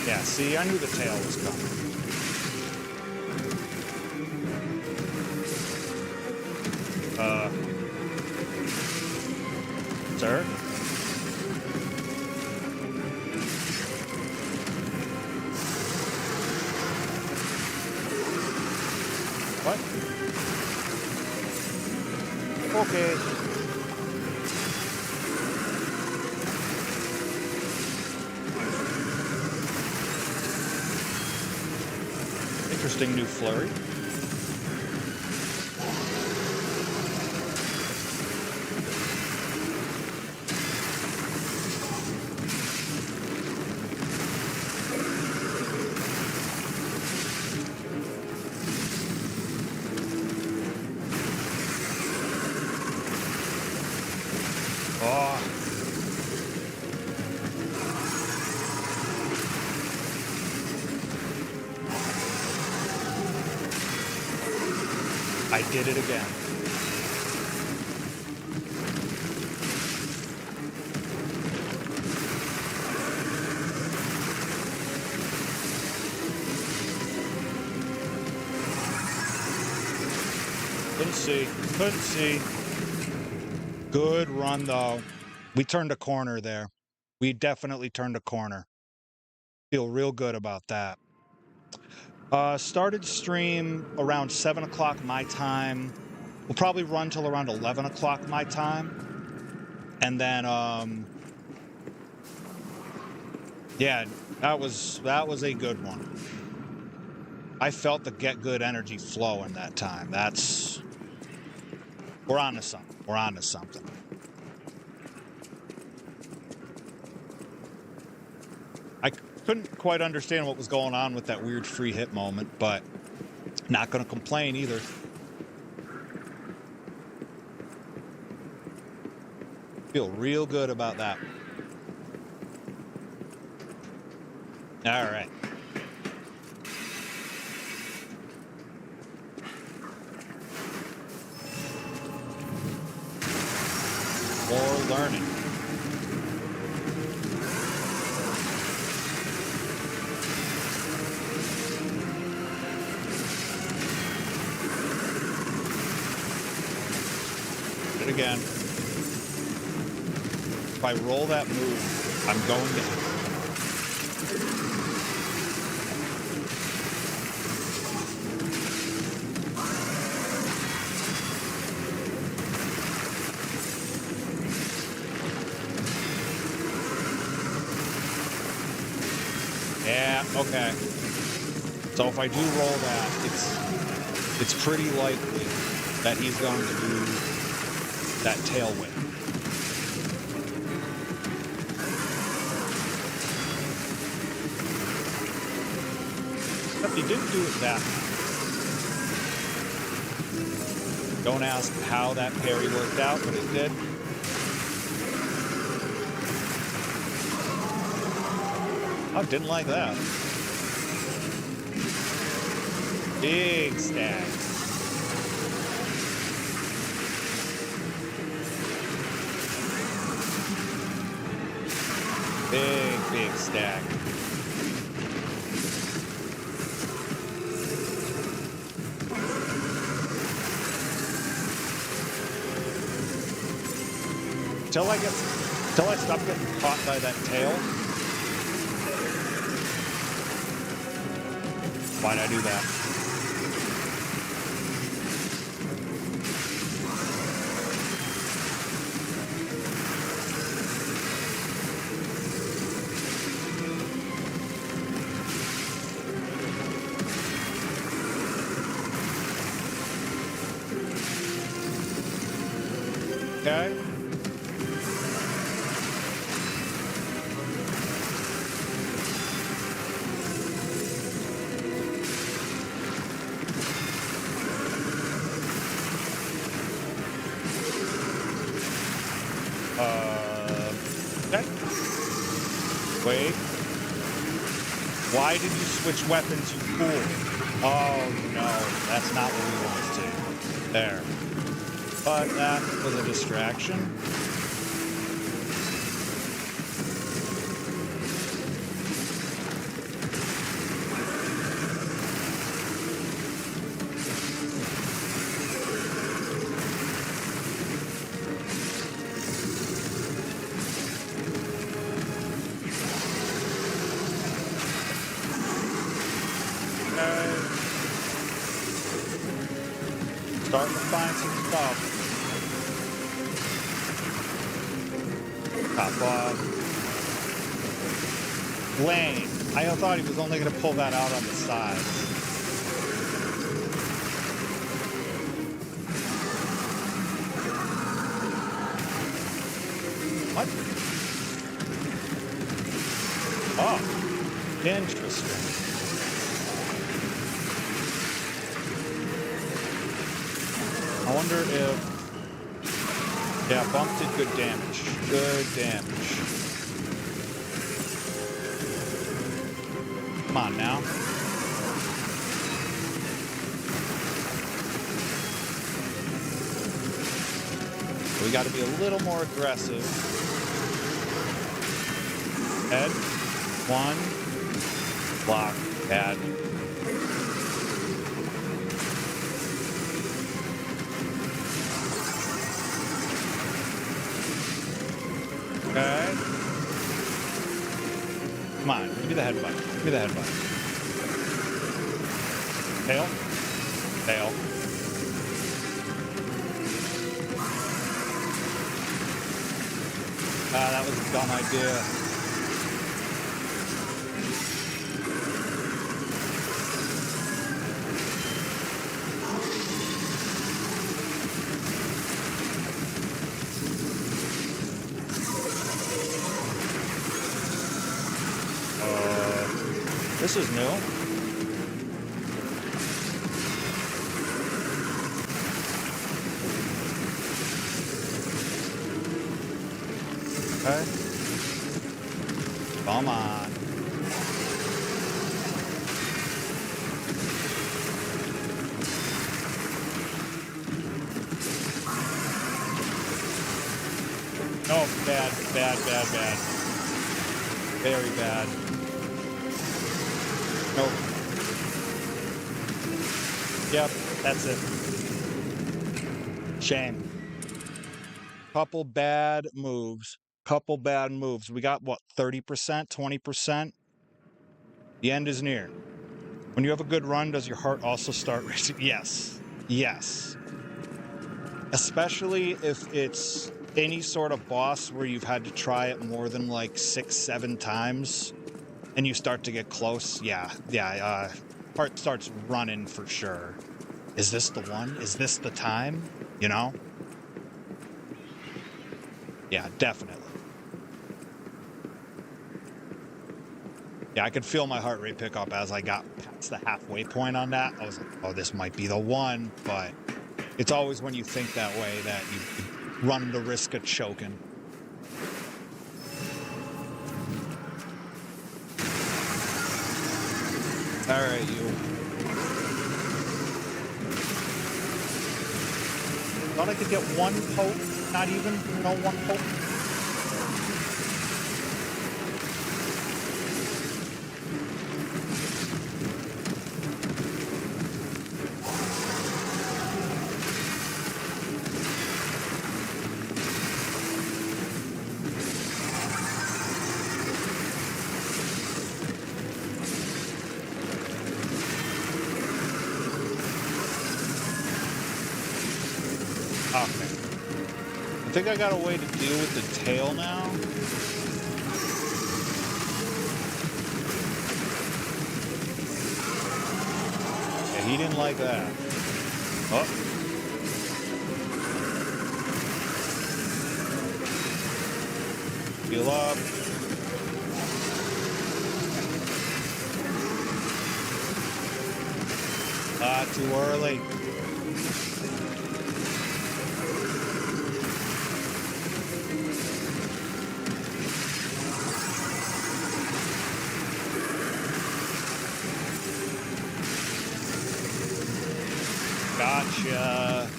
Yeah, see, I knew the tail was coming. Sir? What? Okay. Interesting new flurry. Oh. I did it again. Couldn't see. Couldn't see. Good run, though. We turned a corner there. We definitely turned a corner. Feel real good about that. Started stream around 7 o'clock my time. We'll probably run till around 11 o'clock my time. And then, yeah, that was a good one. I felt the get good energy flow in that time. We're on to something. We're on to something. I couldn't quite understand what was going on with that weird free hit moment, but not going to complain either. Feel real good about that. All right. More learning. It again. If I roll that move, I'm going to. Yeah, okay. So if I do roll that, it's pretty likely that he's going to do that tailwind. Except he didn't do it that time. Don't ask how that parry worked out, but it did. I didn't like that. Big stack. Big stack. Till I stop getting caught by that tail. Why'd I do that? Okay. Okay. Wait. Why did you switch weapons, you fool? Oh, no. That's not what we want to do. There. But that was a distraction. Starting to find some stuff. Top off. Lane. I thought he was only going to pull that out on the side. What? Oh. Interesting. I wonder if... Yeah, bump did good damage. Good damage. Come on now. We got to be a little more aggressive. Head. One. Block. Bad. Okay. Come on, give me the headbutt. Give me the headbutt. Fail. Fail. Ah, that was a dumb idea. This is new. Okay. Come on. Oh, bad, bad, bad, bad. Very bad. Nope. Yep, that's it. Shame. Couple bad moves. Couple bad moves. We got, what, 30%, 20%? The end is near. When you have a good run, does your heart also start racing? Yes. Yes. Especially if it's any sort of boss where you've had to try it more than like 6, 7 times. And you start to get close, yeah, heart starts running for sure. Is this the one? Is this the time? You know? Yeah, definitely. Yeah, I could feel my heart rate pick up as I got past the halfway point on that. I was like, oh, this might be the one, but it's always when you think that way that you run the risk of choking. All right, you. Thought I could get one poke, not even, no one poke. Okay. I think I got a way to deal with the tail now. Yeah, he didn't like that. Oh. Heal up. Ah, too early. Gotcha.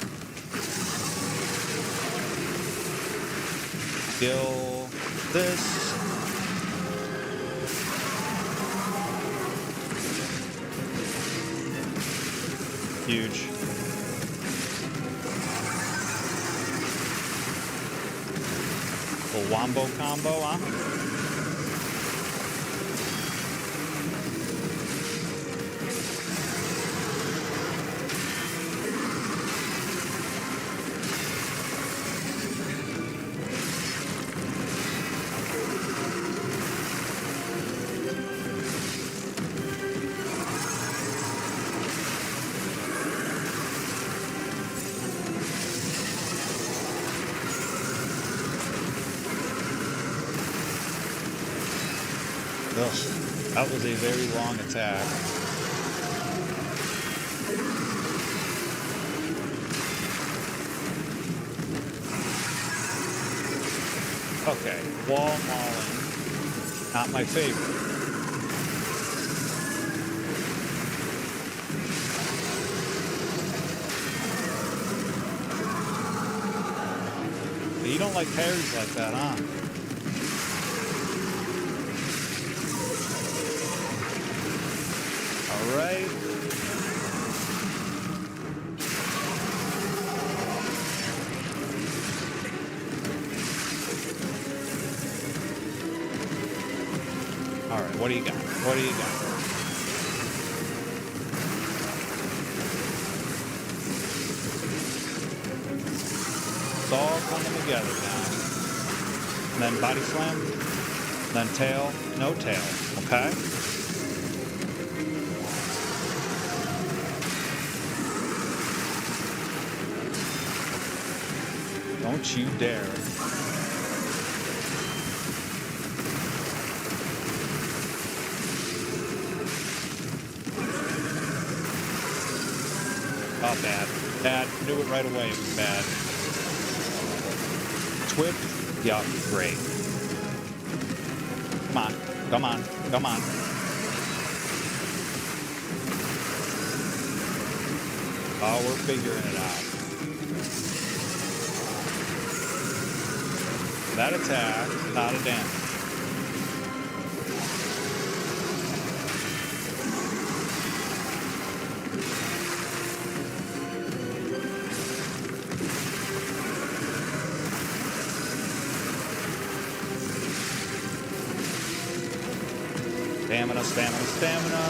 Kill this. Huge. A wombo combo, huh? Ugh, that was a very long attack. Okay, wall mauling, not my favorite. But you don't like parries like that, huh? All right. All right, what do you got? What do you got? It's all coming together now. And then body slam, then tail, no tail, okay? Don't you dare. Oh, bad. Bad. Knew it right away. It was bad. Twip. Yup. Great. Come on. Come on. Come on. Oh, we're figuring it out. That attack, not a damage. Stamina, stamina, stamina.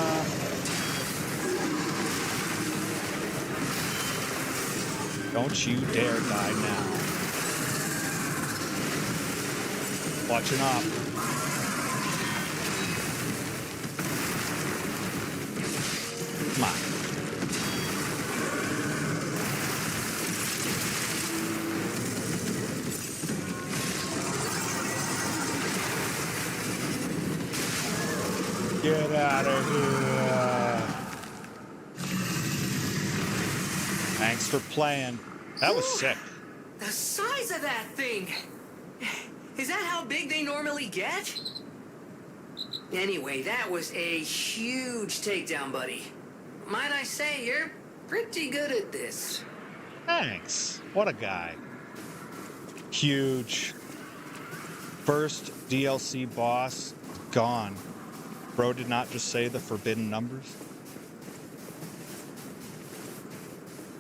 Don't you dare die now. Watching up. Come on. Get out of here. Thanks for playing. That was sick. The size of that thing! Is that how big they normally get? Anyway, that was a huge takedown, buddy. Might I say, you're pretty good at this. Thanks. What a guy. Huge. First DLC boss gone. Bro did not just say the forbidden numbers.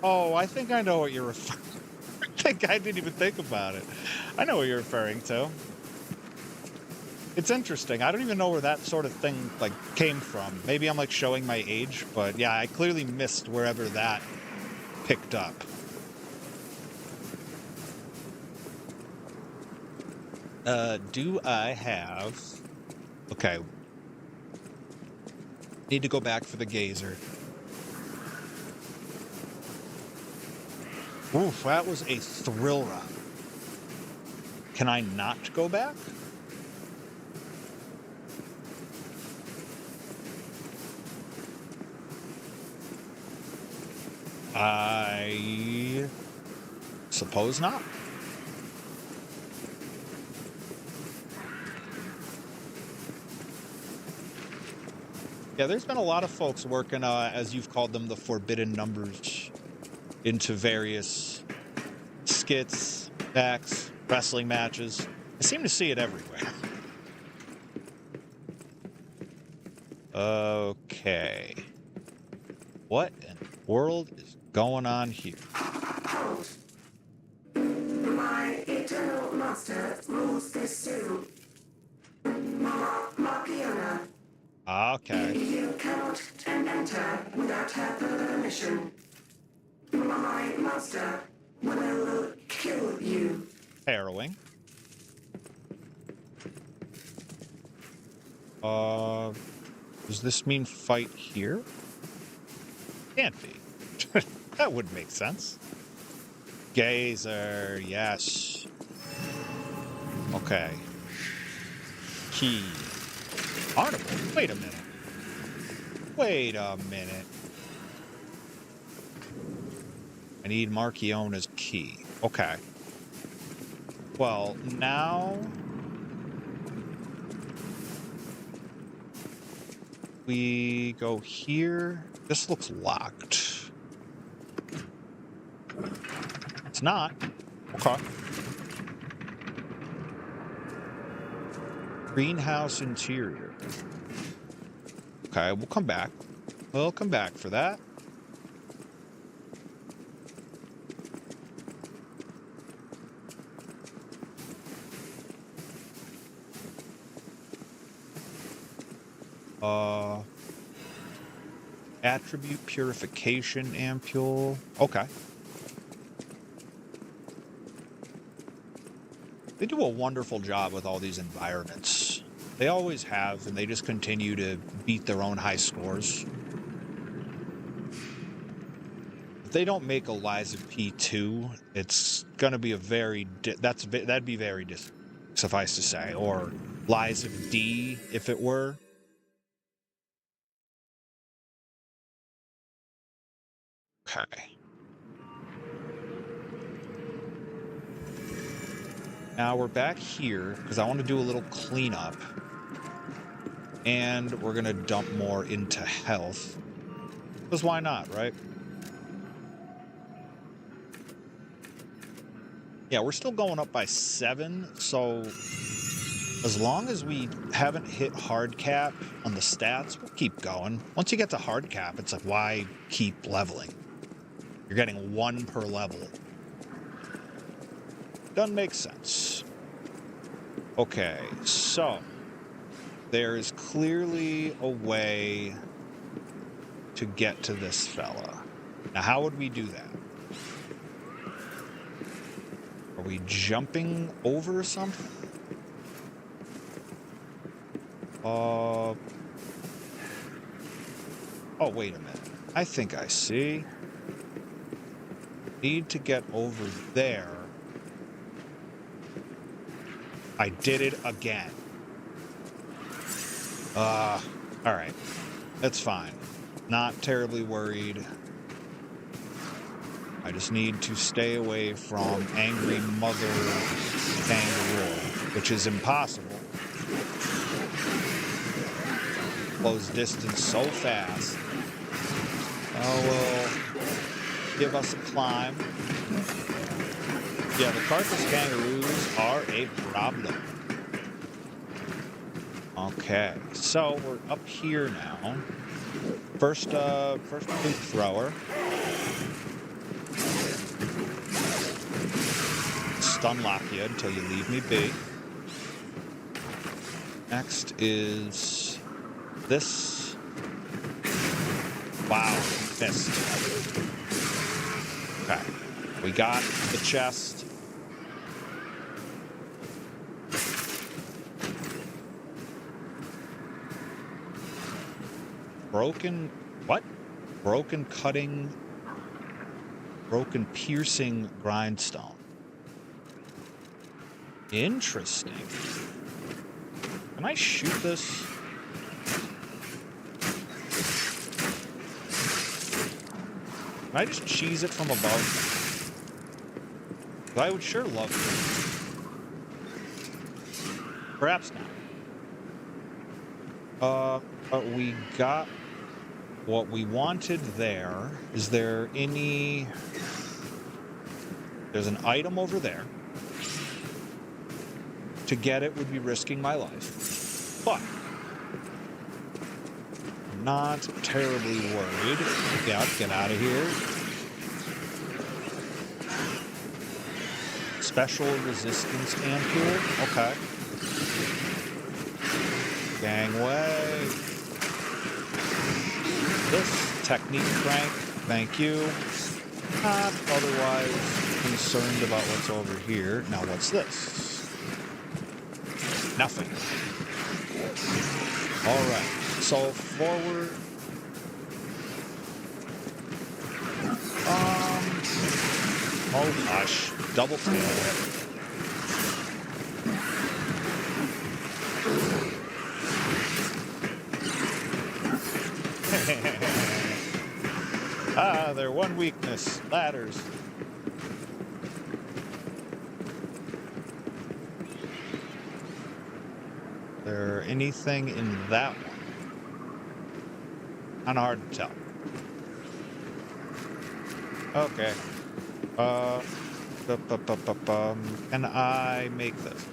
Oh, I think I know what you're referring to. I think I didn't even think about it. I know what you're referring to. It's interesting. I don't even know where that sort of thing like came from. Maybe I'm like showing my age, but yeah, I clearly missed wherever that picked up. Do I have... Okay. Need to go back for the gazer. Oof, that was a thrill ride. Can I not go back? I suppose not. Yeah, there's been a lot of folks working, as you've called them, the forbidden numbers into various skits, acts, wrestling matches. I seem to see it everywhere. Okay. What in the world is going on here? My eternal master rules this zoo. Marciana. Okay. You cannot enter without her permission. My master will kill you. Harrowing. Does this mean fight here? Can't be. That would make sense. Gazer, yes. Okay. Key. Carnival? Wait a minute. Wait a minute. I need Marciona's key. Okay. Well, now... we go here. This looks locked. It's not. Okay. Greenhouse interior. Okay, we'll come back. We'll come back for that. Attribute purification ampule. Okay. They do a wonderful job with all these environments. They always have, and they just continue to beat their own high scores. If they don't make Eliza P2, it's gonna be a very that'd be very suffice to say, or Lies of D if it were. Okay. Now we're back here because I want to do a little cleanup. And we're going to dump more into health. Because why not, right? Yeah, we're still going up by 7, so as long as we haven't hit hard cap on the stats, we'll keep going. Once you get to hard cap, it's like, why keep leveling? You're getting 1 per level. Doesn't make sense. Okay, so there is clearly a way to get to this fella. Now, how would we do that? Are we jumping over something? Oh, wait a minute. I think I see. Need to get over there. I did it again. Alright. That's fine. Not terribly worried. I just need to stay away from angry mother kangaroo, which is impossible. Close distance so fast. Oh, well, give us a climb. Yeah, the carcass kangaroos are a problem. Okay, so we're up here now. First poop thrower. Stun lock you until you leave me be. Next is this. Wow, missed. Okay, we got the chest. Broken... What? Broken cutting... Broken piercing grindstone. Interesting. Can I shoot this? Can I just cheese it from above? I would sure love to. Perhaps not. But we got what we wanted there. Is there any... There's an item over there. To get it would be risking my life. But I'm not terribly worried. Yeah, get out of here. Special resistance ampule. Okay. Gangway. This technique crank. Thank you. Not otherwise concerned about what's over here. Now what's this? Nothing. Alright. So forward. Oh gosh. Double tail. Their one weakness. Ladders. There anything in that one? Kinda hard to tell. Okay. Can I make this?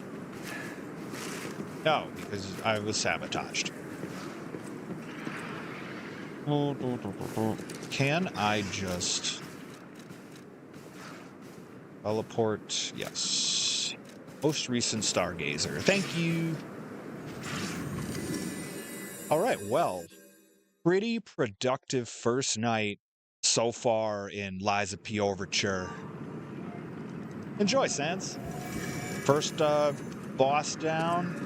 No, because I was sabotaged. Can I just teleport? Yes. Most recent Stargazer. Thank you. All right, well, pretty productive first night so far in Liza P. Overture. Enjoy, Sans. First boss down.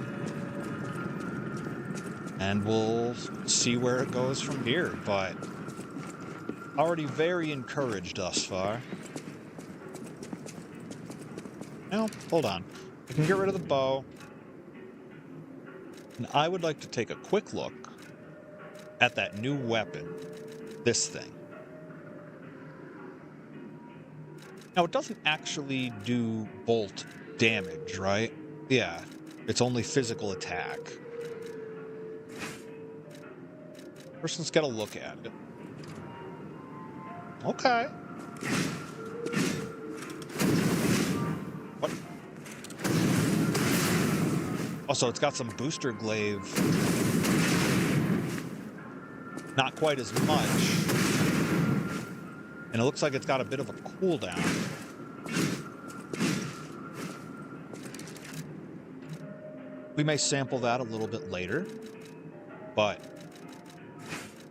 And we'll see where it goes from here, but already very encouraged thus far. Now, hold on. We can get rid of the bow. And I would like to take a quick look at that new weapon, this thing. Now, it doesn't actually do bolt damage, right? Yeah, it's only physical attack. First, let's get a look at it. Okay. What? Oh, so it's got some booster glaive. Not quite as much. And it looks like it's got a bit of a cooldown. We may sample that a little bit later, but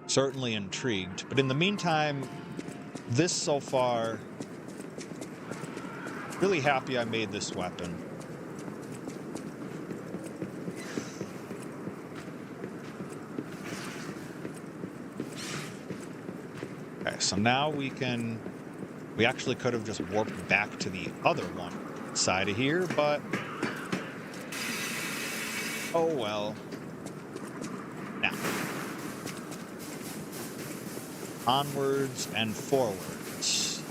certainly intrigued. But in the meantime, this so far, really happy I made this weapon. Okay, so now we actually could have just warped back to the other one side of here, but oh well. Now, onwards and forwards.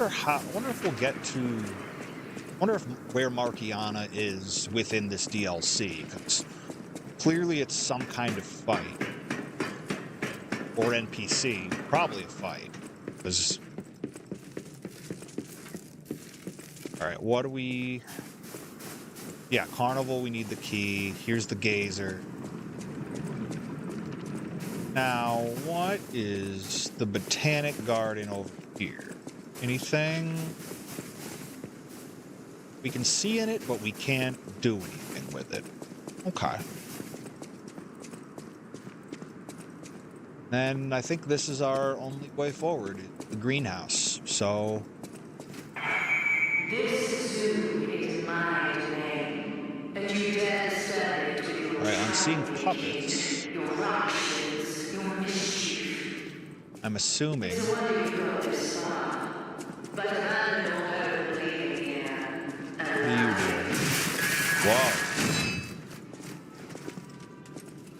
I wonder if we'll get to... I wonder if where Markiana is within this DLC, because clearly it's some kind of fight. Or NPC. Probably a fight. Because... Alright, what do we... Yeah, Carnival, we need the key. Here's the Gazer. Now, what is the Botanic Garden over here? Anything? We can see in it, but we can't do anything with it. Okay. Then I think this is our only way forward. The greenhouse. So... This zoo is my domain, and you dare disturb it with your... Alright, I'm seeing puppets. Your right I'm assuming. What are you doing? Whoa.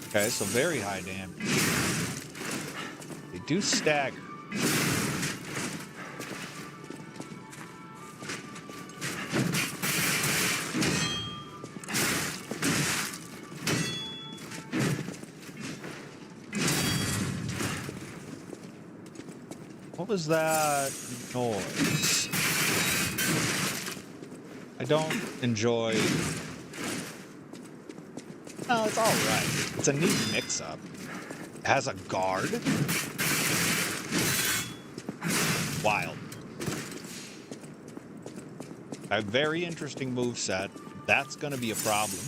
Okay, so very high damage. They do stagger. What was that noise? I don't enjoy... No, it's alright. It's a neat mix-up. It has a guard. Wild. A very interesting moveset. That's going to be a problem.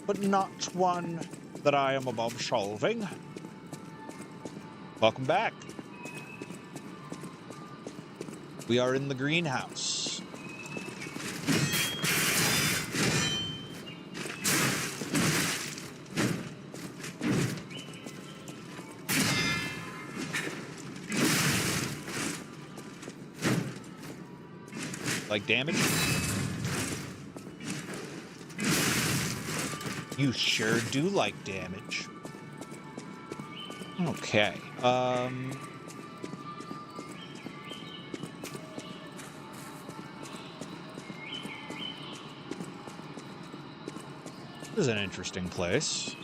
But not one that I am above solving. Welcome back. We are in the greenhouse. Like damage? You sure do like damage. Okay. This is an interesting place.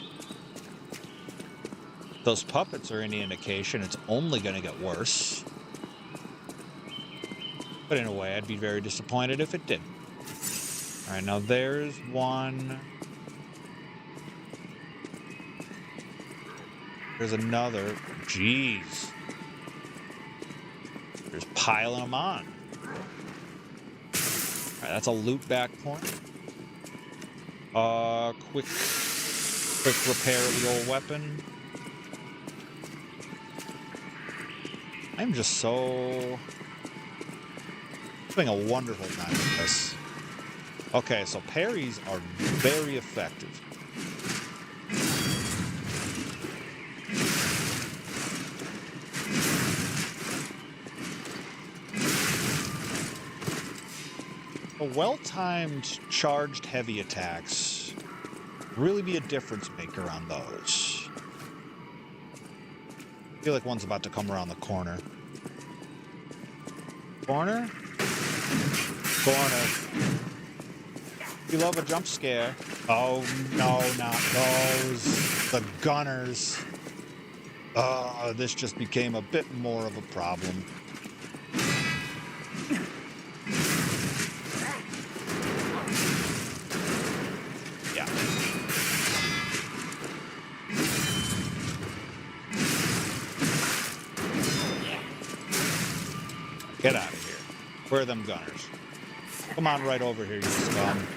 Those puppets are any indication, it's only going to get worse. But in a way, I'd be very disappointed if it didn't. Alright, now there's one. There's another. Jeez. There's piling them on. Alright, that's a loot back point. Quick repair of the old weapon. I'm just so... having a wonderful time with this. Okay, so parries are very effective. A well-timed charged heavy attacks really be a difference maker on those. I feel like one's about to come around the corner. Corner? Corner. You love a jump scare. Oh, no, not those. The gunners. This just became a bit more of a problem. Yeah. Get out of here. Where are them gunners? Come on right over here, you scum.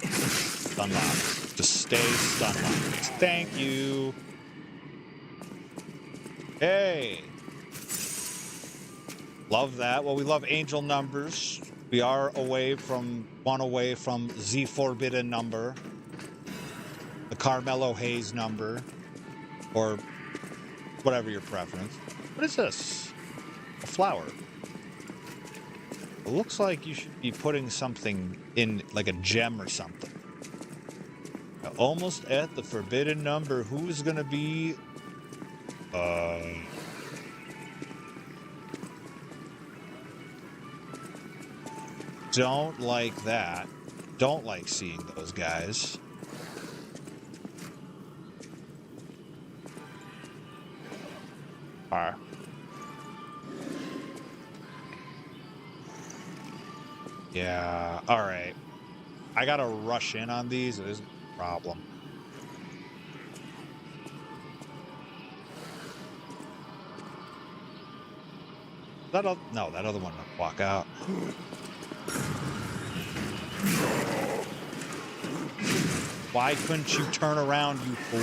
Stun locked. Just stay stun locked. Thank you. Hey. Love that. Well, we love angel numbers. We are one away from the forbidden number. The Carmelo Hayes number. Or whatever your preference. What is this? A flower. It looks like you should be putting something in, like a gem or something. Almost at the forbidden number. Who's gonna be... Don't like that. Don't like seeing those guys. Alright. Yeah, alright. I gotta rush in on these. It is a problem. No, that other one will walk out. Why couldn't you turn around, you fool?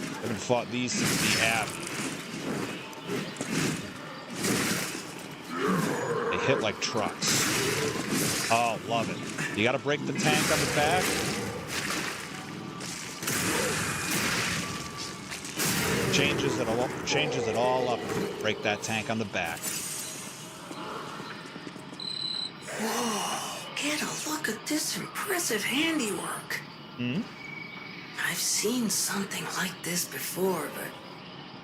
I haven't fought these since the app. They hit like trucks. Oh, love it. You gotta break the tank on the back. Changes it all up. Break that tank on the back. Whoa, get a look at this impressive handiwork. Hmm? I've seen something like this before, but...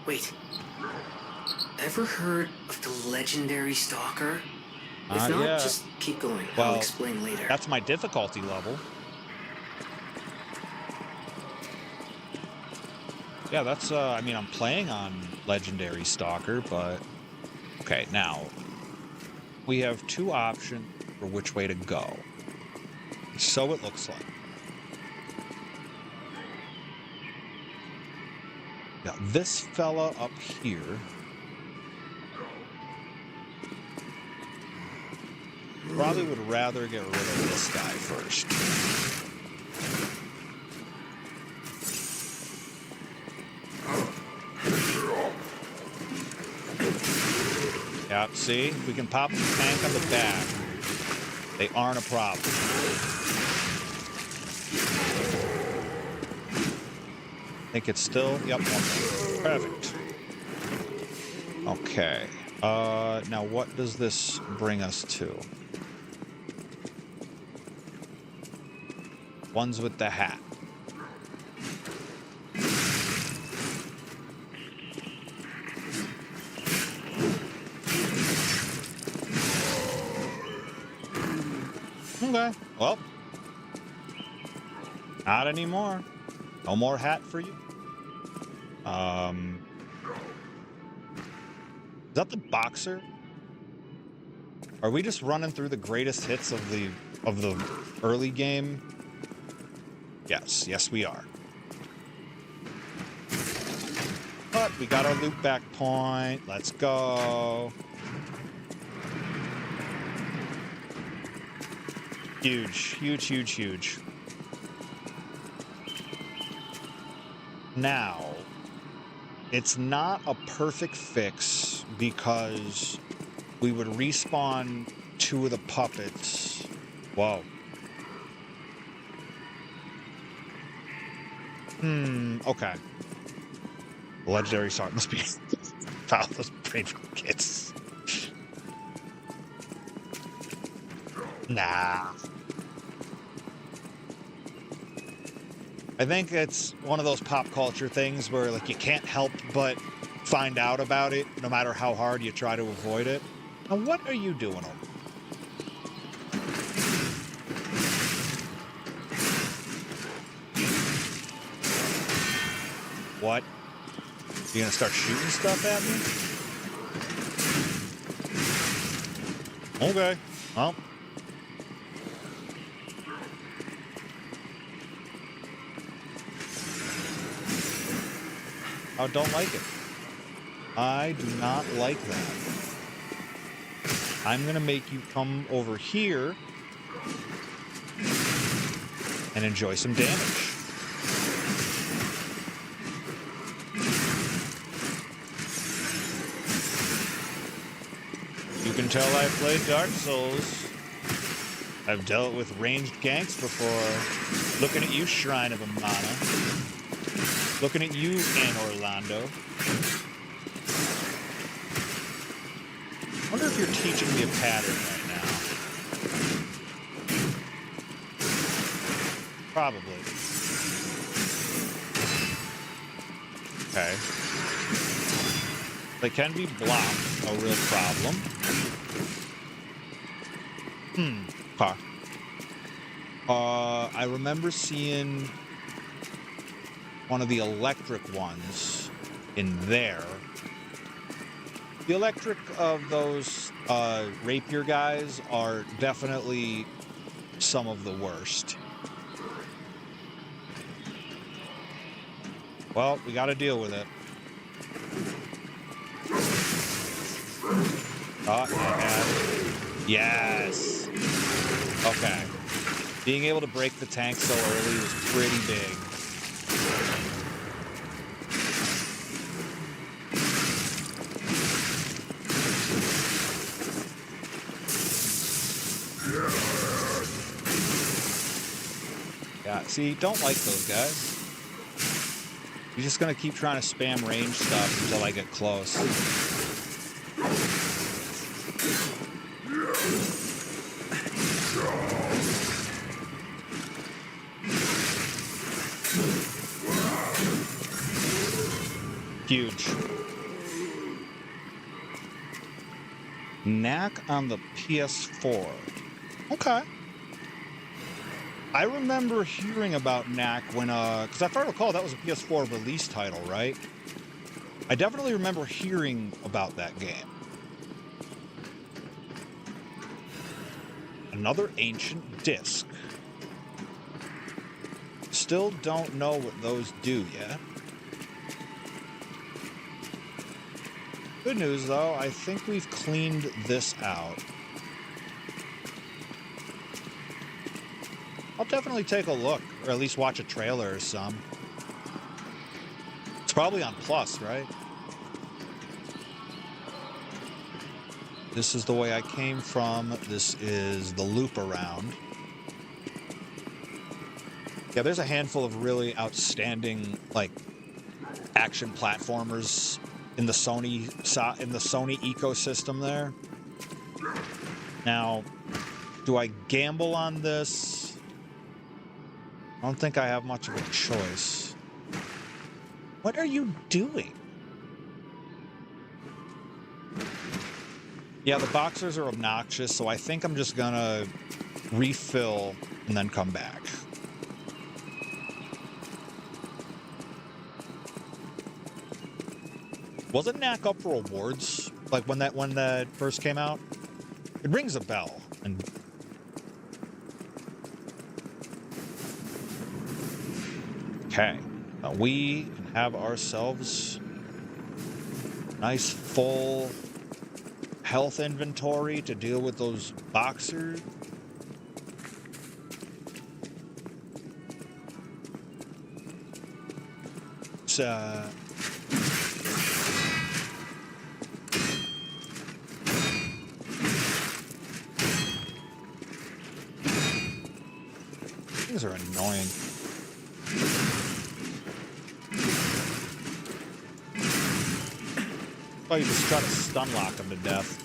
Wait. Ever heard of the legendary Stalker? If not, yeah. just keep going. Well, I'll explain later. That's my difficulty level. Yeah, that's, I mean, I'm playing on Legendary Stalker, but... Okay, now, we have two options for which way to go. So it looks like. Now, this fella up here... Probably would rather get rid of this guy first. Yeah, see? We can pop the tank on the back. They aren't a problem. I think it's still... Yep, one. Perfect. Okay. Now what does this bring us to? Ones with the hat. Okay, well, not anymore. No more hat for you. Is that the boxer? Are we just running through the greatest hits of the early game? Yes, we are. But we got our loop back point. Let's go. Huge. Now, it's not a perfect fix because we would respawn two of the puppets. Whoa. Okay. Legendary Shark must be foul those painful kids. Nah. I think it's one of those pop culture things where, like, you can't help but find out about it no matter how hard you try to avoid it. Now, what are you doing over? What? You gonna start shooting stuff at me? Okay. Well. I don't like it. I do not like that. I'm gonna make you come over here and enjoy some damage. You can tell I played Dark Souls. I've dealt with ranged ganks before. Looking at you, Shrine of Amana. Looking at you in Orlando. I wonder if you're teaching me a pattern right now. Probably. Okay. They can be blocked, no real problem. Okay. I remember seeing one of the electric ones in there. The electric of those rapier guys are definitely some of the worst. Well, we got to deal with it. Yes. Okay. Being able to break the tank so early was pretty big. Yeah, see, don't like those guys. You're just gonna keep trying to spam range stuff until I get close. Huge. Knack on the PS4. Okay. I remember hearing about Knack when, because if I recall, that was a PS4 release title, right? I definitely remember hearing about that game. Another ancient disc. Still don't know what those do yet. Good news, though, I think we've cleaned this out. I'll definitely take a look, or at least watch a trailer or some. It's probably on Plus, right? This is the way I came from. This is the loop around. Yeah, there's a handful of really outstanding, like, action platformers in the Sony ecosystem there. Now, do I gamble on this? I don't think I have much of a choice. What are you doing? Yeah, the boxers are obnoxious, so I think I'm just gonna refill and then come back. Wasn't Knack up for awards? Like when that first came out? It rings a bell. And okay. Now we can have ourselves a nice full health inventory to deal with those boxers. Things are annoying. Oh, you just try to stun lock them to death.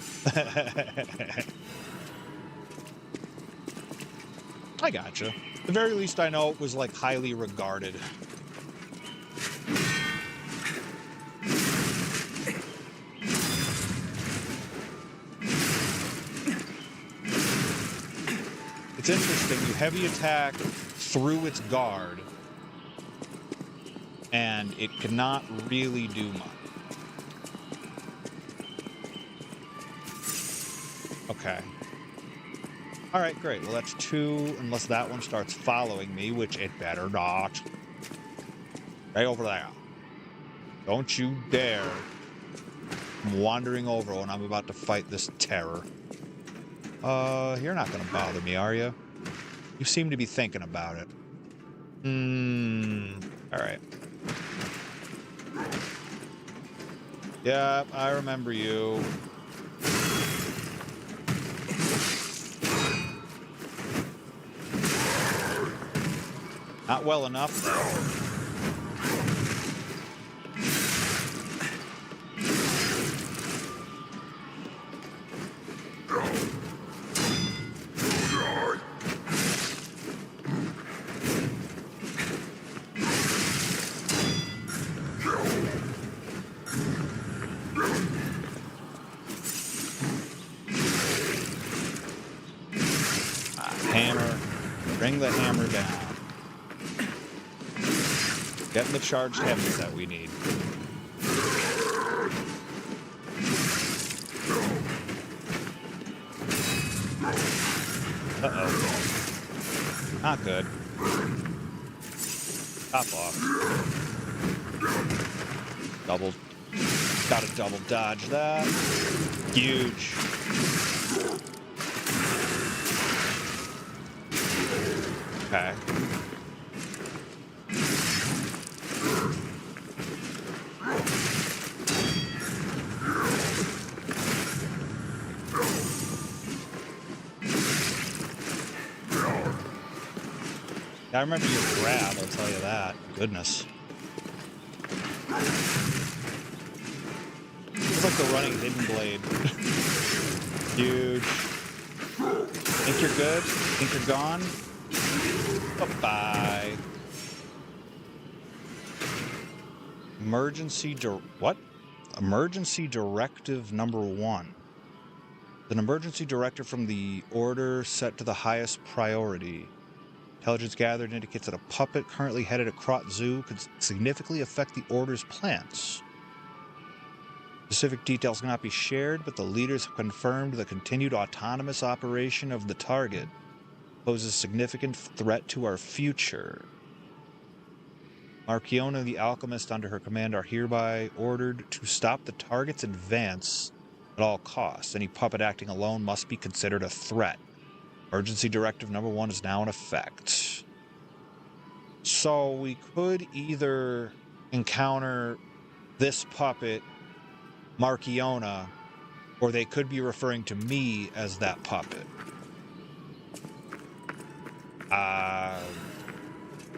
I gotcha. At the very least, I know it was, like, highly regarded. It's interesting. You heavy attack through its guard, and it cannot really do much. Okay. All right, great. Well, that's 2, unless that one starts following me, which it better not. Right over there. Don't you dare. I'm wandering over when I'm about to fight this terror. You're not gonna bother me, are you? You seem to be thinking about it. All right. Yeah, I remember you. Not well enough, though. Hammer. Bring the hammer down. Getting the charged heavies that we need. Uh-oh. Not good. Top off. Double. Gotta double dodge that. Huge. Okay. I remember your grab, I'll tell you that. Goodness. It's like the running hidden blade. Huge. Think you're good? Think you're gone? Bye-bye. What? Emergency Directive number 1. An emergency directive from the order set to the highest priority. Intelligence gathered indicates that a puppet currently headed to Krat Zoo could significantly affect the order's plans. Specific details cannot be shared, but the leaders have confirmed the continued autonomous operation of the target poses a significant threat to our future. Marchiona, the alchemist under her command, are hereby ordered to stop the target's advance at all costs. Any puppet acting alone must be considered a threat. Emergency Directive number 1 is now in effect. So we could either encounter this puppet, Marchiona, or they could be referring to me as that puppet.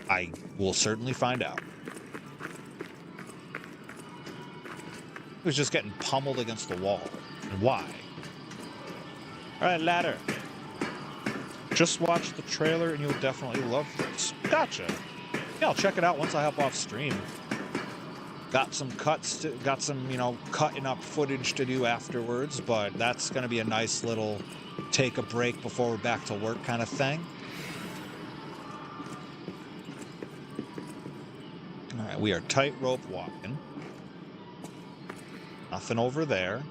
I will certainly find out. He was just getting pummeled against the wall. And why? Alright, ladder. Just watch the trailer and you'll definitely love this. Gotcha. Yeah, I'll check it out once I hop off stream. Got some cuts, got some, cutting up footage to do afterwards, but that's going to be a nice little take a break before we're back to work kind of thing. All right, we are tightrope walking. Nothing over there.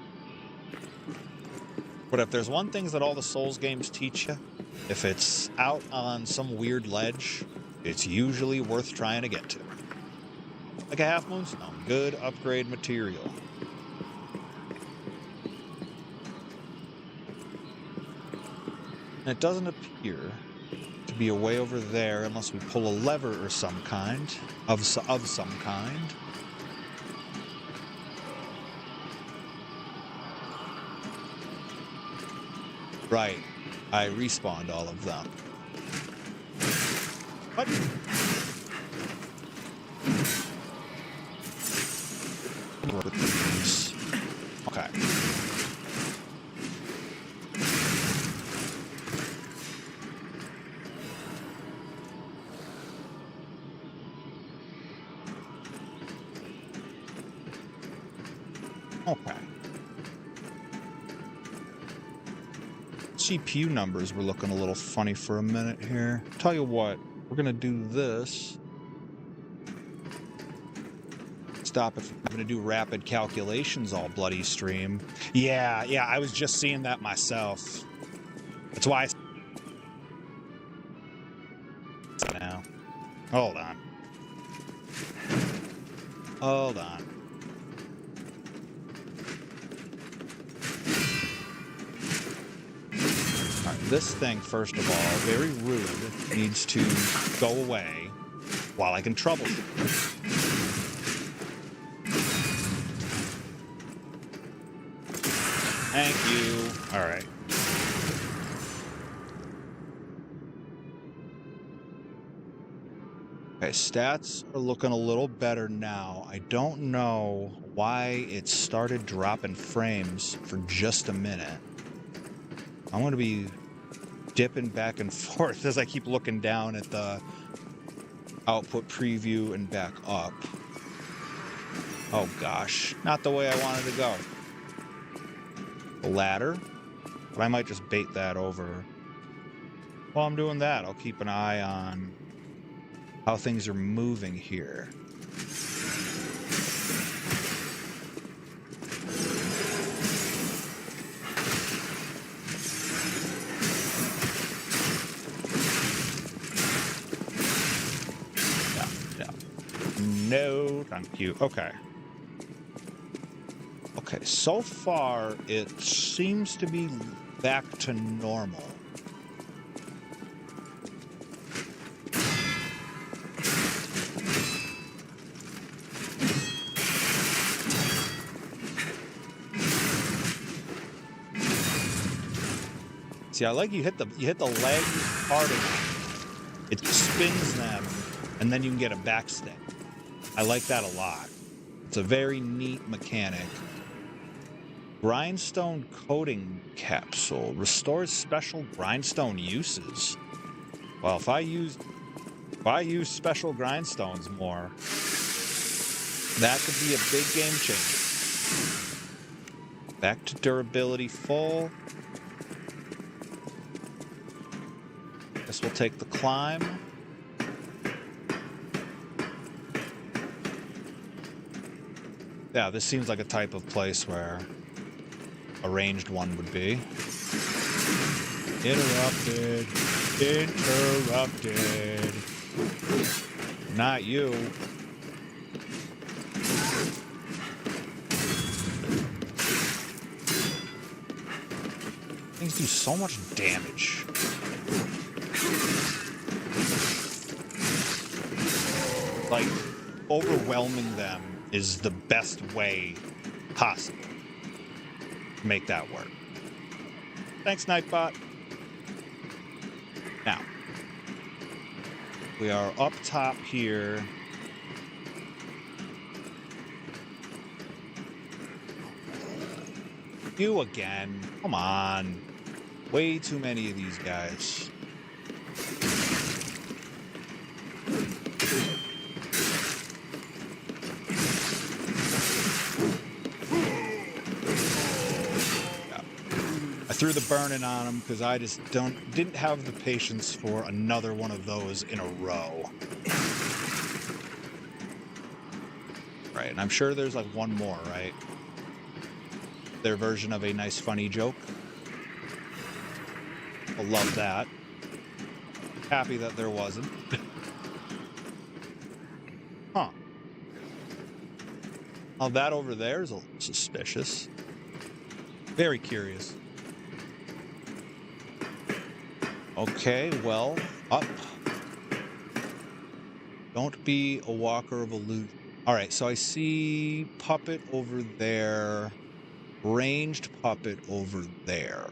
But if there's one thing that all the Souls games teach you, if it's out on some weird ledge, it's usually worth trying to get to. Like a half moonstone, good upgrade material. And it doesn't appear to be a way over there unless we pull a lever or some kind, of some kind. Right, I respawned all of them. What? With these. Okay. Okay. CPU numbers were looking a little funny for a minute here. Tell you what, we're gonna do this. Stop if I'm gonna do rapid calculations all bloody stream. Yeah, I was just seeing that myself. That's why now. Hold on. Hold on. Alright, this thing, first of all, very rude, needs to go away while I can troubleshoot. Thank you. All right. Okay, stats are looking a little better now. I don't know why it started dropping frames for just a minute. I'm going to be dipping back and forth as I keep looking down at the output preview and back up. Oh gosh, not the way I wanted to go. The ladder, but I might just bait that over. While I'm doing that, I'll keep an eye on how things are moving here. Yeah. No, thank you. Okay. Okay, so far it seems to be back to normal. See, I like you hit the leg hard enough It spins them, and then you can get a backstep. I like that a lot. It's a very neat mechanic. Grindstone coating capsule restores special grindstone uses. Well, if I use special grindstones more, that could be a big game changer. Back to durability full. Guess we'll take the climb. Yeah, this seems like a type of place where a ranged one would be. Interrupted. Interrupted. Not you. Things do so much damage. Like, overwhelming them is the best way possible to make that work. Thanks, Nightbot. Now, we are up top here. You again. Come on. Way too many of these guys. I threw the burning on them because I just didn't have the patience for another one of those in a row. Right, and I'm sure there's like one more, right? Their version of a nice funny joke. I love that. Happy that there wasn't. Huh. Oh, that over there is a little suspicious. Very curious. Okay, well, up. Don't be a walker of illusion. All right, so I see puppet over there, ranged puppet over there.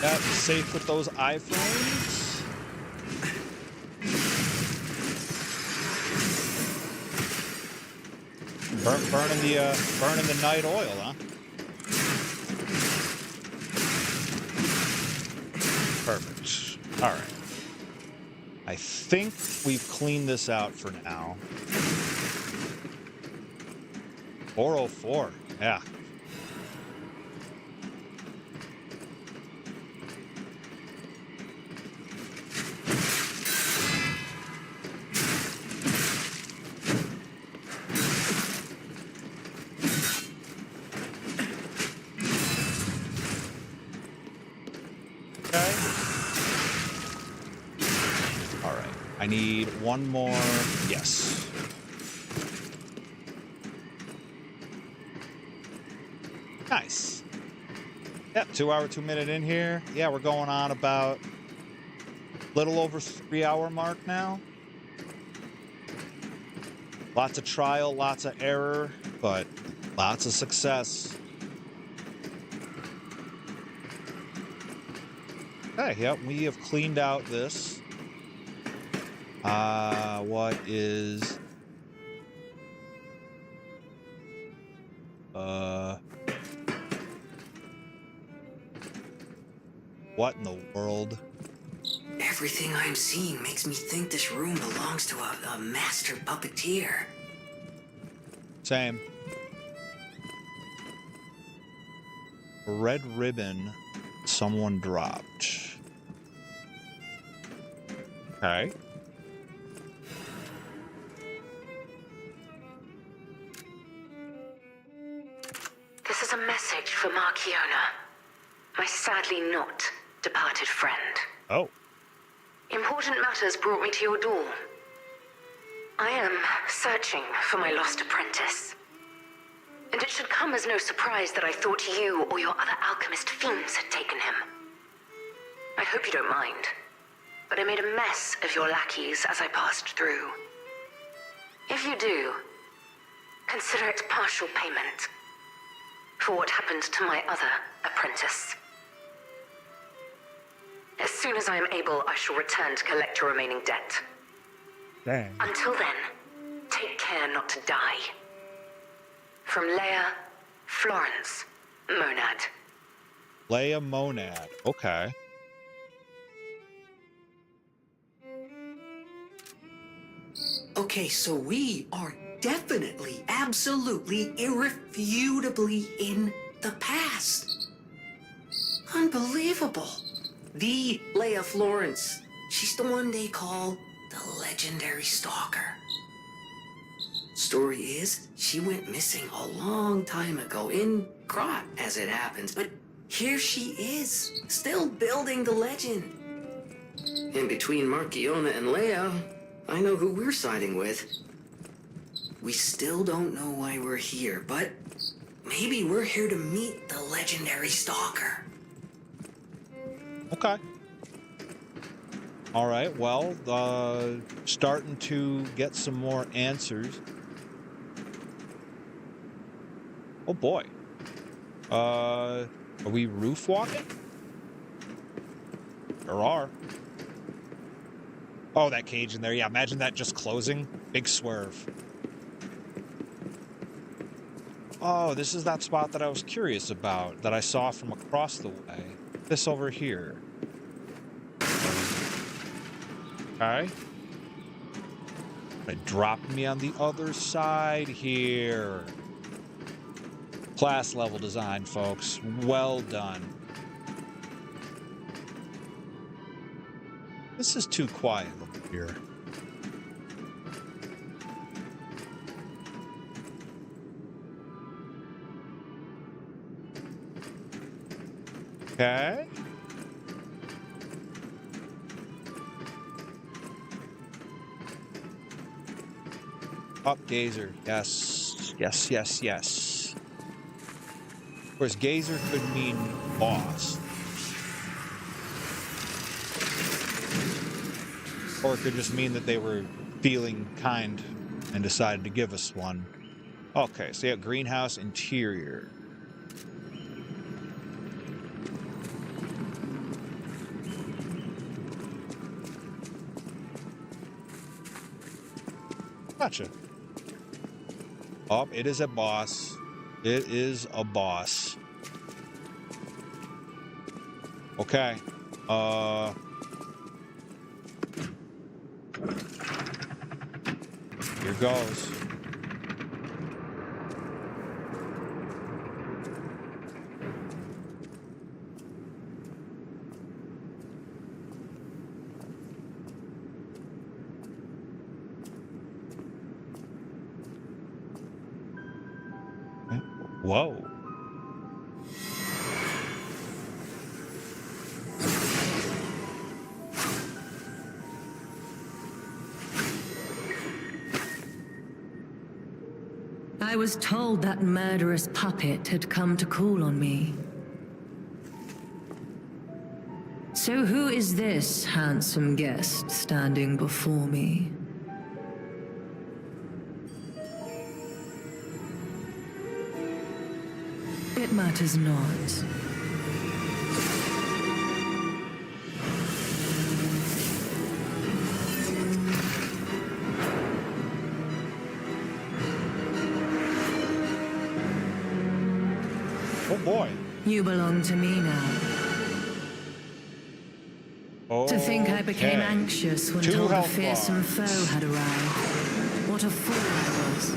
That's safe with those iframes. Burning the night oil, huh? Perfect. All right. I think we've cleaned this out for now. 404. Yeah. I need one more. Yes. Nice. Yep, 2 hour, 2 minute in here. Yeah, we're going on about a little over 3 hour mark now. Lots of trial, lots of error, but lots of success. Okay, yep, we have cleaned out this. What is... What in the world? Everything I'm seeing makes me think this room belongs to a master puppeteer. Same. A red ribbon someone dropped. Okay. This is a message for Marchiona, my sadly not departed friend. Oh. Important matters brought me to your door. I am searching for my lost apprentice. And it should come as no surprise that I thought you or your other alchemist fiends had taken him. hope you don't mind, but I made a mess of your lackeys as I passed through. If you do, consider it partial payment for what happened to my other apprentice. As soon as I am able, I shall return to collect your remaining debt. Dang. Until then, take care not to die. From Leia, Florence, Monad. Leia Monad. Okay. Okay, so we are definitely, absolutely, irrefutably in the past. Unbelievable. The Leia Florence. She's the one they call the legendary Stalker. Story is, she went missing a long time ago in Krat, as it happens, but here she is, still building the legend. And between Markiona and Leia, I know who we're siding with. We still don't know why we're here, but maybe we're here to meet the legendary Stalker. Okay. All right. Well, starting to get some more answers. Oh boy. Are we roof walking? There are. Oh, that cage in there. Yeah, imagine that just closing. Big swerve. Oh, this is that spot that I was curious about, that I saw from across the way. This over here. Okay. It dropped me on the other side here. Class level design, folks. Well done. This is too quiet over here. Okay. Up gazer. Yes. Yes, yes, yes. Of course, gazer could mean boss. Or it could just mean that they were feeling kind and decided to give us one. Okay, so you got greenhouse interior. Gotcha. Oh, it is a boss. It is a boss. Okay. Here goes. Whoa. I was told that murderous puppet had come to call on me. So who is this handsome guest standing before me? It matters not. Oh boy. You belong to me now. To think I became Okay. anxious when 2 told a health fearsome bars. foe had arrived. What a fool I was.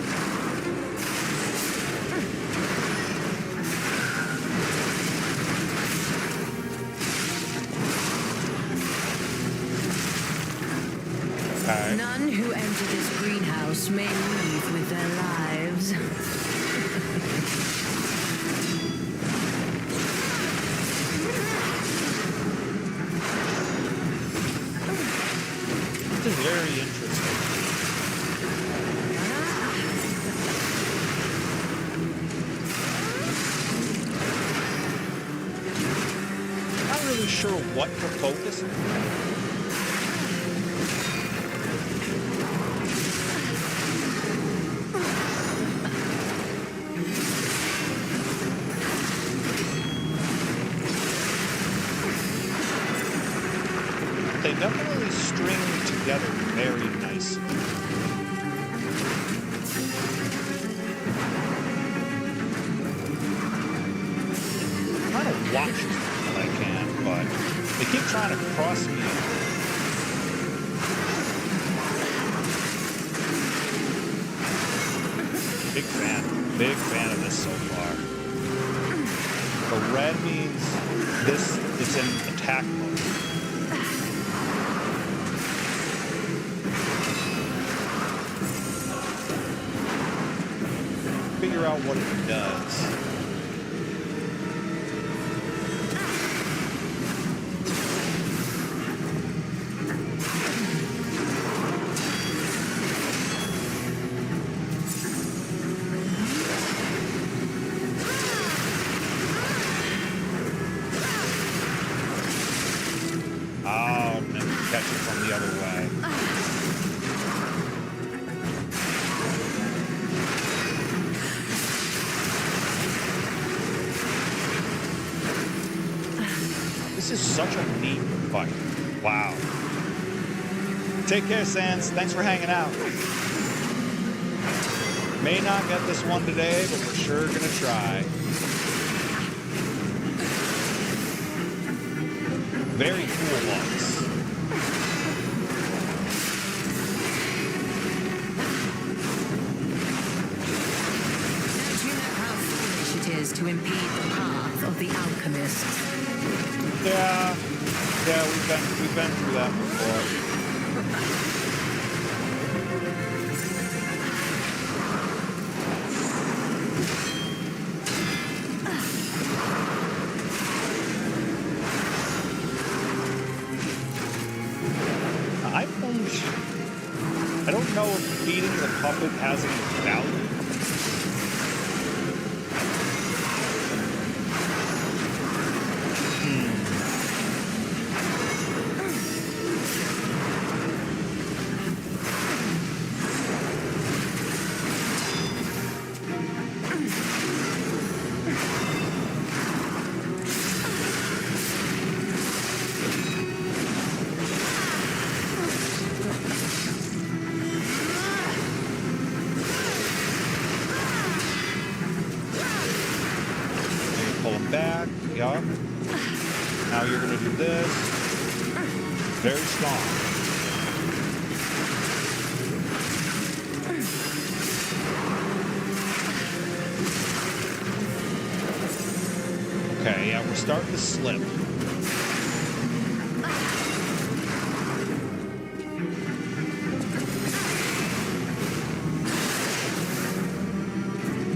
Okay. None who enter this greenhouse may leave with their lives. This is very interesting. Not really sure what to focus on. They definitely string together very nicely. I'm trying to watch as much as I can, but they keep trying to cross me. Big fan of this so far. The red means this is in attack mode. Figure out what it does. Oh, and then catch it from the other way. This is such a neat fight. Wow. Take care, Sans. Thanks for hanging out. May not get this one today, but we're sure gonna try. Very cool ones. Don't you know how foolish it is to impede the path of the alchemists? Yeah, we've been through that before. I don't know if feeding the puppet has any value. Pull him back, yup. Now you're gonna do this. Very strong. Okay, yeah, we're starting to slip.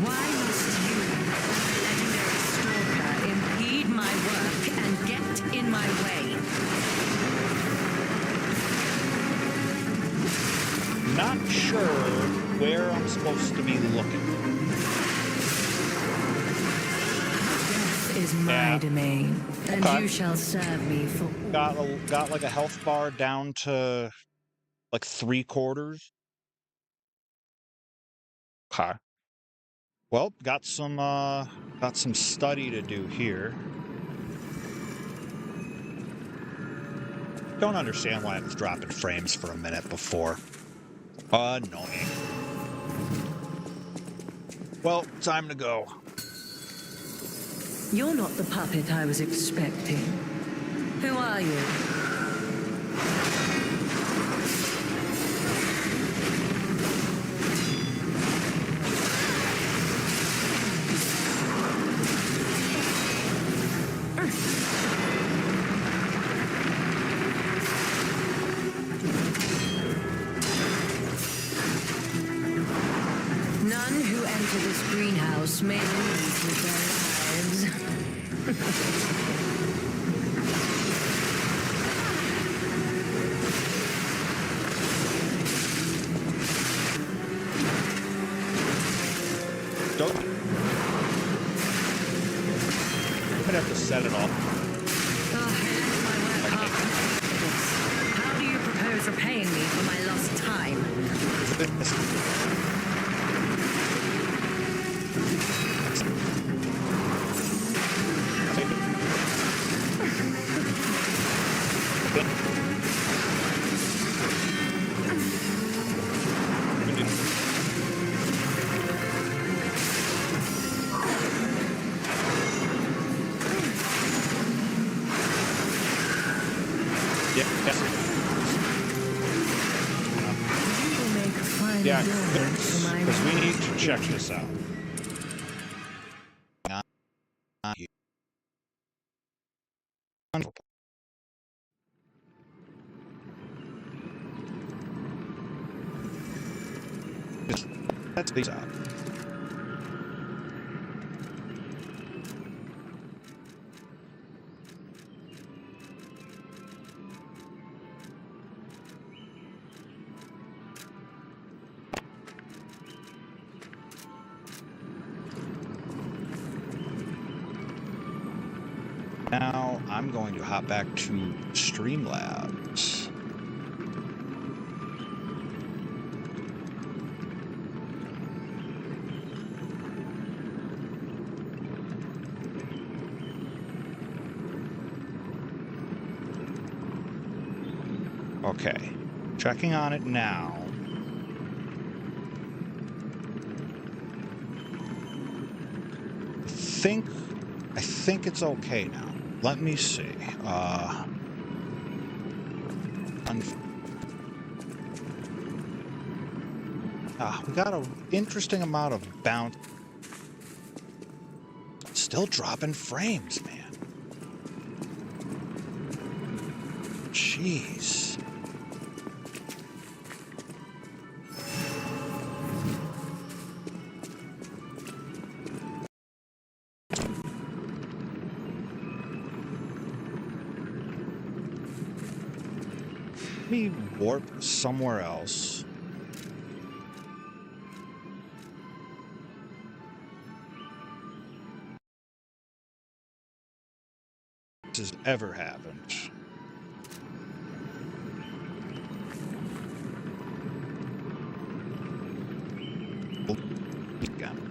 Why must you, legendary Stalker, impede my work and get in my way? Not sure where I'm supposed to be looking. Death is my Yeah. domain, and Okay. you shall serve me for... Got like a health bar down to like 3/4. Okay. Well, got some study to do here. Don't understand why it was dropping frames for a minute before. Annoying. Well, time to go. You're not the puppet I was expecting. Who are you? None who enter this greenhouse may lose with their lives. Don't. I'm gonna have to set it off. The hand Yeah, because we need to check this out. Not you. Let's these out. Now I'm going to hop back to Streamlabs. Okay, checking on it now. I think it's okay now. Let me see. We got an interesting amount of bounce. Still dropping frames, man. Jeez. Let me warp somewhere else. This has ever happened. Again.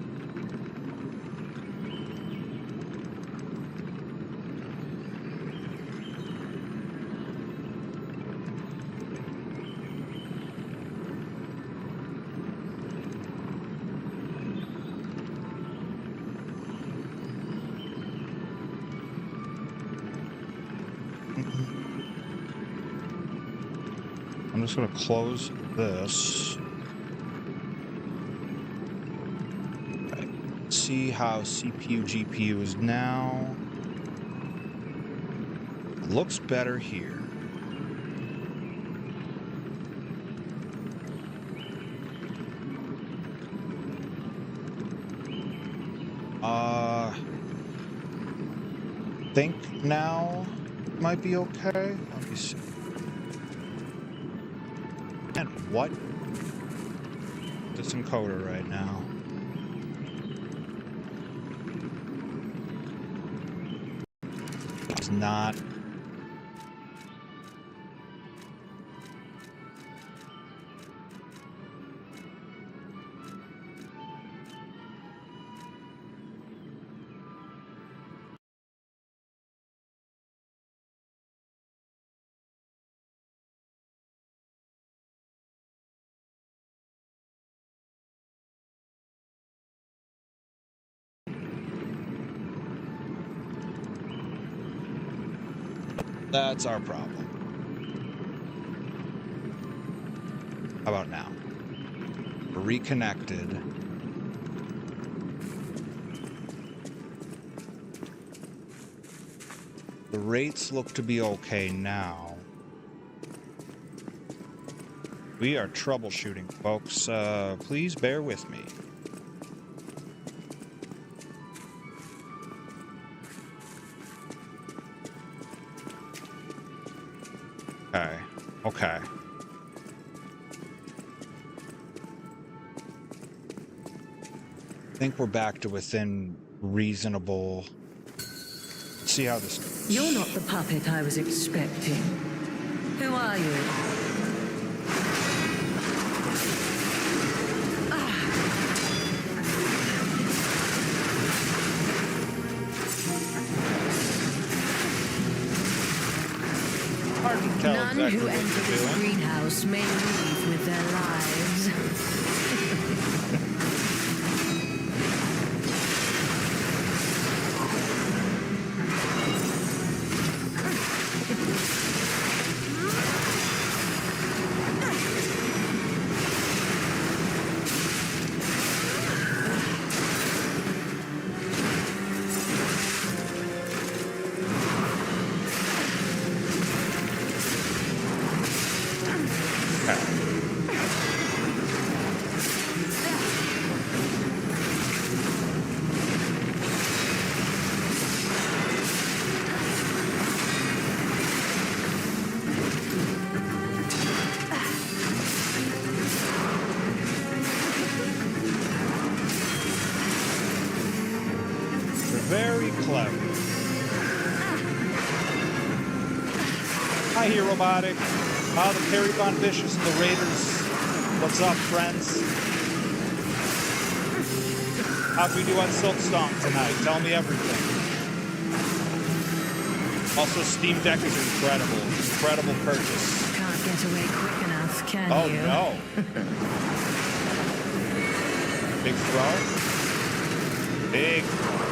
I'm just going to close this. Right. See how CPU, GPU is now. Looks better here. Think now might be okay. Let me see. And what? This encoder right now. It's not. That's our problem. How about now? We're reconnected. The rates look to be okay now. We are troubleshooting, folks. Please bear with me. Okay. I think we're back to within reasonable. Let's see how this goes. You're not the puppet I was expecting. Who are you? Hard to tell None exactly who what enter you're this doing. greenhouse may leave with their lives. Very clever. Hi here, Robotic. The Perry Von Vicious and the Raiders. What's up, friends? How'd we do on Silkstomp tonight? Tell me everything. Also, Steam Deck is incredible. Incredible purchase. Can't get away quick enough, can Oh, you? no. Big throw? Big throw.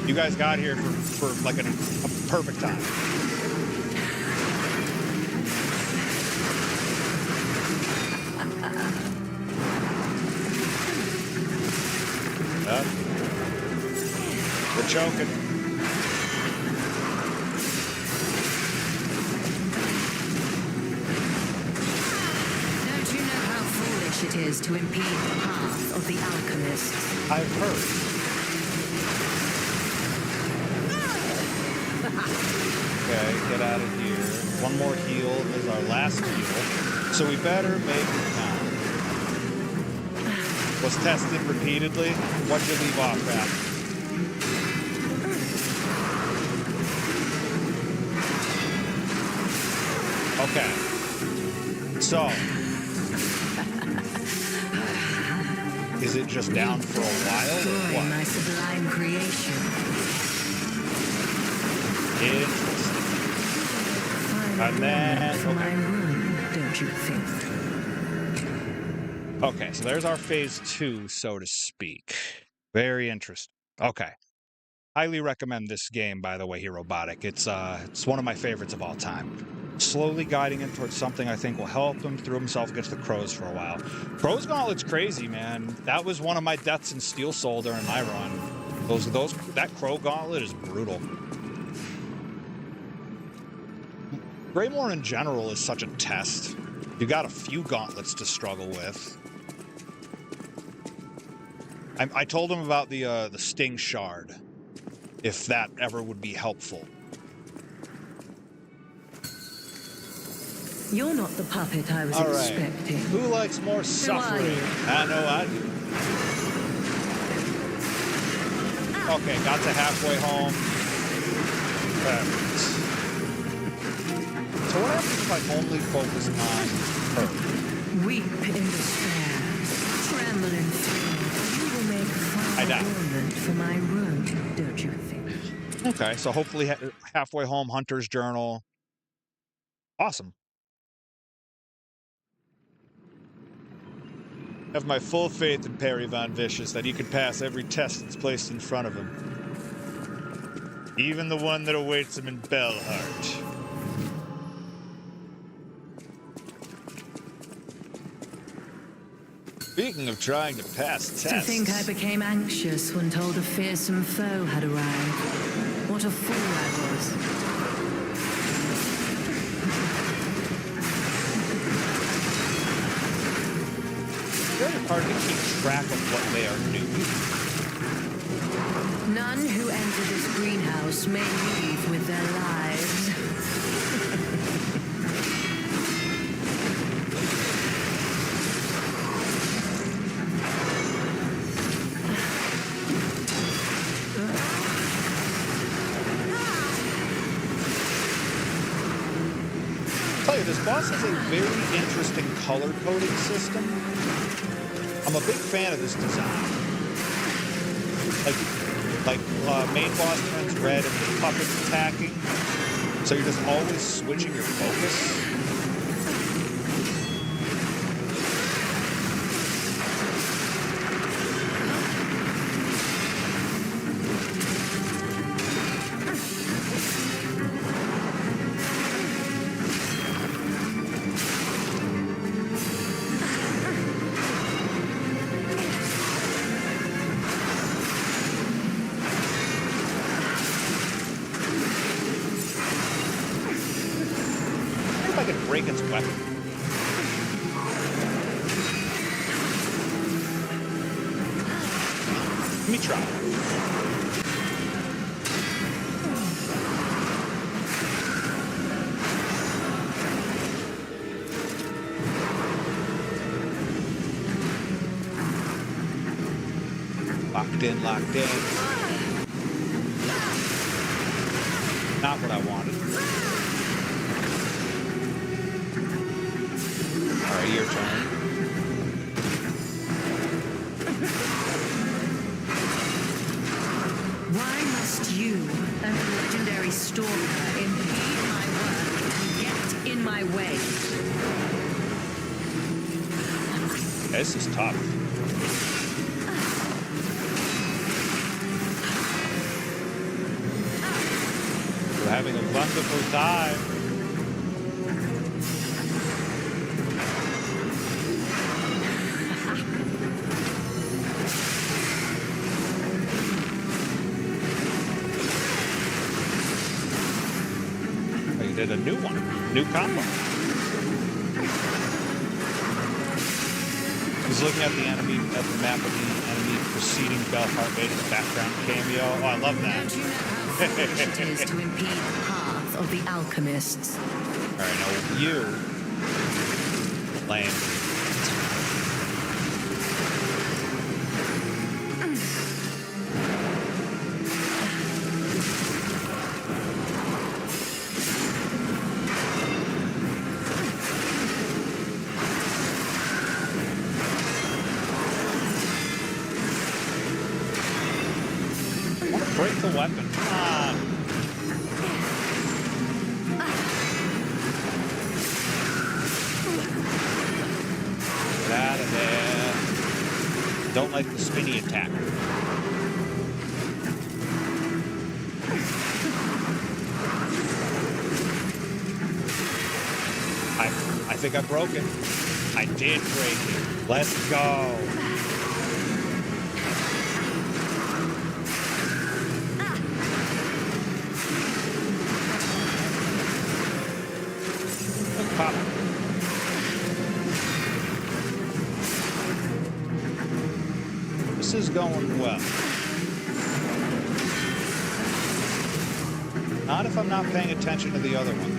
You guys got here for like a perfect time. We're choking. Don't you know how foolish it is to impede the path of the alchemists? I've heard. Okay, get out of here. One more heal is our last heal. So we better make it count. Was tested repeatedly. What'd you leave off at? Okay. So. Is it just down for a while? Destroy Or my what? sublime creation. Interesting. Find And then, for my okay. room, don't you think? Okay, so there's our phase 2, so to speak. Very interesting. Okay. Highly recommend this game, by the way, here, Robotic. It's one of my favorites of all time. Slowly guiding him towards something I think will help him through himself against the crows for a while. Crow's Gauntlet's crazy, man. That was one of my deaths in Steel Soul during my run. That Crow Gauntlet is brutal. Greymore in general is such a test. You got a few gauntlets to struggle with. I told him about the Sting Shard, if that ever would be helpful. You're not the puppet I was All right. expecting. Who likes more suffering? you? I know I do. Okay, got to halfway home. Perfect. So what happens if I only focus on her? Weep in despair, tremble in fear. You will make I die. fulfillment for my road, don't you think? Okay, so hopefully halfway home, Hunter's Journal. Awesome. I have my full faith in Perry Von Vicious that he could pass every test that's placed in front of him. Even the one that awaits him in Bellheart. Speaking of trying to pass tests... To think I became anxious when told a fearsome foe had arrived. What a fool I was. Very hard to keep track of what they are doing. None who enter this greenhouse may leave with their lives. Tell you, this boss has a very interesting color coding system. I'm a big fan of this design. Like main boss turns red and the puppet's attacking. So you're just always switching your focus? I could break its weapon. Let me try. Locked in, locked in. Not what I wanted. Alright, your turn. Why must you and the legendary Stalker impede my work and get in my way? This is tough. We're having a wonderful time. Did a new one, new combo. He's looking at the enemy, at the map of the enemy preceding Bell Heart made his background cameo. Oh, I love that. Don't you know how foolish it is to impede the path of the alchemists? All right, now you, lame. Break the weapon. Come on. Get out of there. Don't like the spinny attack. I think I broke it. I did break it. Let's go. Pop. This is going well. Not if I'm not paying attention to the other one.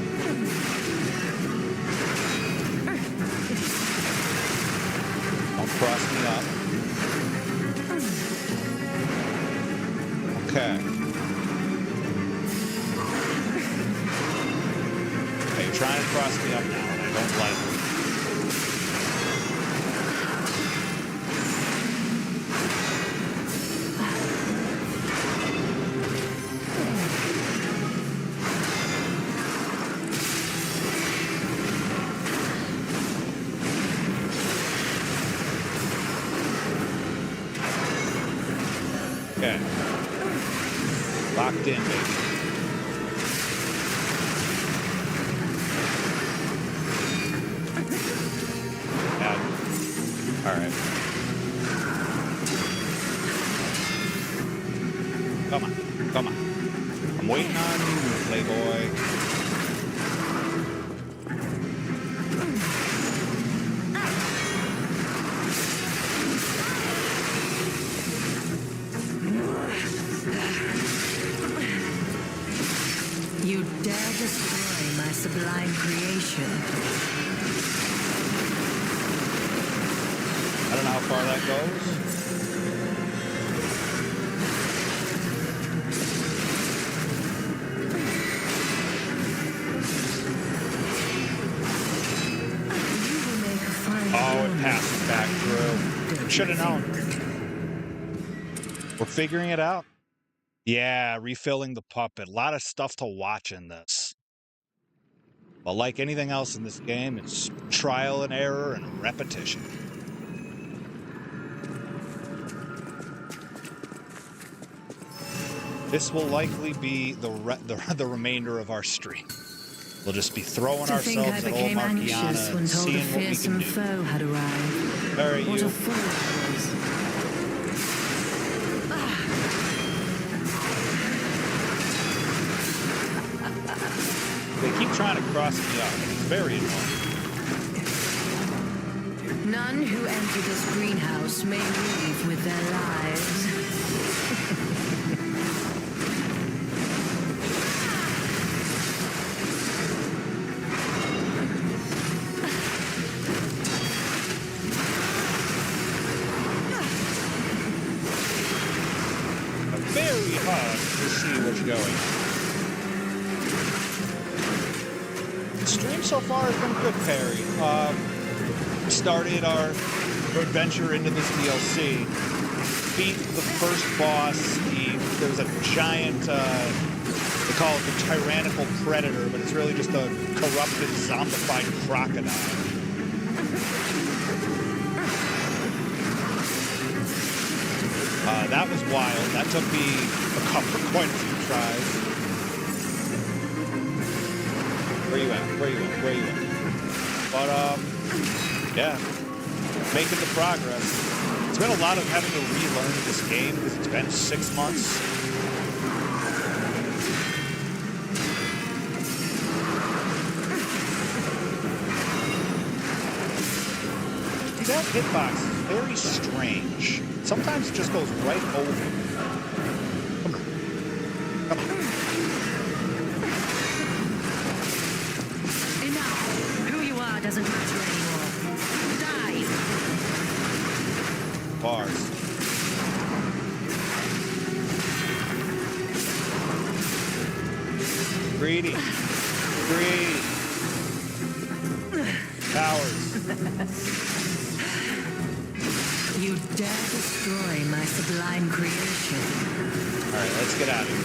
Don't cross me up. Okay. You're trying to cross me up now, and I don't like it. Okay. Locked in, baby. All right. Come on. Come on. I'm waiting on you, Playboy. You dare destroy my sublime creation. I don't know how far that goes. Oh, it passed back through. Should have known. We're figuring it out. Yeah, refilling the puppet. A lot of stuff to watch in this. But like anything else in this game, it's trial and error and repetition. This will likely be the remainder of our stream. We'll just be throwing ourselves at old Marciana and seeing what we can do. Foe had arrived. All right, What you. a fool I was. They keep trying to cross me up, and it's very annoying. None who enter this greenhouse may leave with their lives. Very hard to see what's going on. The stream so far has been good, Perry. We started our adventure into this DLC, beat the first boss. There was a giant, they call it the tyrannical predator, but it's really just a corrupted, zombified crocodile. That was wild. That took me quite a few tries. Where you at? Where you at? Where you at? But, yeah. Making the progress. It's been a lot of having to relearn this game because it's been 6 months. See, that hitbox is very strange. Sometimes it just goes right over. Come on. Come on. Enough. Who you are doesn't matter anymore. Die. Bars. Greedy. Greedy. Cowards. You dare destroy my sublime creation. All right, let's get out of here.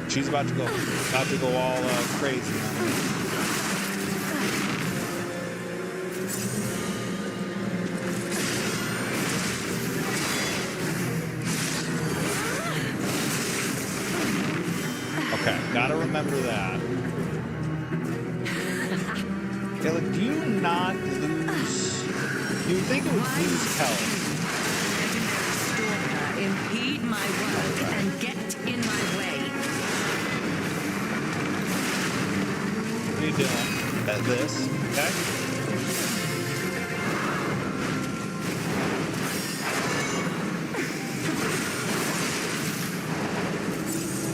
She's about to go all crazy on me. Okay, gotta remember that. Kayla, do you not lose? You would think it would lose health. Stalker, impede my work and get in my way. What are you doing? This, okay?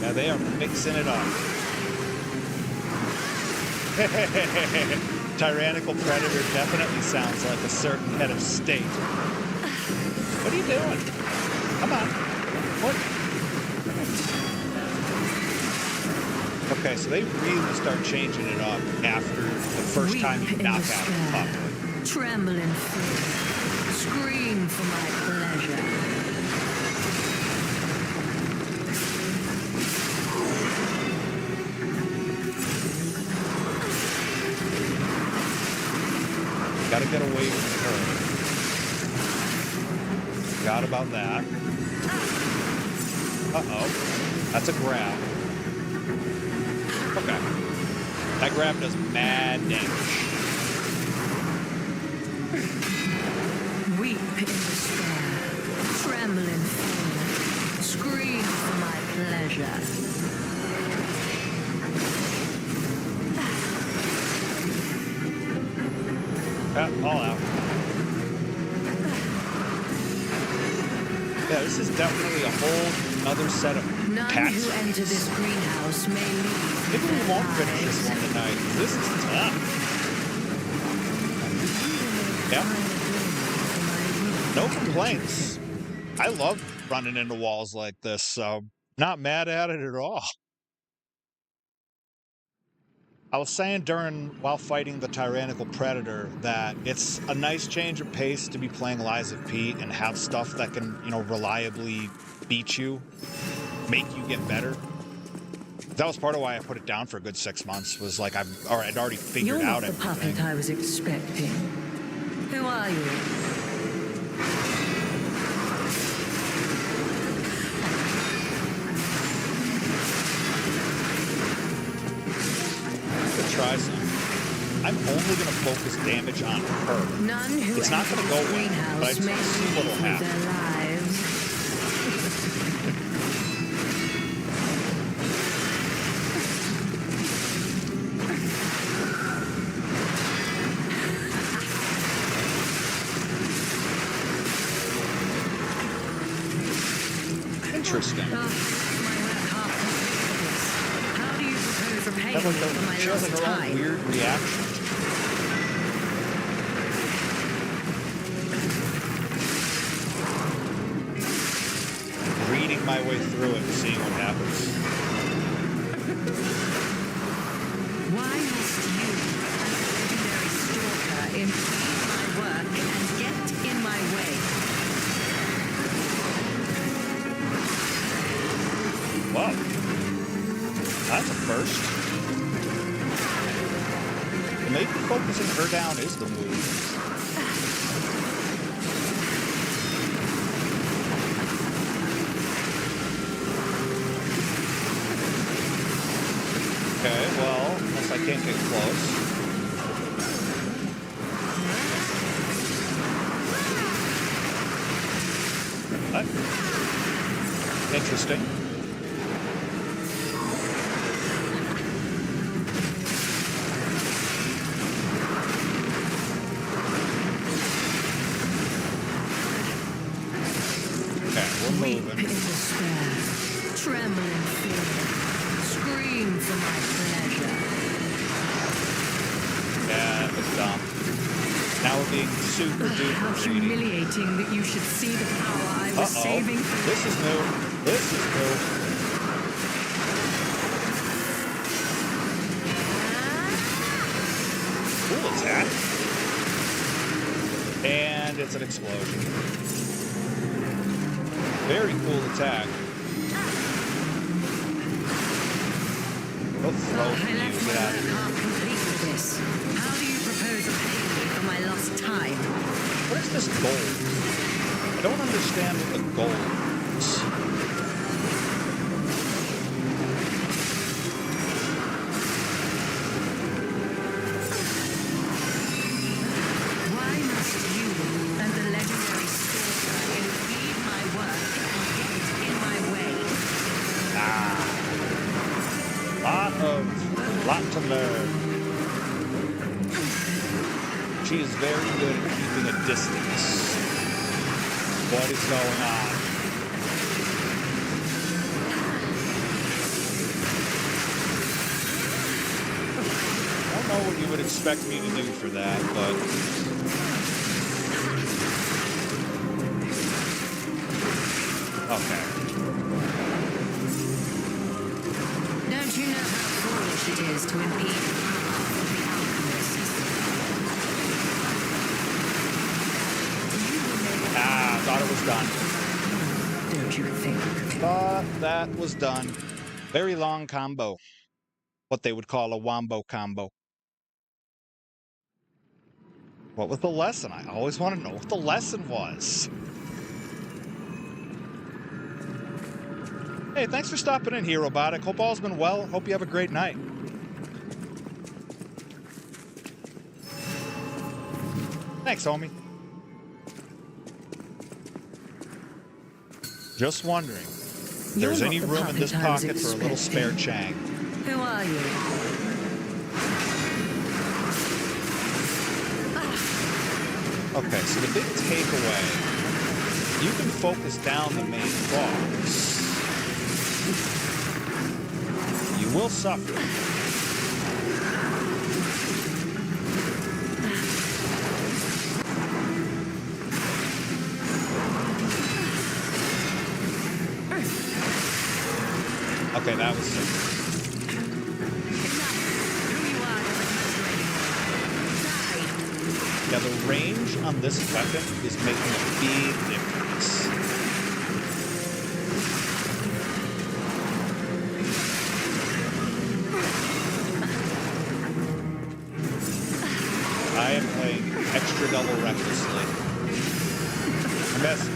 Yeah, they are mixing it up. Tyrannical predator definitely sounds like a certain head of state. What are you doing? Come on. What? Okay, so they really start changing it up after the first time you knock out a pup. Tremble in fear. Scream for my pleasure. Gotta get away from her. Forgot about that. Uh-oh. That's a grab. Okay. That grab does mad damage. Weep in despair. Tremble in fear. Scream for my pleasure. All out. Yeah, this is definitely a whole other set of None cats. who enter this greenhouse may leave. Maybe we won't finish this one tonight. This is tough. Yeah. No complaints. I love running into walls like this, so not mad at it at all. I was saying while fighting the tyrannical predator that it's a nice change of pace to be playing Lies of P and have stuff that can, reliably beat you, make you get better. That was part of why I put it down for a good 6 months. Was like I'd already figured You're out not the everything. puppet I was expecting. Who are you? Let's try some. I'm only going to focus damage on her. None who It's not enter gonna go this well, greenhouse but I just may wanna see leave what'll with happen. their lives. Interesting. My work half completed this. How do you propose repaying That me was for my she has lost like her own time? weird reaction. Reading my way through it and seeing what happens. Why must you, as a legendary stalker, impede my work and get in my way? Wow. That's a first. Maybe focusing her down is the move. Okay, well, unless I can't get close. What? Interesting. Okay, we're Weep moving. in despair, tremble in fear, scream for my pleasure. Yeah, it was dumb. Now we're being super How duper greedy. humiliating that you should see the power I was saving for This is new. This is new. Cool attack. And it's an explosion. Very cool attack. Go throw I from you. left my Get out work of here. half complete with this. How do you propose repaying me for my lost time? What is this gold? I don't understand what the gold is. Why must you and the legendary stalker impede my work and get in my way? Lot to learn. She is very good at keeping a distance. What is going on? I don't know what you would expect me to do for that, but okay. Don't you know how foolish it is to impede the path of the alchemists? Thought it was done. Don't you think? Thought that was done. Very long combo. What they would call a wombo combo. What was the lesson? I always want to know what the lesson was. Hey, thanks for stopping in here, Robotic. Hope all's been well. Hope you have a great night. Thanks, homie. Just wondering if there's You're any not the room in this puppet I was pocket for a little spare expecting. Chang. Who are you? Okay, so the big takeaway, you can focus down the main boss. You will suffer. Okay, that was simple. Who you are doesn't matter anymore. Die. Yeah, the range on this weapon is making a big difference. I am playing extra double recklessly. I missed.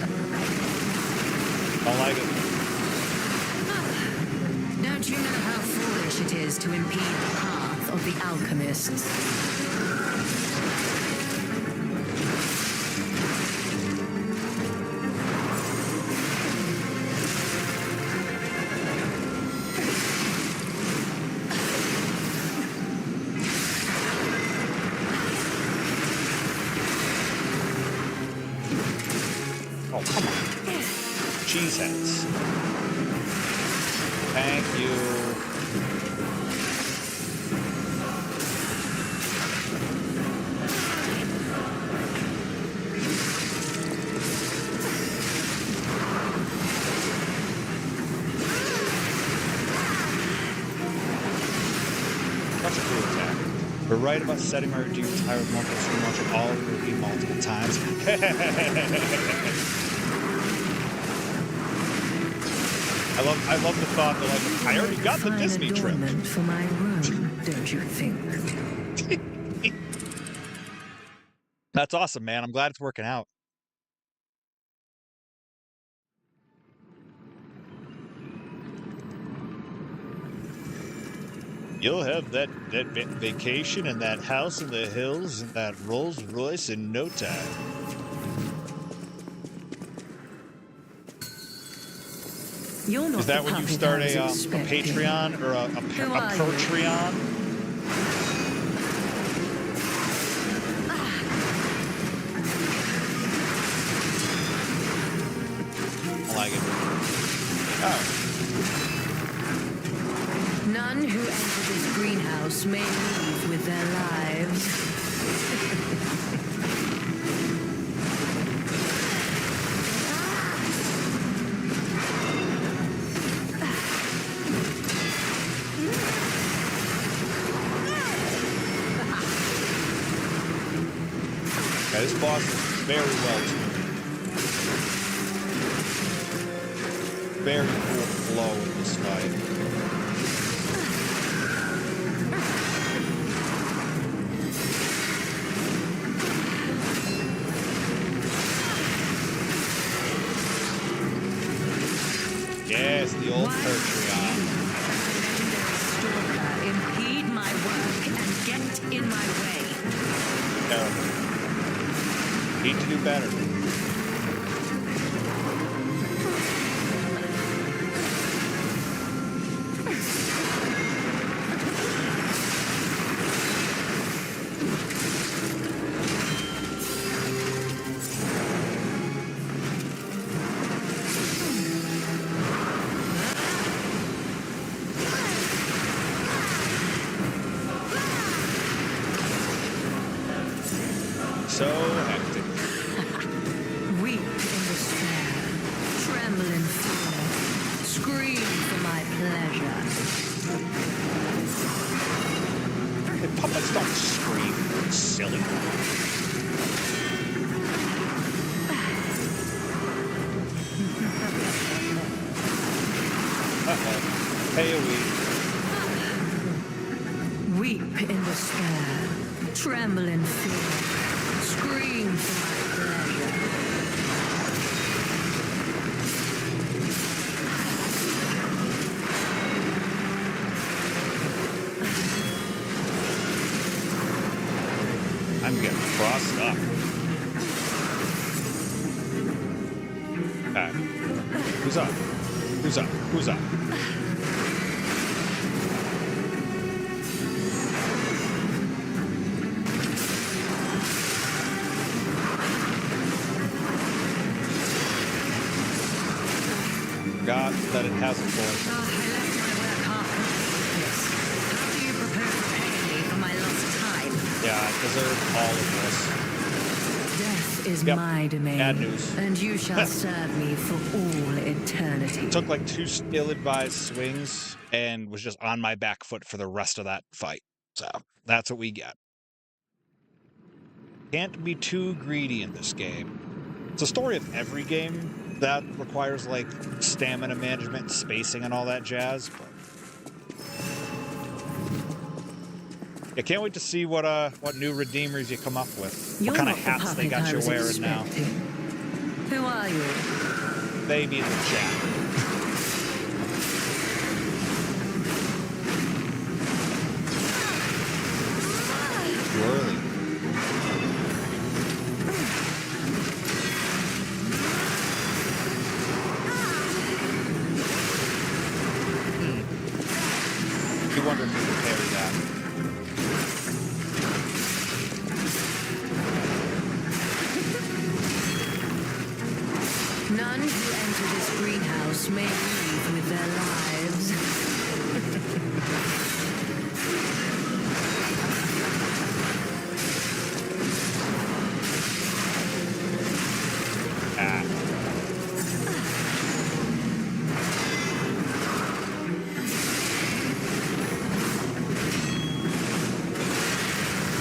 Don't like it. Don't you know how foolish it is to impede the path of the alchemists? Oh, come on. Cheeseheads. Thank you. That's a cool attack. We're right about setting our reduced tire with multiple screen launcher all repeat multiple times. I love the thought that, like, I already got the Disney trip. For my room, don't you think? That's awesome, man. I'm glad it's working out. You'll have that vacation and that house in the hills and that Rolls Royce in no time. You're not Is that when you start a Patreon or a Pertreon? I like it. Oh. None who enter this greenhouse may leave with their lives. Yeah, this boss is very well tuned. Very cool flow in this fight. Yes, the old Patreon. Stalker, impede my work and get in my way. Terrible. Need to do better. So hectic. Weep in despair, tremble in fear, scream for my pleasure. Hey, puppets don't scream. Silly. Uh-oh. Hey, Weep in despair, tremble in fear, scream for my pleasure. I'm getting crossed up. Alright. Who's up? Who's up? Who's up? Forgot that it has a full. I left my work half completed. How do you propose to pay me for my lost time? Yeah, I deserve all of this. Death is Yep. my domain. Bad news. And you shall serve me for all eternity. Took like 2 ill-advised swings and was just on my back foot for the rest of that fight. So that's what we get. Can't be too greedy in this game. It's a story of every game that requires like stamina management and spacing and all that jazz, but I can't wait to see what new redeemers you come up with. You're What kind of not the hats they puppet got I you was wearing now. expecting. Who are you? They be in the chat. Too early. You wonder if you can parry that. None who enter this greenhouse may leave with their lives. Ah.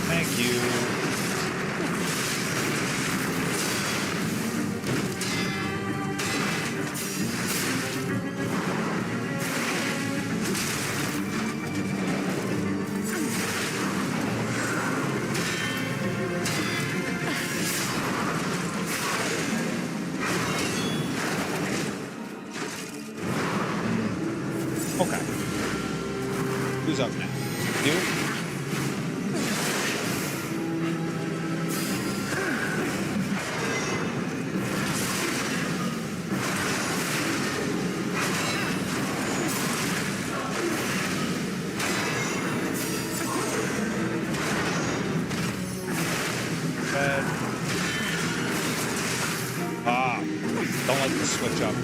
Thank you. Okay. Who's up now? You? Red. Ah, don't let this switch up.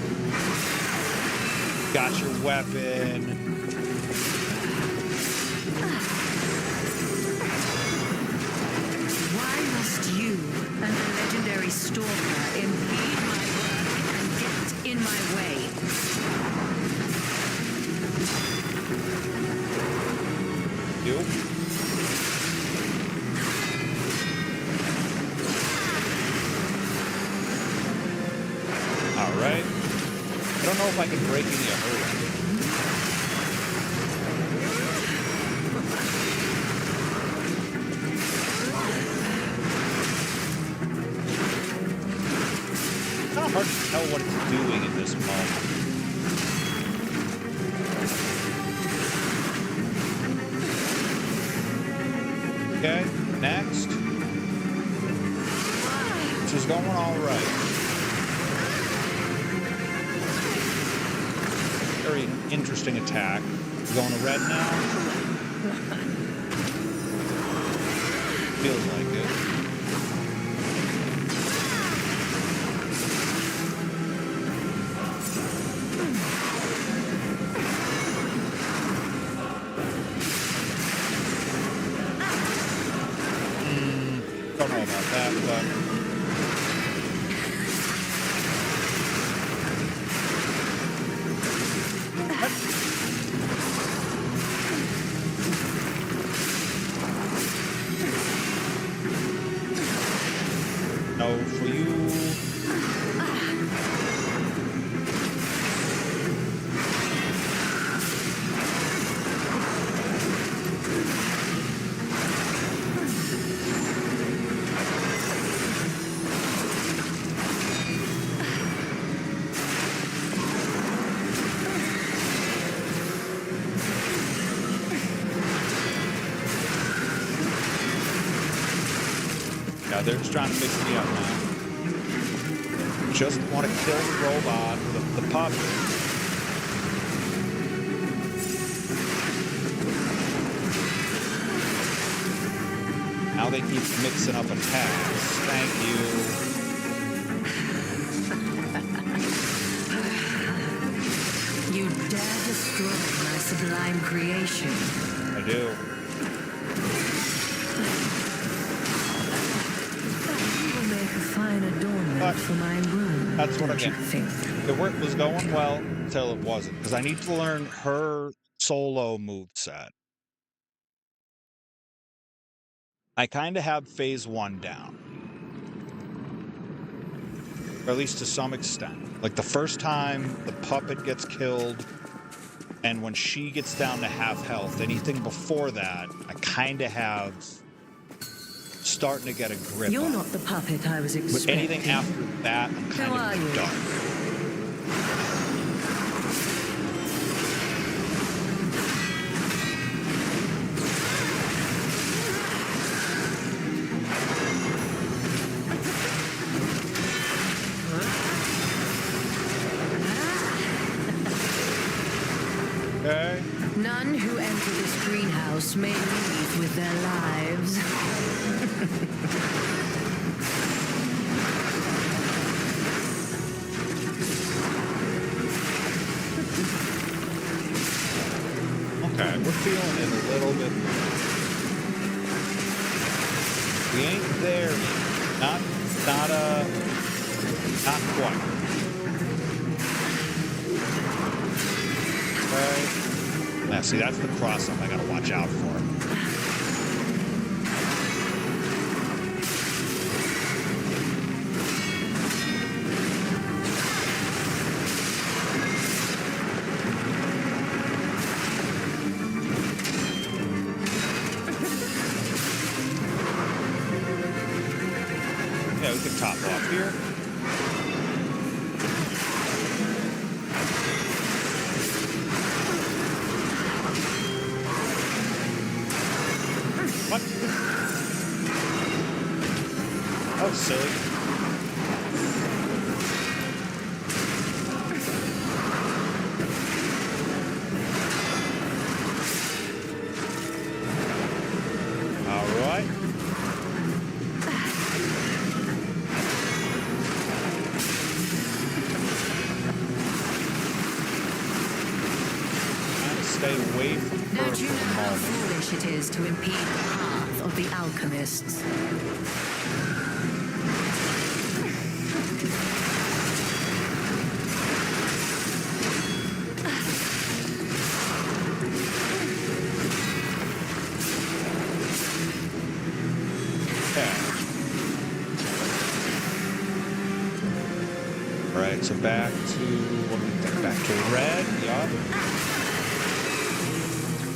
Got your weapon. Why must you and the legendary Stalker impede my work and get in my way? You? Alright. I don't know if I can break any of her. It's kind of hard to tell what it's doing in this moment. Okay, next. This is going all right. Very interesting attack. Going to red now. Feels like it. Don't know about that, but... No, for you. Yeah, they're just trying to fix me up now. Just want to kill the robot, the puppet. Now they keep mixing up attacks. Thank you. You dare destroy my sublime creation. I do. You will make a fine adornment for my room. That's what I don't you get. think? The work was going well until it wasn't, because I need to learn her solo moveset. I kind of have phase 1 down. Or at least to some extent. Like the first time the puppet gets killed And when she gets down to half health, anything before that, I kind of have starting to get a grip You're on. not the puppet I was But expecting. anything after that, I'm kind Who are of you? dark. Okay. None who enter this greenhouse may leave with their lives. Okay, we're feeling it a little bit. We ain't there yet. Not quite. Okay. Now, see, that's the cross-up I gotta watch out for. Yeah, we can top off here. What? That was silly. All right. Stay away from her Don't you for know the how moment. foolish it is to impede the path of the alchemists? Okay. All right, so back to what do we think? Back to red. Yup.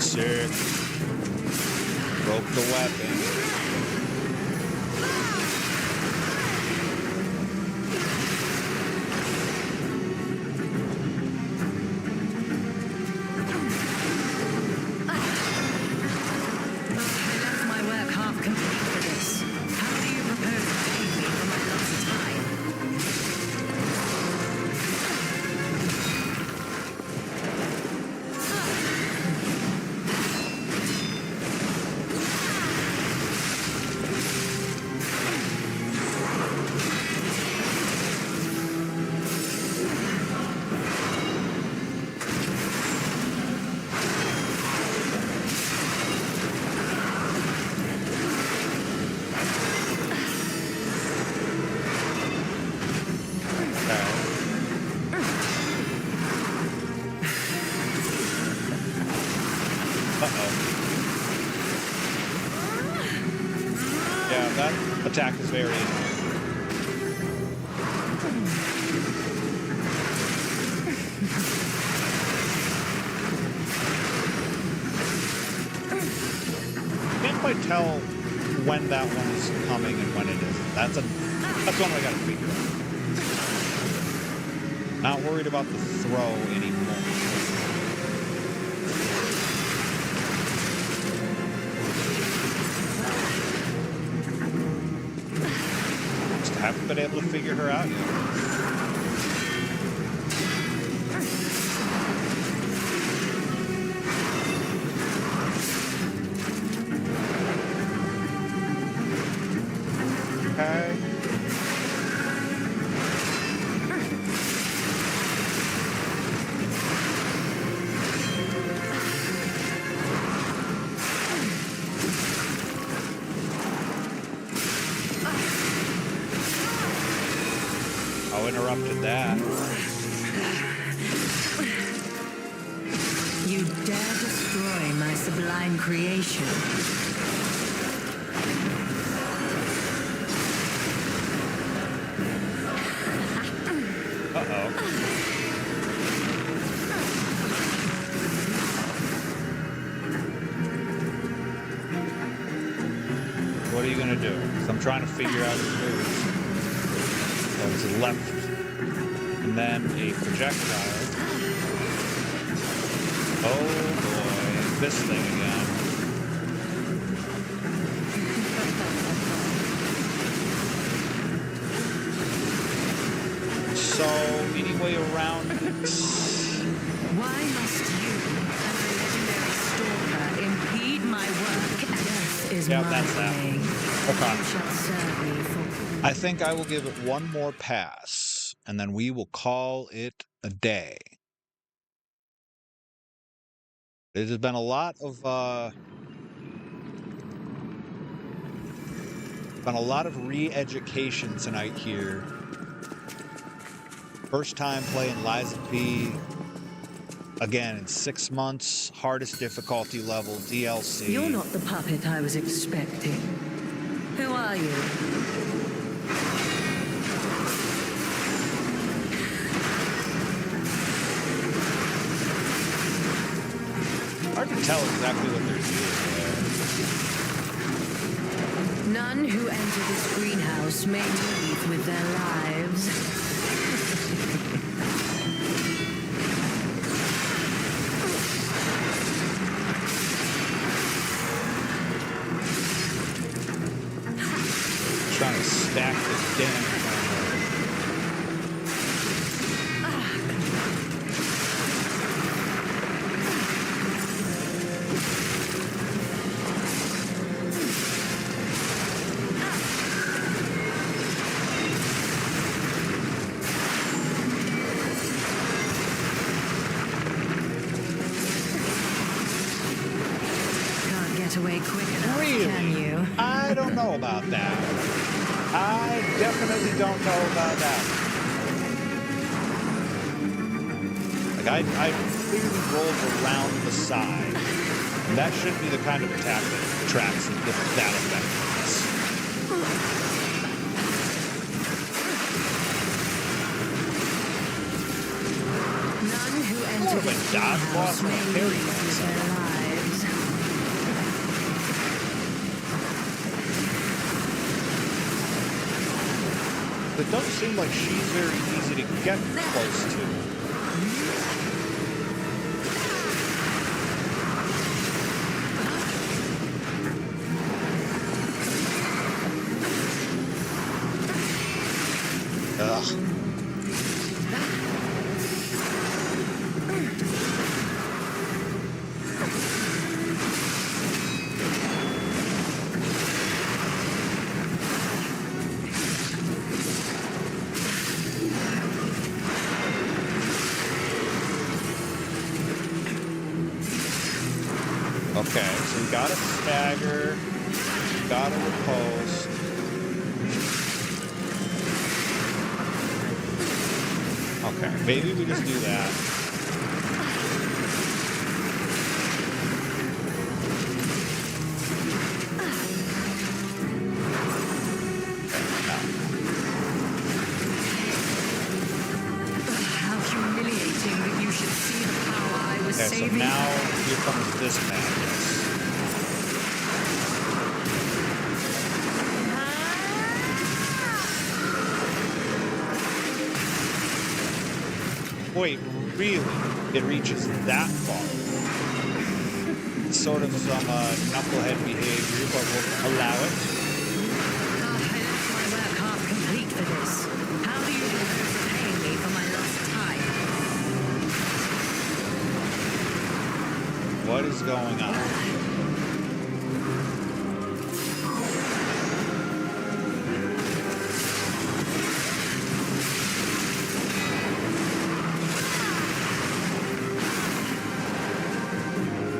Sick. Broke the weapon. I left my work half complete for this. How do you propose to pay me for my lost time? Yeah, that attack is very annoying. Can't quite tell when that one is coming and when it isn't. That's one I gotta figure out. Not worried about the throw anymore. Just haven't been able to figure her out yet. Okay. Oh, interrupted that. You dare destroy my sublime creation. Uh-oh. what are you gonna do? 'Cause I'm trying to figure out his moves. So it's left, and then a projectile. Oh boy, this thing again. So, any way around it? Why must you and the legendary Stalker impede my work? Death is Yep, my that's that. way. Okay. You shall serve me for... I think I will give it one more pass, and then we will call it a day. It has been a lot of re-education tonight here. First time playing Lies of P. Again, in 6 months, hardest difficulty level, DLC. You're not the puppet I was expecting. Who are you? Hard to tell exactly what they're doing there. None who enter this greenhouse may leave with their lives. Trying to stack this damn thing. Can't get away quick enough, Really? can you? I don't know about that. I definitely don't know about that. Like, I clearly rolled around the side. And that shouldn't be the kind of attack that tracks that effectiveness. None who More enter of a this dodge boss greenhouse than may a parry leave boss. with their lives. It doesn't seem like she's very easy to get close to. Ugh. Okay, so we got a stagger, got a riposte. Okay, maybe we just do that. How humiliating that you should see the power I was Okay, so saving. now here comes this madness. Wait, really? It reaches that far? Sort of some knucklehead behavior, but we'll allow it. I left my work half complete for this. How do you propose repaying me for my lost time? What is going on?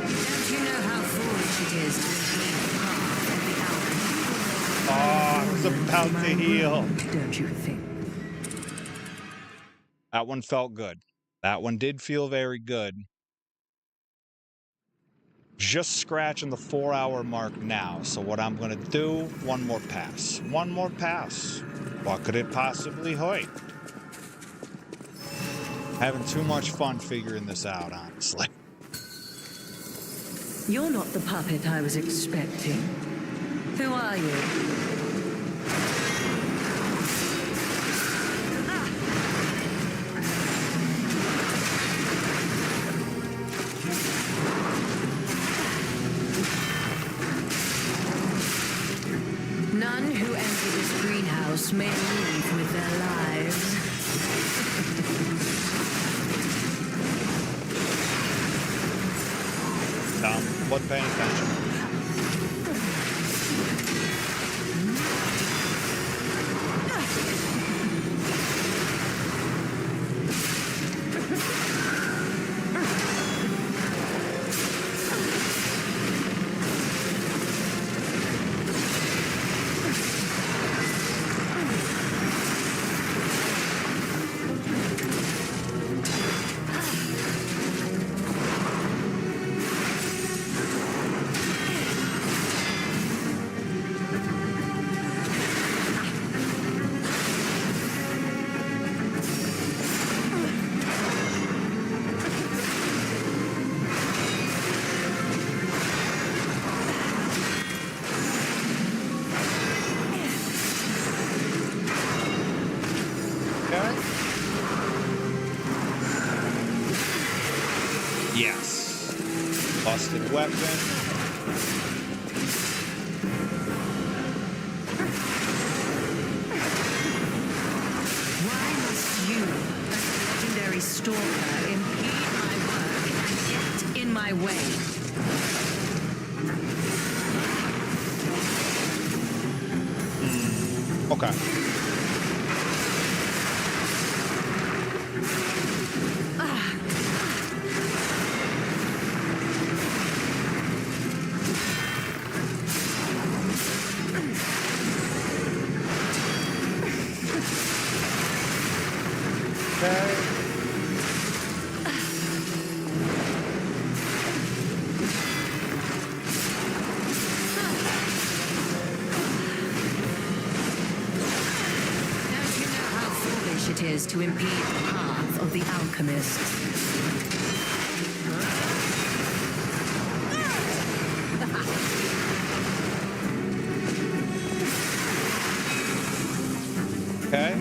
Don't you know how foolish it is to impede the path of the alchemy? Oh, I was about to heal. Don't you think? That one felt good. That one did feel very good. Just scratching the 4-hour mark now. So what I'm going to do, one more pass. One more pass. What could it possibly hoit? Having too much fun figuring this out, honestly. You're not the puppet I was expecting. Who are you? None who enter this greenhouse may leave with their lives. Wasn't paying attention. Yes. Busted weapon. Why must you, as a legendary stalker, impede my work and get in my way? Okay. To impede the path of the alchemists. Okay.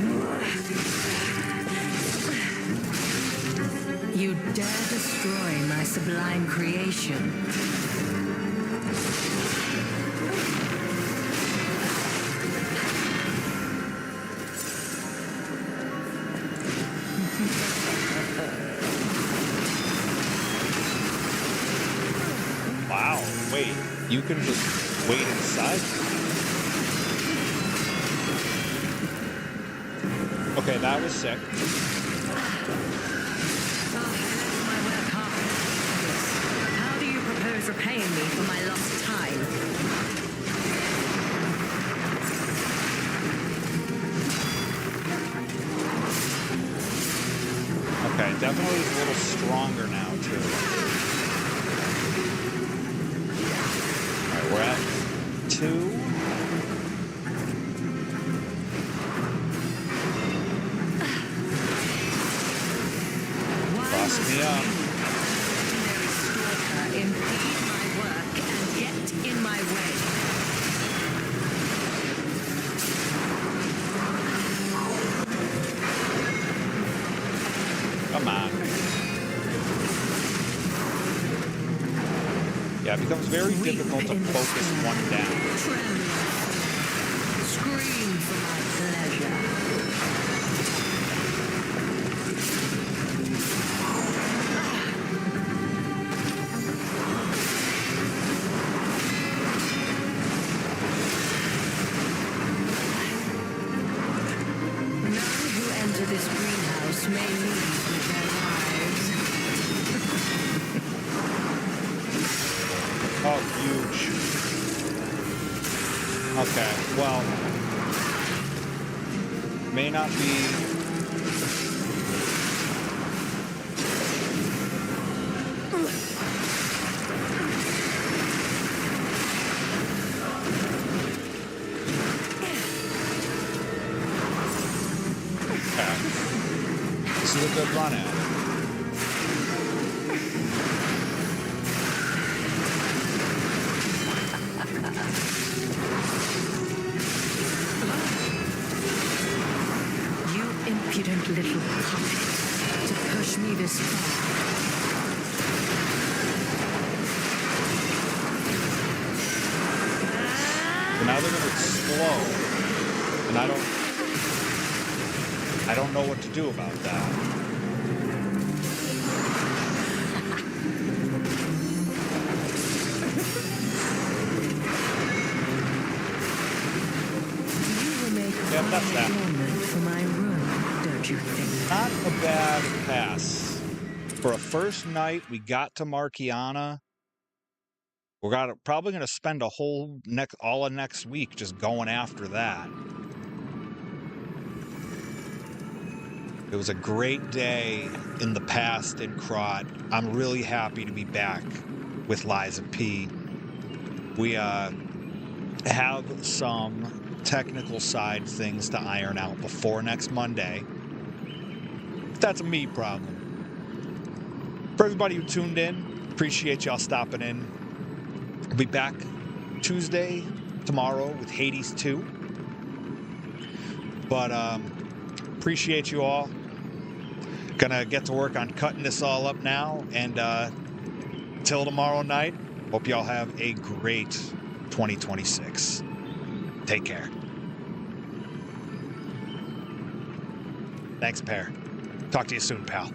You dare destroy my sublime creation. Wow, wait, you can just wait inside? Okay, that was sick. How do you propose repaying me for my lost time? Okay, definitely a little stronger now, too. Alright, we're at 2. Cross me up. Impede my work and get in my way. Come on. Yeah, it becomes very difficult to focus one down. Scream for my pleasure. None who enter this greenhouse may leave with their lives. Oh, huge. Okay, well, may not be... Okay. This is a good run at it. impudent little puppet to push me this far. So now they're gonna explode, and I don't know what to do about that. Yep, that's that. For my room, don't you think? Not a bad pass. For a first night, we got to Marciana. We're probably going to spend a whole all of next week just going after that. It was a great day in the past in Krat. I'm really happy to be back with Liza P. We have some technical side things to iron out before next Monday. That's a me problem. For everybody who tuned in, appreciate y'all stopping in. We'll be back Tuesday, tomorrow with Hades 2. But appreciate you all. Gonna get to work on cutting this all up now. And till tomorrow night, hope y'all have a great 2026. Take care. Thanks, Pear. Talk to you soon, pal.